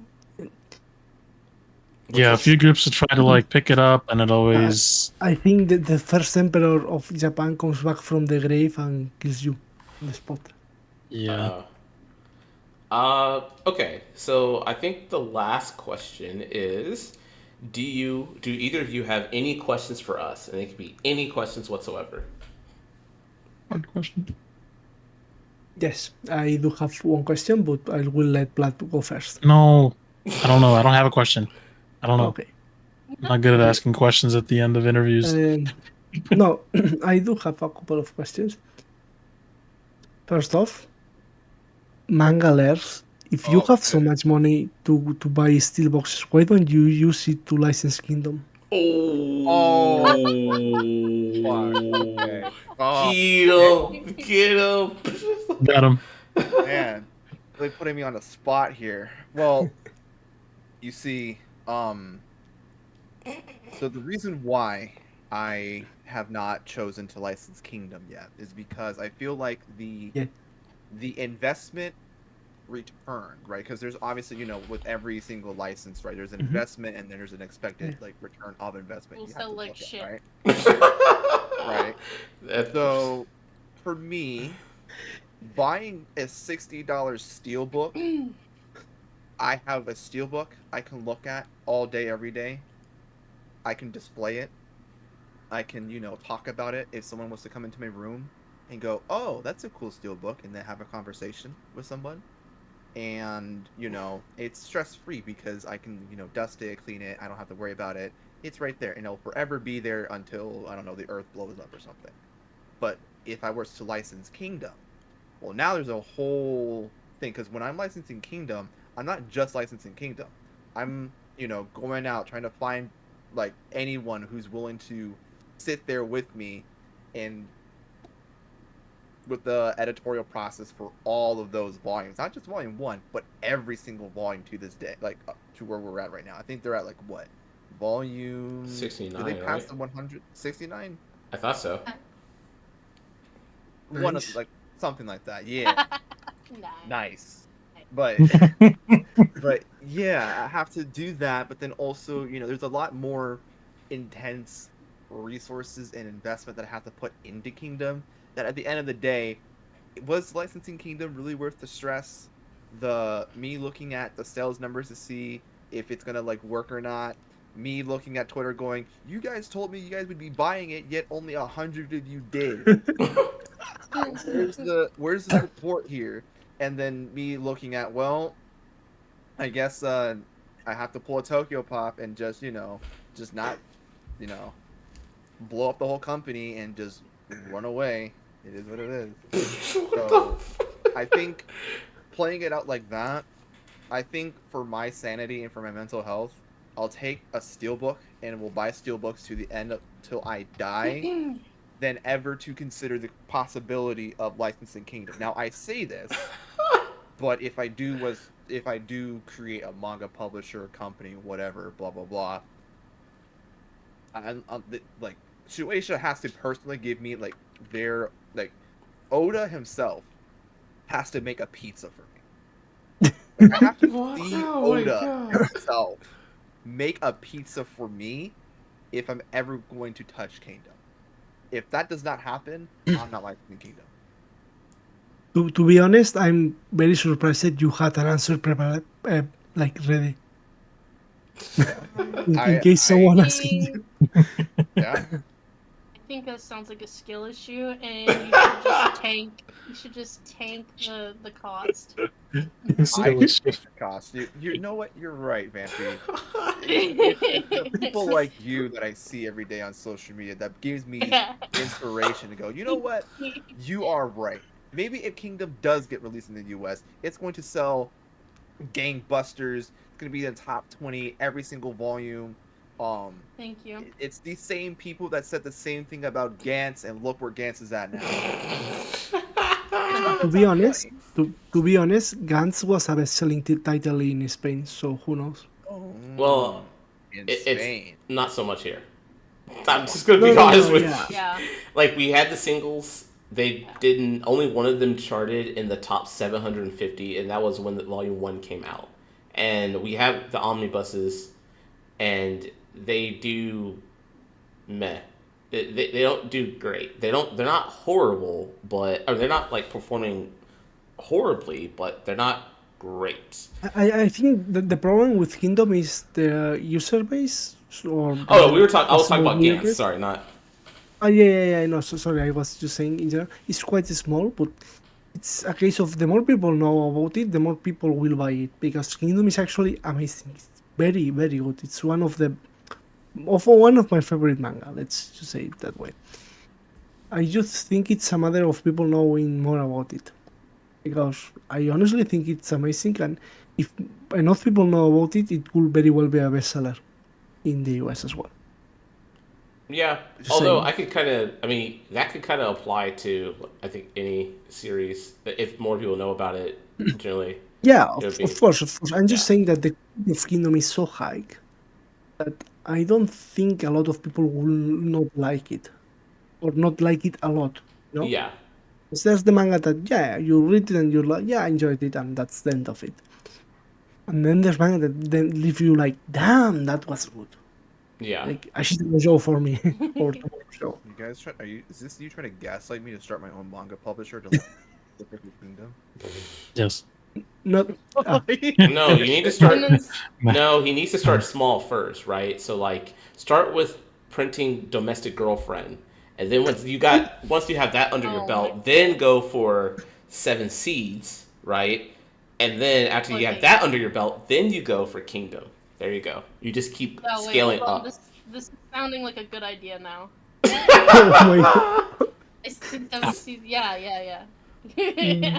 Yeah, a few groups will try to like pick it up, and it always. I think that the first emperor of Japan comes back from the grave and kills you on the spot. Yeah. Okay, so I think the last question is, do either of you have any questions for us? And it could be any questions whatsoever. Hard question. Yes, I do have one question, but I will let Vlad go first. No, I don't know. I don't have a question. I don't know. Okay. I'm not good at asking questions at the end of interviews. No, I do have a couple of questions. First off, mangalers, if you have so much money to buy steel boxes, why don't you use it to license Kingdom? Oh. Fuck. Okay. Oh, Get him! Got him. man. Really putting me on the spot here. Well, you see, so the reason why I have not chosen to license Kingdom yet is because I feel like the investment return, right? Because there's obviously, with every single license, right? There's an investment and then there's an expected like return of investment. We'll You have sell to like look shit. at, right? So for me, buying a $60 steelbook, I have a steelbook I can look at all day, every day. I can display it. I can, talk about it if someone wants to come into my room and go, "Oh, that's a cool steelbook," and then have a conversation with someone. And, it's stress-free because I can, dust it, clean it. I don't have to worry about it. It's right there, and it'll forever be there until, I don't know, the earth blows up or something. But if I was to license Kingdom, well, now there's a whole thing, because when I'm licensing Kingdom, I'm not just licensing Kingdom. I'm, going out trying to find, like, anyone who's willing to sit there with me and with the editorial process for all of those volumes, not just volume 1, but every single volume to this day, like to where we're at right now. I think they're at like what, volume 69, did they pass right? the 169? I thought so. One of Nice. like something like that. Yeah. Nice. But yeah, I have to do that, but then also, there's a lot more intense resources and investment that I have to put into Kingdom, that at the end of the day, was licensing Kingdom really worth the stress? Me looking at the sales numbers to see if it's gonna like work or not. Me looking at Twitter going, "You guys told me you guys would be buying it, yet only 100 of you did. Where's the support here?" And then me looking at, well, I guess I have to pull a Tokyo Pop and just just not blow up the whole company and just run away. It is what it is. So I think playing it out like that, I think for my sanity and for my mental health, I'll take a steelbook and we'll buy steelbooks to the end till I die, than ever to consider the possibility of licensing Kingdom. Now I say this, but if I do create a manga publisher company, whatever, blah blah blah, like Shueisha has to personally give me like their like Oda himself has to make a pizza for me. Like, I have to see Oh my Oda God. himself make a pizza for me if I'm ever going to touch Kingdom. If that does not happen, I'm not liking Kingdom. To be honest, I'm very surprised that you had an answer prepared, like ready. In case someone asks you. Yeah. I think that sounds like a skill issue, and you should just tank. You should just tank the cost. Silly shit. Cost. You know what? You're right, Vampy. It's the people like you that I see every day on social media that gives me inspiration to go, you know what? You are right. Maybe if Kingdom does get released in the US, it's going to sell gangbusters. It's going to be in the top 20 every single volume. Thank you. It's these same people that said the same thing about Gantz, and look where Gantz is at now. To be honest, Gantz was a best-selling title in Spain, so who knows? Well, in it's Spain. not so much here. I'm just gonna be No, honest with yeah. you. Yeah. Like, we had the singles. They didn't. Only one of them charted in the top 750, and that was when the Volume 1 came out. And we have the omnibuses, and they do meh. They don't do great. They're not horrible, or they're not like performing horribly, but they're not great. I think the problem with Kingdom is the user base. Or Oh, I was talking small about user Gantz. base. Sorry, not. Yeah. No, so sorry. I was just saying in general, it's quite small, but it's a case of the more people know about it, the more people will buy it, because Kingdom is actually amazing. It's very, very good. It's one of my favorite manga. Let's just say it that way. I just think it's a matter of people knowing more about it, because I honestly think it's amazing, and if enough people know about it, it will very well be a bestseller in the US as well. Yeah, Just although saying. that could kind of apply to, I think, any series. If more people know about it, generally. Yeah, It would of be- course. I'm just yeah. saying that the quality of Kingdom is so high that I don't think a lot of people will not like it, or not like it a lot. You know? Yeah, It's just the manga that you read it and you're like, I enjoyed it, and that's the end of it. And then there's manga that then leave you like, damn, that was good. yeah. Like a shit show for me, or tomorrow show. You guys is this you trying to gaslight me to start my own manga publisher to look at the Kingdom? Yes. Not No, you need to start. And then No, he needs to start small first, right? So, like, start with printing Domestic Girlfriend, and then once you have that under your Oh belt, my then go for Seven Seeds, right? And then after you have Okay. that under your belt, then you go for Kingdom. There you go. You just keep oh, wait, scaling hold on. up. This is sounding like a good idea now. oh my god. I think that was yeah.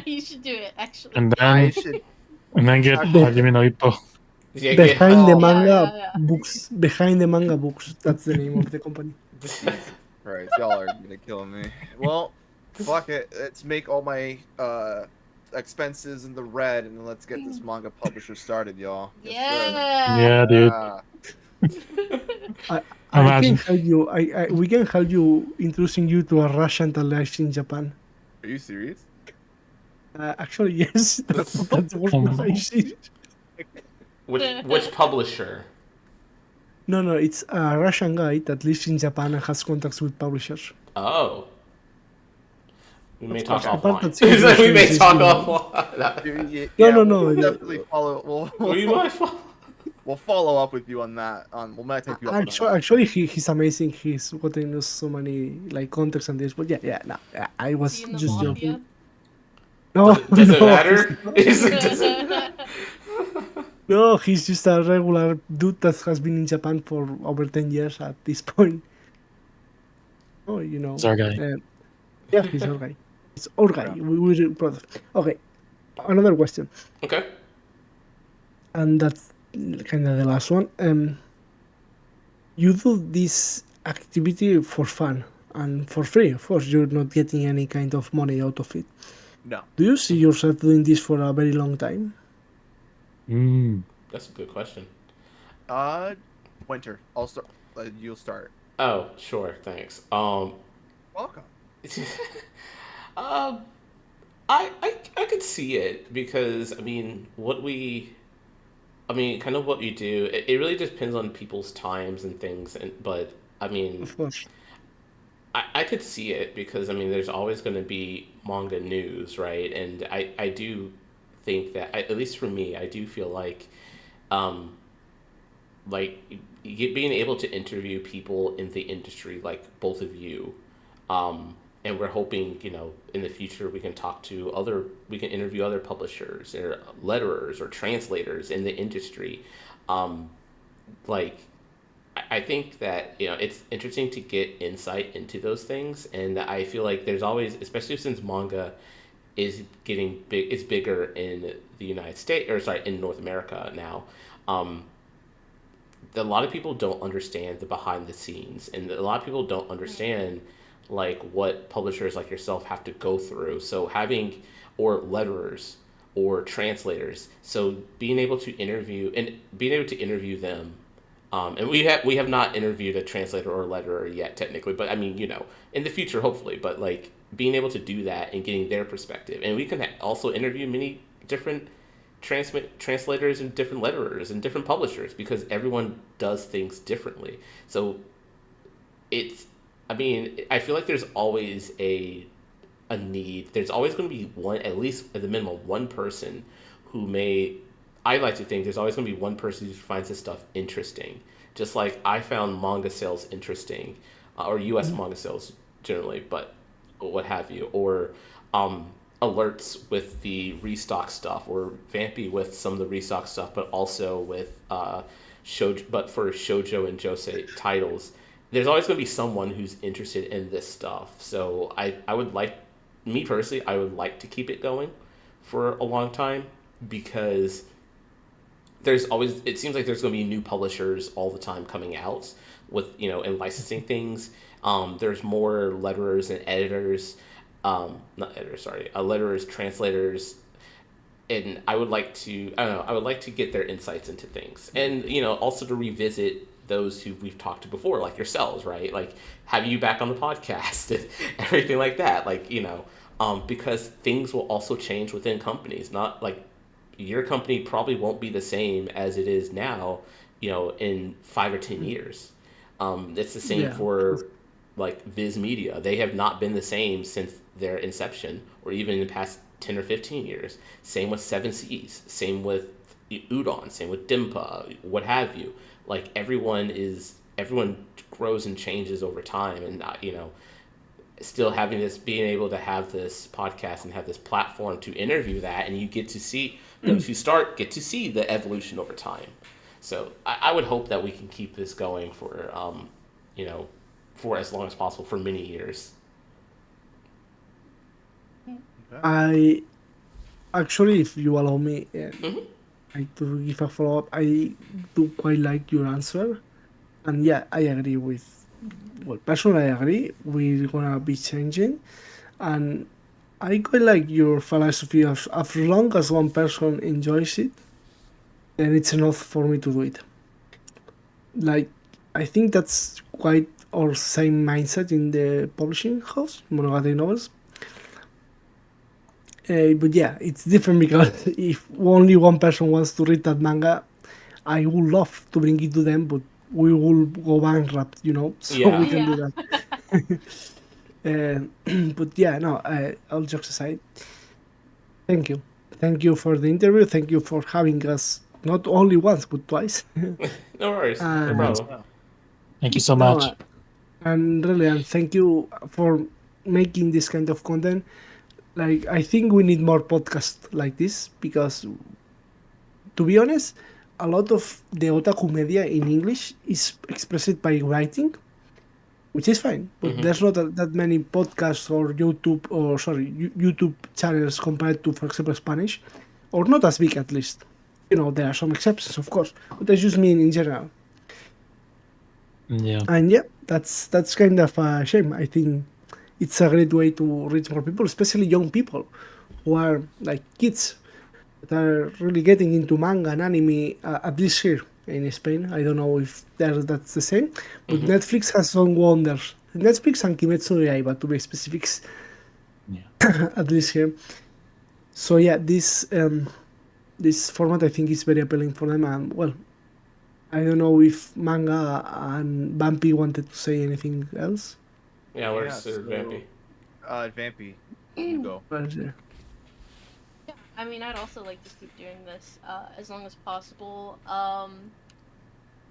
You should do it actually. And I then should. get Actually- Hajime no Ippo. Yeah, Behind the Oh, manga yeah. books. Behind the manga books. That's the name of the company. Right, y'all are gonna kill me. Well, fuck it. Let's make all my expenses in the red, and then let's get this manga publisher started, y'all. Yes, sir. Yeah. Yeah, dude. Ah, I can Imagine. help you. We can help you introducing you to a Russian that lives in Japan. are you serious? Actually, yes. That's the word I see. Which publisher? No, it's a Russian guy that lives in Japan and has contacts with publishers. Oh. We may Of talk course, apart offline. that We may is, talk you know- offline. No. We'll definitely follow. We might follow. We'll follow up with you on that. We'll might take you up on that. Actually, he's amazing. He's gotten us so many like contacts and this. But I was Is he in the just mafia? joking. No, Does it no, matter? Does it- No, he's just a regular dude that has been in Japan for over 10 years at this point. Oh, you know. He's our guy. Yeah, he's our guy. It's our guy. We're proud of it. Okay, another question. Okay. And that's kind of the last one. you do this activity for fun and for free. Of course, you're not getting any kind of money out of it. No. Do you see yourself doing this for a very long time? That's a good question. Winter. I'll start. You'll start. Oh, sure, thanks. Welcome. um, I could see it because kind of what we do. It really depends on people's times and things, but I mean, Of course. I could see it because there's always going to be manga news, right? And I do think that at least for me, I do feel um, like being able to interview people in the industry, like both of you, and we're hoping in the future we can interview other publishers or letterers or translators in the industry. Um, like I think that it's interesting to get insight into those things, and I feel like there's always, especially since manga is getting big, it's bigger in the United States, or sorry, in North America now. Um, a lot of people don't understand the behind the scenes, and a lot of people don't understand like what publishers like yourself have to go through. So having or letterers or translators, so being able to interview them, and we have not interviewed a translator or letterer yet technically, but in the future hopefully. But like being able to do that and getting their perspective, and we can also interview many different translators and different letterers and different publishers because everyone does things differently. So it's I feel like there's always a need. There's always going to be one, at least at the minimum, one person who may. I like to think there's always going to be one person who finds this stuff interesting. Just like I found manga sales interesting, or U.S. manga sales generally, but what have you, or alerts with the restock stuff, or Vampy with some of the restock stuff, but also with but for shoujo and josei titles. There's always going to be someone who's interested in this stuff. So I would like, me personally, I would like to keep it going for a long time because it seems like there's going to be new publishers all the time coming out with, and licensing things. There's more letterers and editors, not editors, sorry, letterers, translators, and I would like to, I don't know, I would like to get their insights into things, and also to revisit those who we've talked to before, like yourselves, right? Like have you back on the podcast and everything like that, because things will also change within companies. Not like your company probably won't be the same as it is now, in 5 or 10 years. It's the same for like Viz Media. They have not been the same since their inception, or even in the past 10 or 15 years. Same with Seven Seas. Same with Udon. Same with Dimpa. What have you. Like everyone grows and changes over time, and still being able to have this podcast and have this platform to interview that, and you get to see those who get to see the evolution over time. So I would hope that we can keep this going for for as long as possible, for many years. I actually, if you allow me, Mm-hmm. to give a follow up, I do quite like your answer, and yeah, I agree with. Well, personally, I agree. We're gonna be changing, and I quite like your philosophy of as long as one person enjoys it, then it's enough for me to do it. Like, I think that's quite our same mindset in the publishing house, Monogatari novels. But yeah, it's different because if only one person wants to read that manga, I would love to bring it to them, but we will go bankrupt, so Yeah. we can do Yeah. that. But yeah, no, all jokes aside, thank you. Thank you for the interview. Thank you for having us not only once, but twice. No worries. No And problem. Thank you so no, much. and really, and thank you for making this kind of content. Like, I think we need more podcasts like this because, to be honest, a lot of the otaku media in English is expressed by writing, which is fine. But Mm-hmm. there's not that many podcasts or YouTube channels compared to, for example, Spanish, or not as big at least. There are some exceptions, of course, but I just mean in general. Yeah. And yeah, that's kind of a shame. I think it's a great way to reach more people, especially young people who are like kids that are really getting into manga and anime. At least here in Spain, I don't know if that's the same, but Mm-hmm. Netflix has some wonders. Netflix and Kimetsu no Yaiba, to be specific, Yeah. at least here. So yeah, this format I think is very appealing for them. And well, I don't know if manga and Bumpy wanted to say anything else. Yeah, we're Yeah. super vampy. So, Vampy, you go. But, Yeah, I mean, I'd also like to keep doing this as long as possible.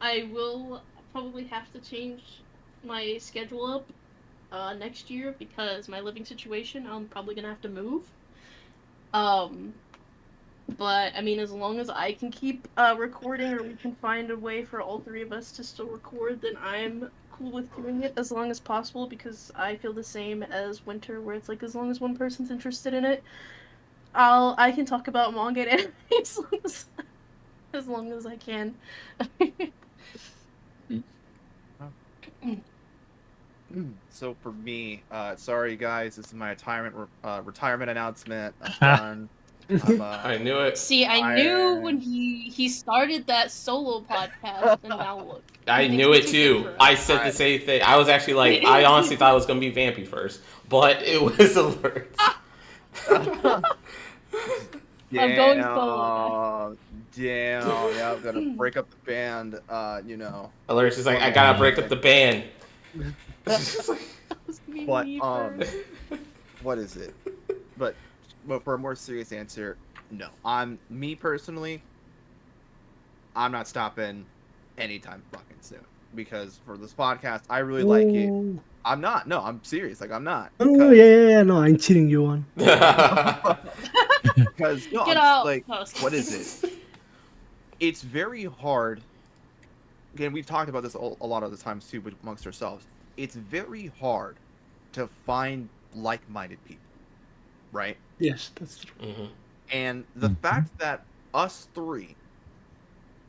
I will probably have to change my schedule up next year because my living situation, I'm probably gonna have to move. Um, but I mean, as long as I can keep recording, or we can find a way for all three of us to still record, then I'm cool with doing it as long as possible because I feel the same as Winter, where it's like as long as one person's interested in it, I can talk about manga and anime as long as I can. So for me, sorry guys, this is my retirement announcement. I'm done. I'm I knew it. See, I knew when retiring. he started that solo podcast, and now look, I he makes knew me it too big too. for I us. said the same thing. I was actually like, I honestly thought it was gonna be Vampy first, but it was Alert. I'm going solo, guys. Damn, yeah, I'm gonna break up the band. Alert's just like, For I me. gotta break up the band. It's just like, That was gonna be But me first. what is it? But for a more serious answer, no. Me personally, I'm not stopping anytime fucking soon because for this podcast, I really like it. oh, I'm not. No, I'm serious. Like I'm not oh yeah, yeah, yeah, no, I'm cheating you on. because no, Get I'm just out! like, No, what is it? It's very hard. Again, we've talked about this a lot of the times too, but amongst ourselves, it's very hard to find like-minded people, right? Yes, that's true. hmm And the fact that us three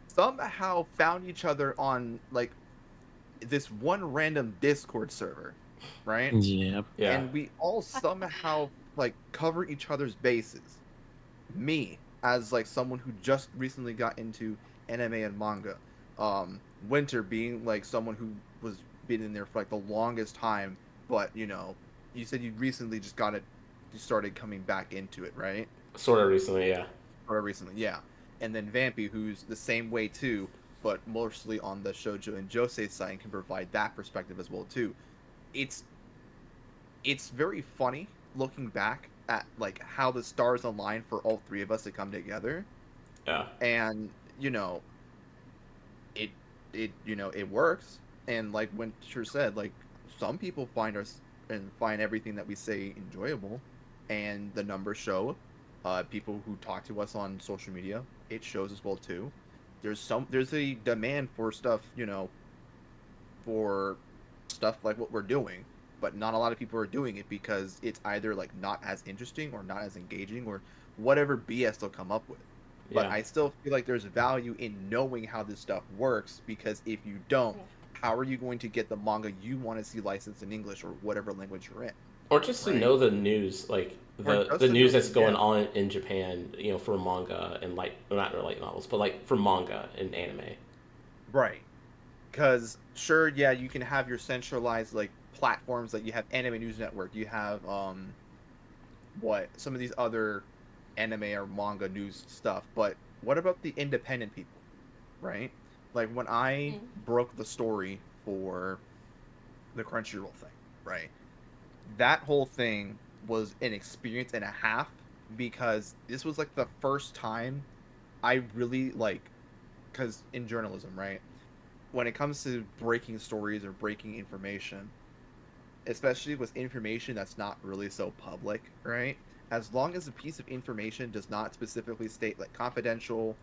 somehow found each other on like this one random Discord server, right? Yep. Yeah. And we all somehow like cover each other's bases. Me as like someone who just recently got into anime and manga. Winter being like someone who was been in there for like the longest time, but you said you recently just got it, you started coming back into it, right? Sort of recently, yeah. Or recently, yeah. And then Vampy, who's the same way too, but mostly on the shoujo and josei side, and can provide that perspective as well too. It's it's very funny looking back at like how the stars align for all three of us to come together, Yeah. and it it works. And like Winter said, like some people find us and find everything that we say enjoyable, and the numbers show. People who talk to us on social media, it shows as well too. There's a demand for stuff, for stuff like what we're doing, but not a lot of people are doing it because it's either like not as interesting or not as engaging or whatever BS they'll come up with. But Yeah. I still feel like there's value in knowing how this stuff works because if you don't, how are you going to get the manga you want to see licensed in English or whatever language you're in? Or just to Right. know the news, like Or the just the to news know, that's going yeah, on in Japan, for manga and like, well, not really light novels, but like for manga and anime. right. Because sure, yeah, you can have your centralized like platforms, like you have Anime News Network, you have what some of these other anime or manga news stuff, but what about the independent people, right? Like when I Mm. broke the story for the Crunchyroll thing, right? That whole thing was an experience and a half because this was like the first time I really like, because in journalism, right? When it comes to breaking stories or breaking information, especially with information that's not really so public, right? As long as a piece of information does not specifically state like confidential,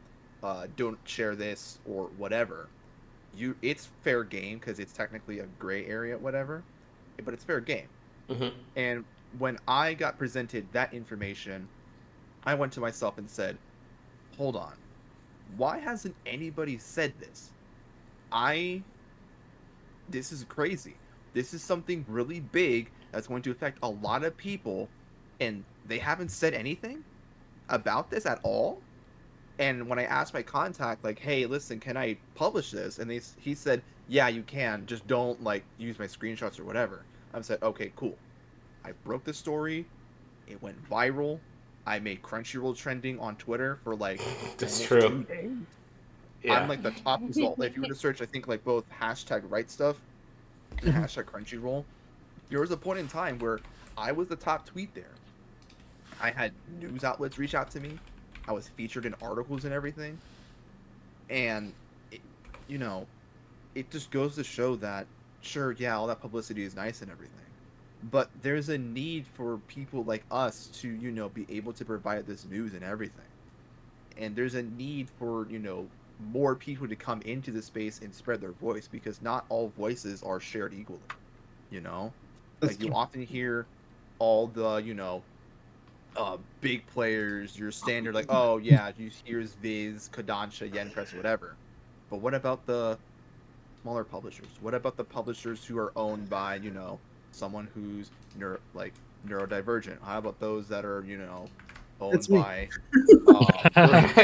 don't share this or whatever, it's fair game because it's technically a gray area, whatever, but it's fair game. hmm And when I got presented that information, I went to myself and said, "Hold on, why hasn't anybody said this? I this is crazy. This is something really big that's going to affect a lot of people, and they haven't said anything about this at all. And when I asked my contact, like, hey, listen, can I publish this? And he said, yeah, you can. Just don't like use my screenshots or whatever. I said, okay, cool. I broke the story. It went viral. I made Crunchyroll trending on Twitter for like That's almost true. 2 days. I'm Yeah. like the top result. If you were to search, I think like both hashtag right stuff and hashtag Crunchyroll, there was a point in time where I was the top tweet there. I had news outlets reach out to me. I was featured in articles and everything. And, it, you know, it just goes to show that, sure, yeah, all that publicity is nice and everything. But there's a need for people like us to, be able to provide this news and everything. And there's a need for, more people to come into the space and spread their voice because not all voices are shared equally, you know? That's Like you true. often hear all the, big players, your standard like, oh yeah, here's Viz, Kodansha, Yenpress, whatever. But what about the smaller publishers? What about the publishers who are owned by, someone who's neurodivergent? How about those that are, That's owned me. by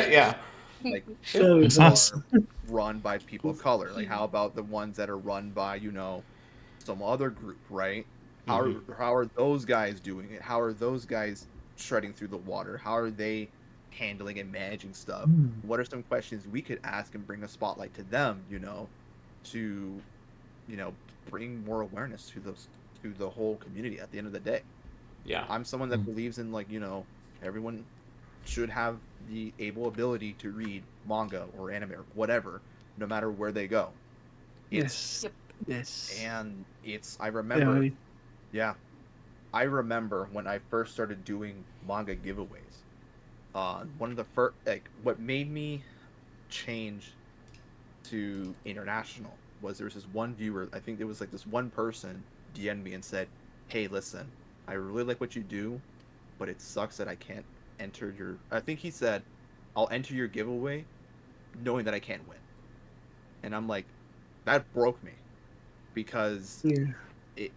Yeah. like Sorry, It's who sorry. us. are run by people of color? Like how about the ones that are run by, some other group, right? Hmm. How are those guys doing it? How are those guys treading through the water? How are they handling and managing stuff? What are some questions we could ask and bring a spotlight to them, to bring more awareness to the whole community at the end of the day. Yeah. I'm someone that believes in everyone should have the able ability to read manga or anime or whatever, no matter where they go. It's Yes. Yes. and it's I I remember, agree. yeah, I remember when I first started doing manga giveaways. One of the first what made me change to international was there was this one viewer, I think it was like this one person DM'd me and said, hey, listen, I really like what you do, but it sucks that I can't enter your, I think he said, I'll enter your giveaway knowing that I can't win. And I'm like, that broke me because Yeah. it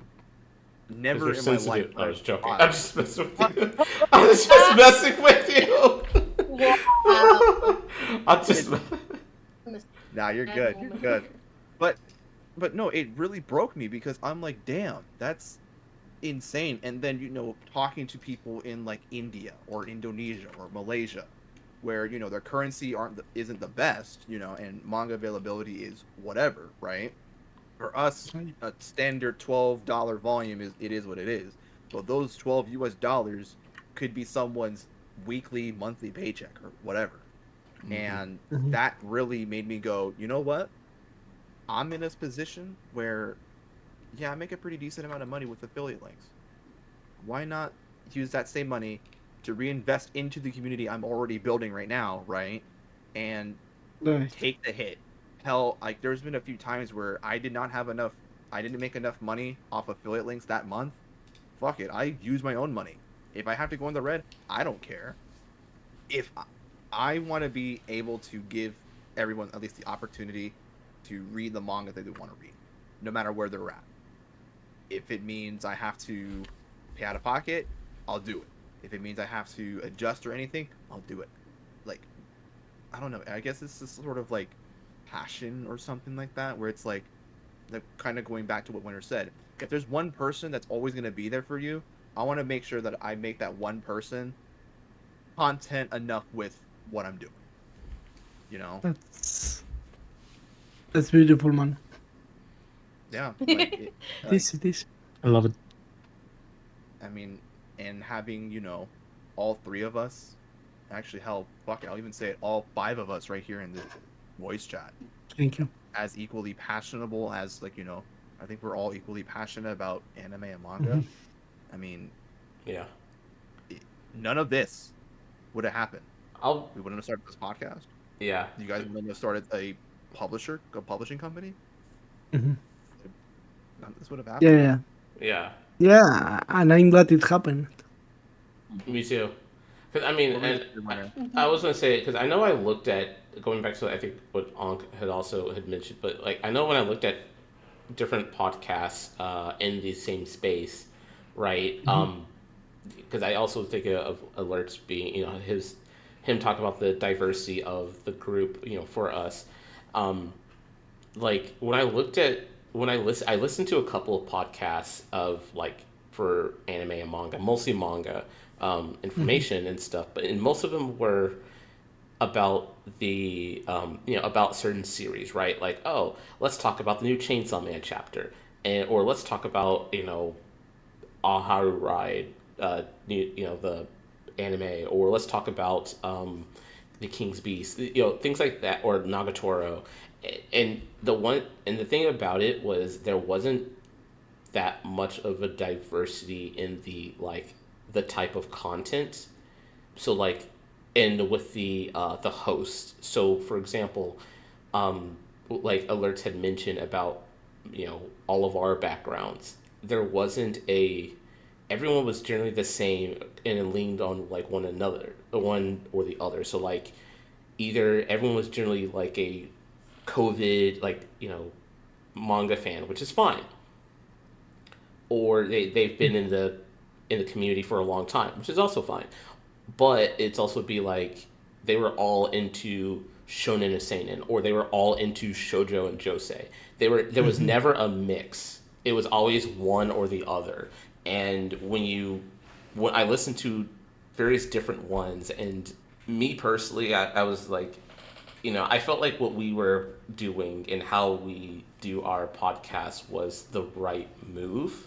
Because never you're in my life sensitive. would I I was joking. thought. I'm just messing with you. I was just messing with you. Wow. I just. Nah, you're good. You're good. But no, it really broke me because I'm like, damn, that's insane. And then talking to people in like India or Indonesia or Malaysia, where their currency isn't the best, and manga availability is whatever, right? For us, a standard $12 volume is what it is. But those 12 US dollars could be someone's weekly, monthly paycheck or whatever. And Mhm. that really made me go, you know what? I'm in this position where, yeah, I make a pretty decent amount of money with affiliate links. Why not use that same money to reinvest into the community I'm already building right now, right? And Right. take the hit. Hell, like there's been a few times where I did not have enough, I didn't make enough money off affiliate links that month. Fuck it, I use my own money. If I have to go in the red, I don't care. If I want to be able to give everyone at least the opportunity to read the manga that they want to read, no matter where they're at. If it means I have to pay out of pocket, I'll do it. If it means I have to adjust or anything, I'll do it. Like, I don't know. I guess it's this sort of like passion or something like that, where it's like kind of going back to what Winter said. If there's one person that's always going to be there for you, I want to make sure that I make that one person content enough with what I'm doing. You know? That's beautiful, man. Yeah. Like, It is. It is. I love it. I mean, and having, all three of us, actually, hell, fuck it, I'll even say it, all five of us right here in the voice chat, Thank you. as equally passionable as, like, I think we're all equally passionate about anime and manga. I mean, Yeah. none of this would have happened. I'll. We wouldn't have started this podcast. Yeah. You guys wouldn't have started a publishing company. Mhm. None of this would have Yeah, happened. yeah, Yeah. yeah. And I'm glad it happened. Me too. Because I mean, What were you and saying, Winter? I was gonna say because I know I looked at going back to I think what Ankh had also had mentioned, but like I know when I looked at different podcasts in the same space, right? Mhm. Because I also think of alerts being, him talking about the diversity of the group, for us. Um, like I listened to a couple of podcasts of like for anime and manga, mostly manga, Mhm. information and stuff, and most of them were about about certain series, right? Like, oh, let's talk about the new Chainsaw Man chapter, and or let's talk about Aharu Ride, the anime, or let's talk about the King's Beast, things like that, or Nagatoro. And the thing about it was there wasn't that much of a diversity in the type of content. So like, and with the host. So for example, like alerts had mentioned about all of our backgrounds. There wasn't a everyone was generally the same and leaned on like one another, one or the other. So like either everyone was generally like a COVID manga fan, which is fine, or they've been in the community for a long time, which is also fine. But it's also be like they were all into shonen and seinen, or they were all into shojo and josei. There was Mhm. never a mix. It was always one or the other. And when I listened to various different ones, and me personally, I was like, I felt like what we were doing and how we do our podcast was the right move.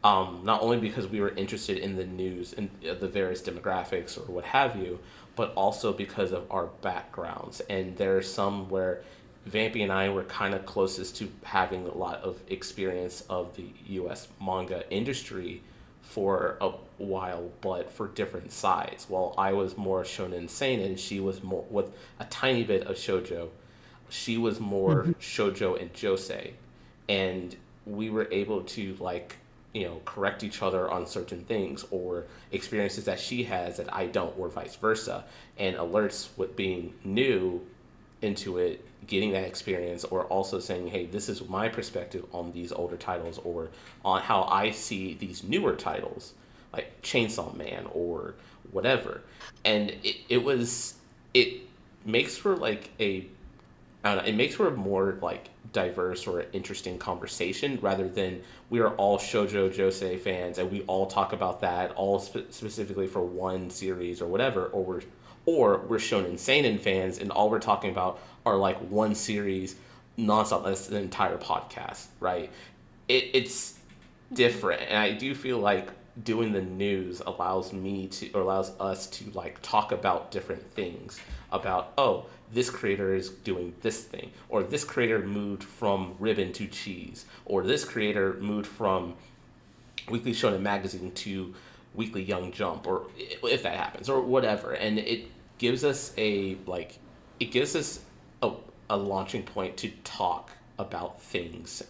Not only because we were interested in the news and the various demographics or what have you, but also because of our backgrounds. And there are some where Vampy and I were kind of closest to having a lot of experience of the U.S. manga industry for a while, but for different sides. While I was more shonen seinen, she was more with a tiny bit of shojo. She was more Mhm. shojo and josei, and we were able to correct each other on certain things or experiences that she has that I don't, or vice versa. And alerts with being new into it, getting that experience, or also saying, hey, this is my perspective on these older titles, or on how I see these newer titles, like Chainsaw Man or whatever. And it makes for like a I don't know, it makes for a more like diverse or interesting conversation rather than we are all shojo josei fans and we all talk about that all specifically for one series or whatever, or we're shonen seinen fans and all we're talking about are like one series nonstop. That's an entire podcast, right? It's different, and I do feel like doing the news allows me to, or allows us to like talk about different things about, oh, this creator is doing this thing, or this creator moved from ribbon to cheese, or this creator moved from Weekly Shonen Magazine to Weekly Young Jump, or if that happens, or whatever. And gives us a like, it gives us a, a launching point to talk about things,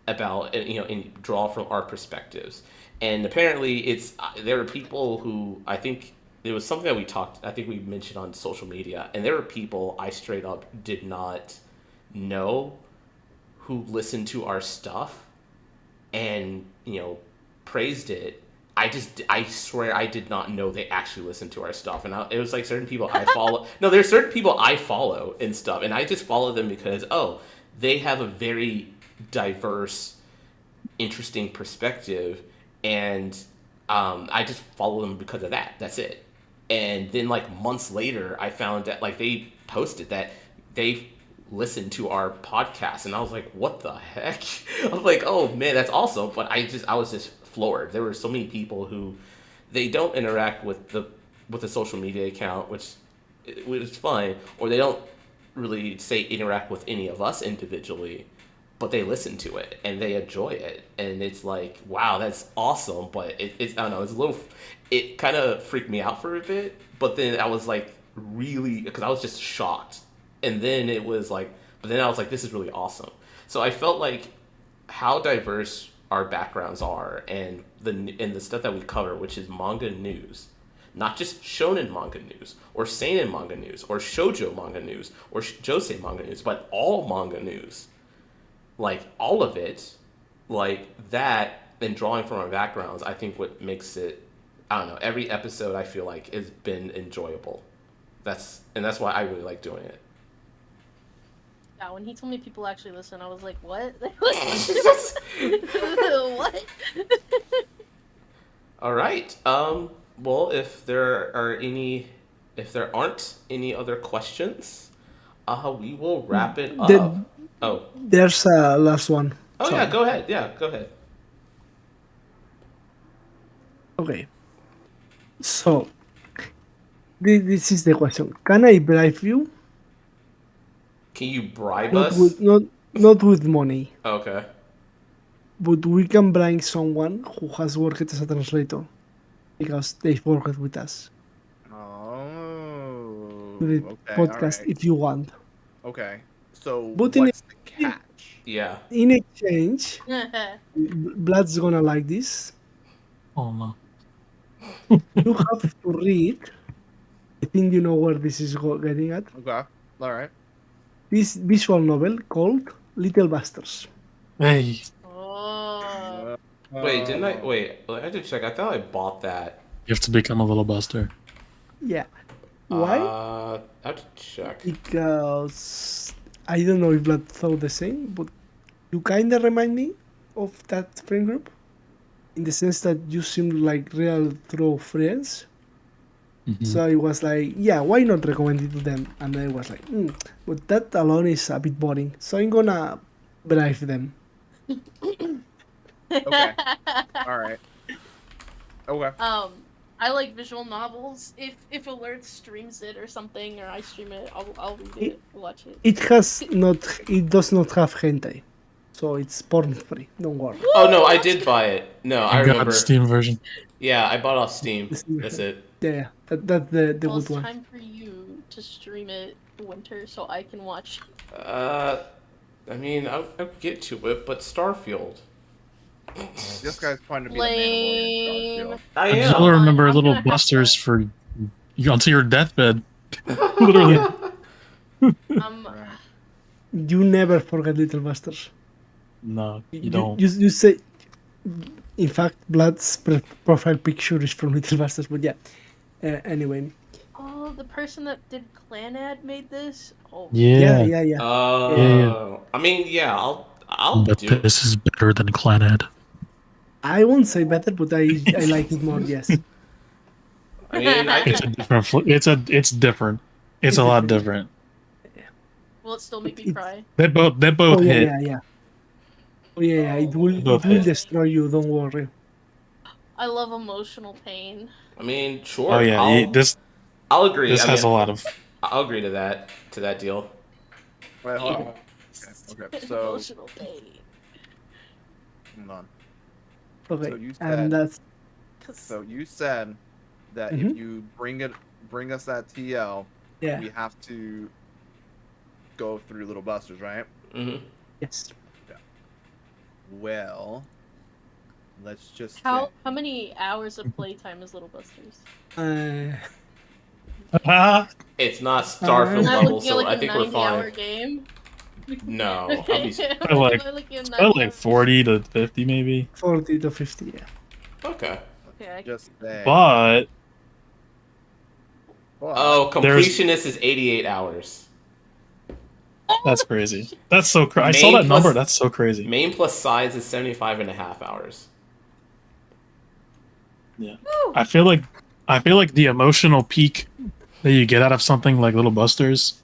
about and draw from our perspectives. And apparently, there are people who I think there was something that we talked. I think we mentioned on social media, and there are people I straight up did not know who listened to our stuff and praised it. I swear I did not know they actually listened to our stuff, and it was like certain people I follow. No, there's certain people I follow and stuff, and I just follow them because, oh, they have a very diverse, interesting perspective, and I just follow them because of that. That's it. And then like months later, I found that like they posted that they listened to our podcast, and I was like, "What the heck?" I was like, "Oh man, that's awesome!" But I was just floored. There were so many people who they don't interact with the social media account, which is fine, or they don't really say interact with any of us individually, but they listen to it and they enjoy it, and it's like, wow, that's awesome. But it's I don't know, it's a little, it kind of freaked me out for a bit, but then I was like really, because I was just shocked, and then it was like, but then I was like, this is really awesome. So I felt like how diverse our backgrounds are, and the stuff that we cover, which is manga news, not just shonen manga news or seinen manga news or shojo manga news or josei manga news, but all manga news, like all of it, like that, and drawing from our backgrounds, I think what makes it, I don't know, every episode I feel like has been enjoyable. That's why I really like doing it. Yeah, when he told me people actually listen, I was like, what? What? All right. Well, if there aren't any other questions, we will wrap it up. Oh. There's a last one. Oh yeah, Sorry. go ahead. Yeah, go ahead. Okay. So, this is the question. Can I bribe you? Can you bribe Not us? with not with money, Okay. but we can bribe someone who has worked as a translator because they've worked with us Oh. to the Okay. podcast All right. if you want. Okay. So But what's the catch? Yeah. in exchange, Blood's gonna like this. Oh no. You have to read. I think you know where this is getting at. Okay. All right. This visual novel called Little Bastards. Hey, Oh. Wait, didn't I? Wait, I had to check. I thought I bought that. you have to become a little buster. Yeah. Why? I have to check. Because I don't know if Blood thought the same, but you kind of remind me of that friend group in the sense that you seem like real true friends. Mhm. So I was like, yeah, why not recommend it to them? And I was like, but that alone is a bit boring. So I'm gonna bribe them. Okay. All right. Okay. I like visual novels. If Alert streams it or something, or I stream it, I'll read it, watch it. It does not have hentai. So it's porn free. Don't worry. Oh no, I did buy it. No, I You got remember. the Steam version. Yeah, I bought off Steam. The Steam That's version. it. Yeah, that's the Well, it's good one. time for you to stream it winter so I can watch. I mean, I'll get to it, but Starfield. This guy's trying to be the Lame. Mandalorian. I I am. still remember I'm little gonna have busters to- for until your deathbed. Literally. Right. You never forget Little Bastards. No, you don't. You say, in fact, Blood's profile picture is from Little Bastards, but yeah. Anyway. Oh, the person that did Clanad made this. Oh, Yeah. Yeah. Oh, I mean, yeah, I'll But do. this is better than Clanad. I won't say better, but I like it more. Yes. I mean, I It's a could. different. It's different. It's a lot different. will it still make me It's- cry? They both Oh hit. yeah. Oh yeah. It will Both it will hit. destroy you. Don't worry. I love emotional pain. I mean, sure. Oh yeah. I'll agree. This I has mean, a lot of. I'll agree to that deal. Wait, hold on. Okay. So Emotional pain. hold on. Okay. So you And said- that's So you said that Mhm. if you bring us that TL, yeah. we have to go through Little Busters, right? Hmm. Yes. Well, let's just How say, many hours of playtime is Little Busters? It's not Starfield Am Am I level, looking at so like I a think we're 90-hour fine. game? No, I'll be. like- Am I looking at Probably 90 like 40 to 50 maybe. 40 to 50. Yeah. Okay. Okay, I just say. But Oh, completionist is 88 hours. that's crazy. That's so crazy. I saw Main that number. plus- That's so crazy. Main plus size is 75 and a half hours. I feel like the emotional peak that you get out of something like Little Busters,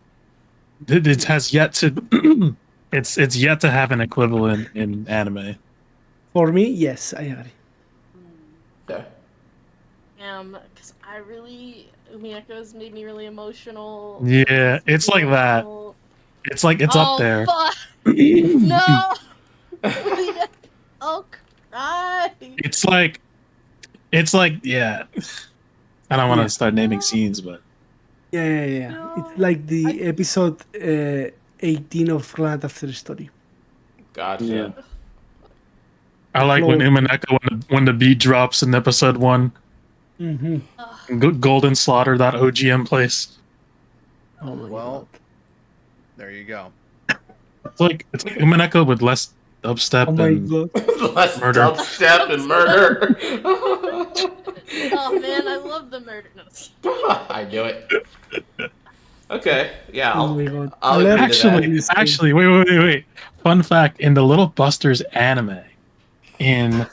it has yet to. it's yet to have an equivalent in anime. For me, yes, I agree. Okay. because I really Umiyako's made me really emotional. Yeah, it's like that. Emotional. It's like it's Oh, up there. Fuck. No. I'll cry. It's like yeah. I don't want to Yeah. start naming scenes, but Yeah. No. It's like the episode 18 of Grand After Story. Gotcha. Yeah. I like when Lord. Umineko when the beat drops in episode 1. Mm-hmm. Golden Slaughter, that OGM place. Oh my Well, god. there you go. It's like Umaneka with less dubstep Oh my and god. Less Murder. dubstep and murder. Oh man, I love the murder. No. I knew it. Okay, yeah, Oh my god. I'll Alert. agree to that. Actually, wait. Fun fact: in the Little Busters anime, in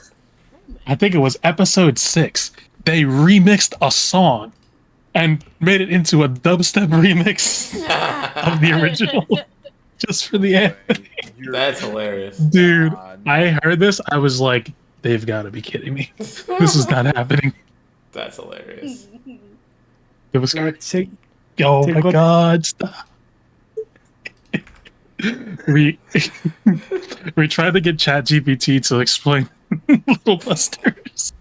I think it was episode 6, they remixed a song and made it into a dubstep remix of the original, just for the anime. That's hilarious. Dude, God. I heard this. I was like, they've got to be kidding me. This is not happening. That's hilarious. It was Like, check, oh check my what- god, stop. we we tried to get ChatGPT to explain Little Busters.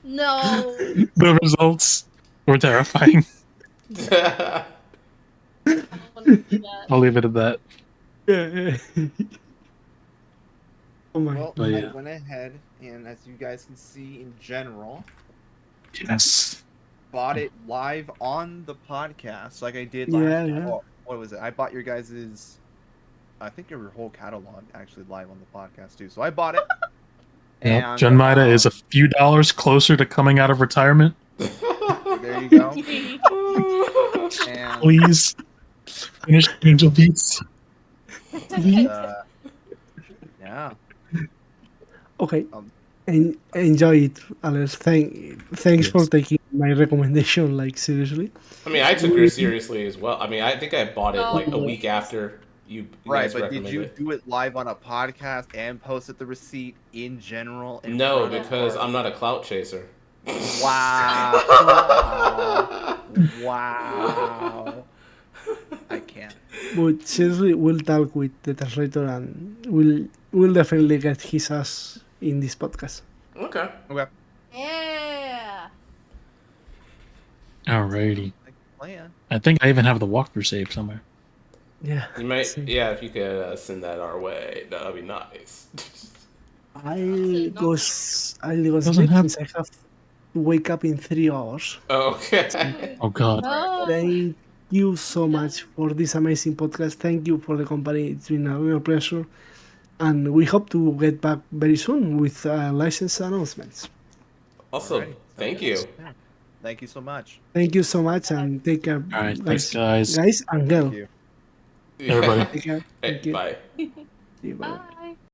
No. The results were terrifying. I don't want to do that. I'll leave it at that. Yeah. Oh my Well, But I yeah. went ahead and, as you guys can see in general, Yes. bought it live on the podcast, like I did Yeah, last. yeah. Oh, what was it? I bought your guys's, I think your whole catalog actually live on the podcast too. So I bought it. Yep. And, Jun Maeda is a few dollars closer to coming out of retirement. There you go. And Please finish Angel Beats. yeah, Okay. Um, Enjoy it, Alex. Thanks for Yes. taking my recommendation. Like seriously. I mean, I took yours seriously as well. I mean, I think I bought it like a Oh. week after you right. guys But did recommended you it. do it live on a podcast and posted the receipt in general? in No, front of because our- I'm not a clout chaser. Wow. Wow. I can't. But seriously, we'll talk with the translator and we'll definitely get his ass in this podcast. Okay. Okay. Yeah. Alrighty. Like plan. I think I even have the walkthrough saved somewhere. Yeah. You might, same. yeah, if you could send that our way, that'd be nice. I'll go Doesn't sleep have- since I have to wake up in 3 hours. Okay. Oh god. No. Thank you so much for this amazing podcast. Thank you for the company. It's been a real pleasure. And we hope to get back very soon with license announcements. Awesome. Alrighty. Thank you. Yeah. Thank you so much. Thank you so much and take care, All right, thanks guys. guys and girl. Thank you. Everybody. Take care. Hey, Thank you. bye. See you, bye. Bye.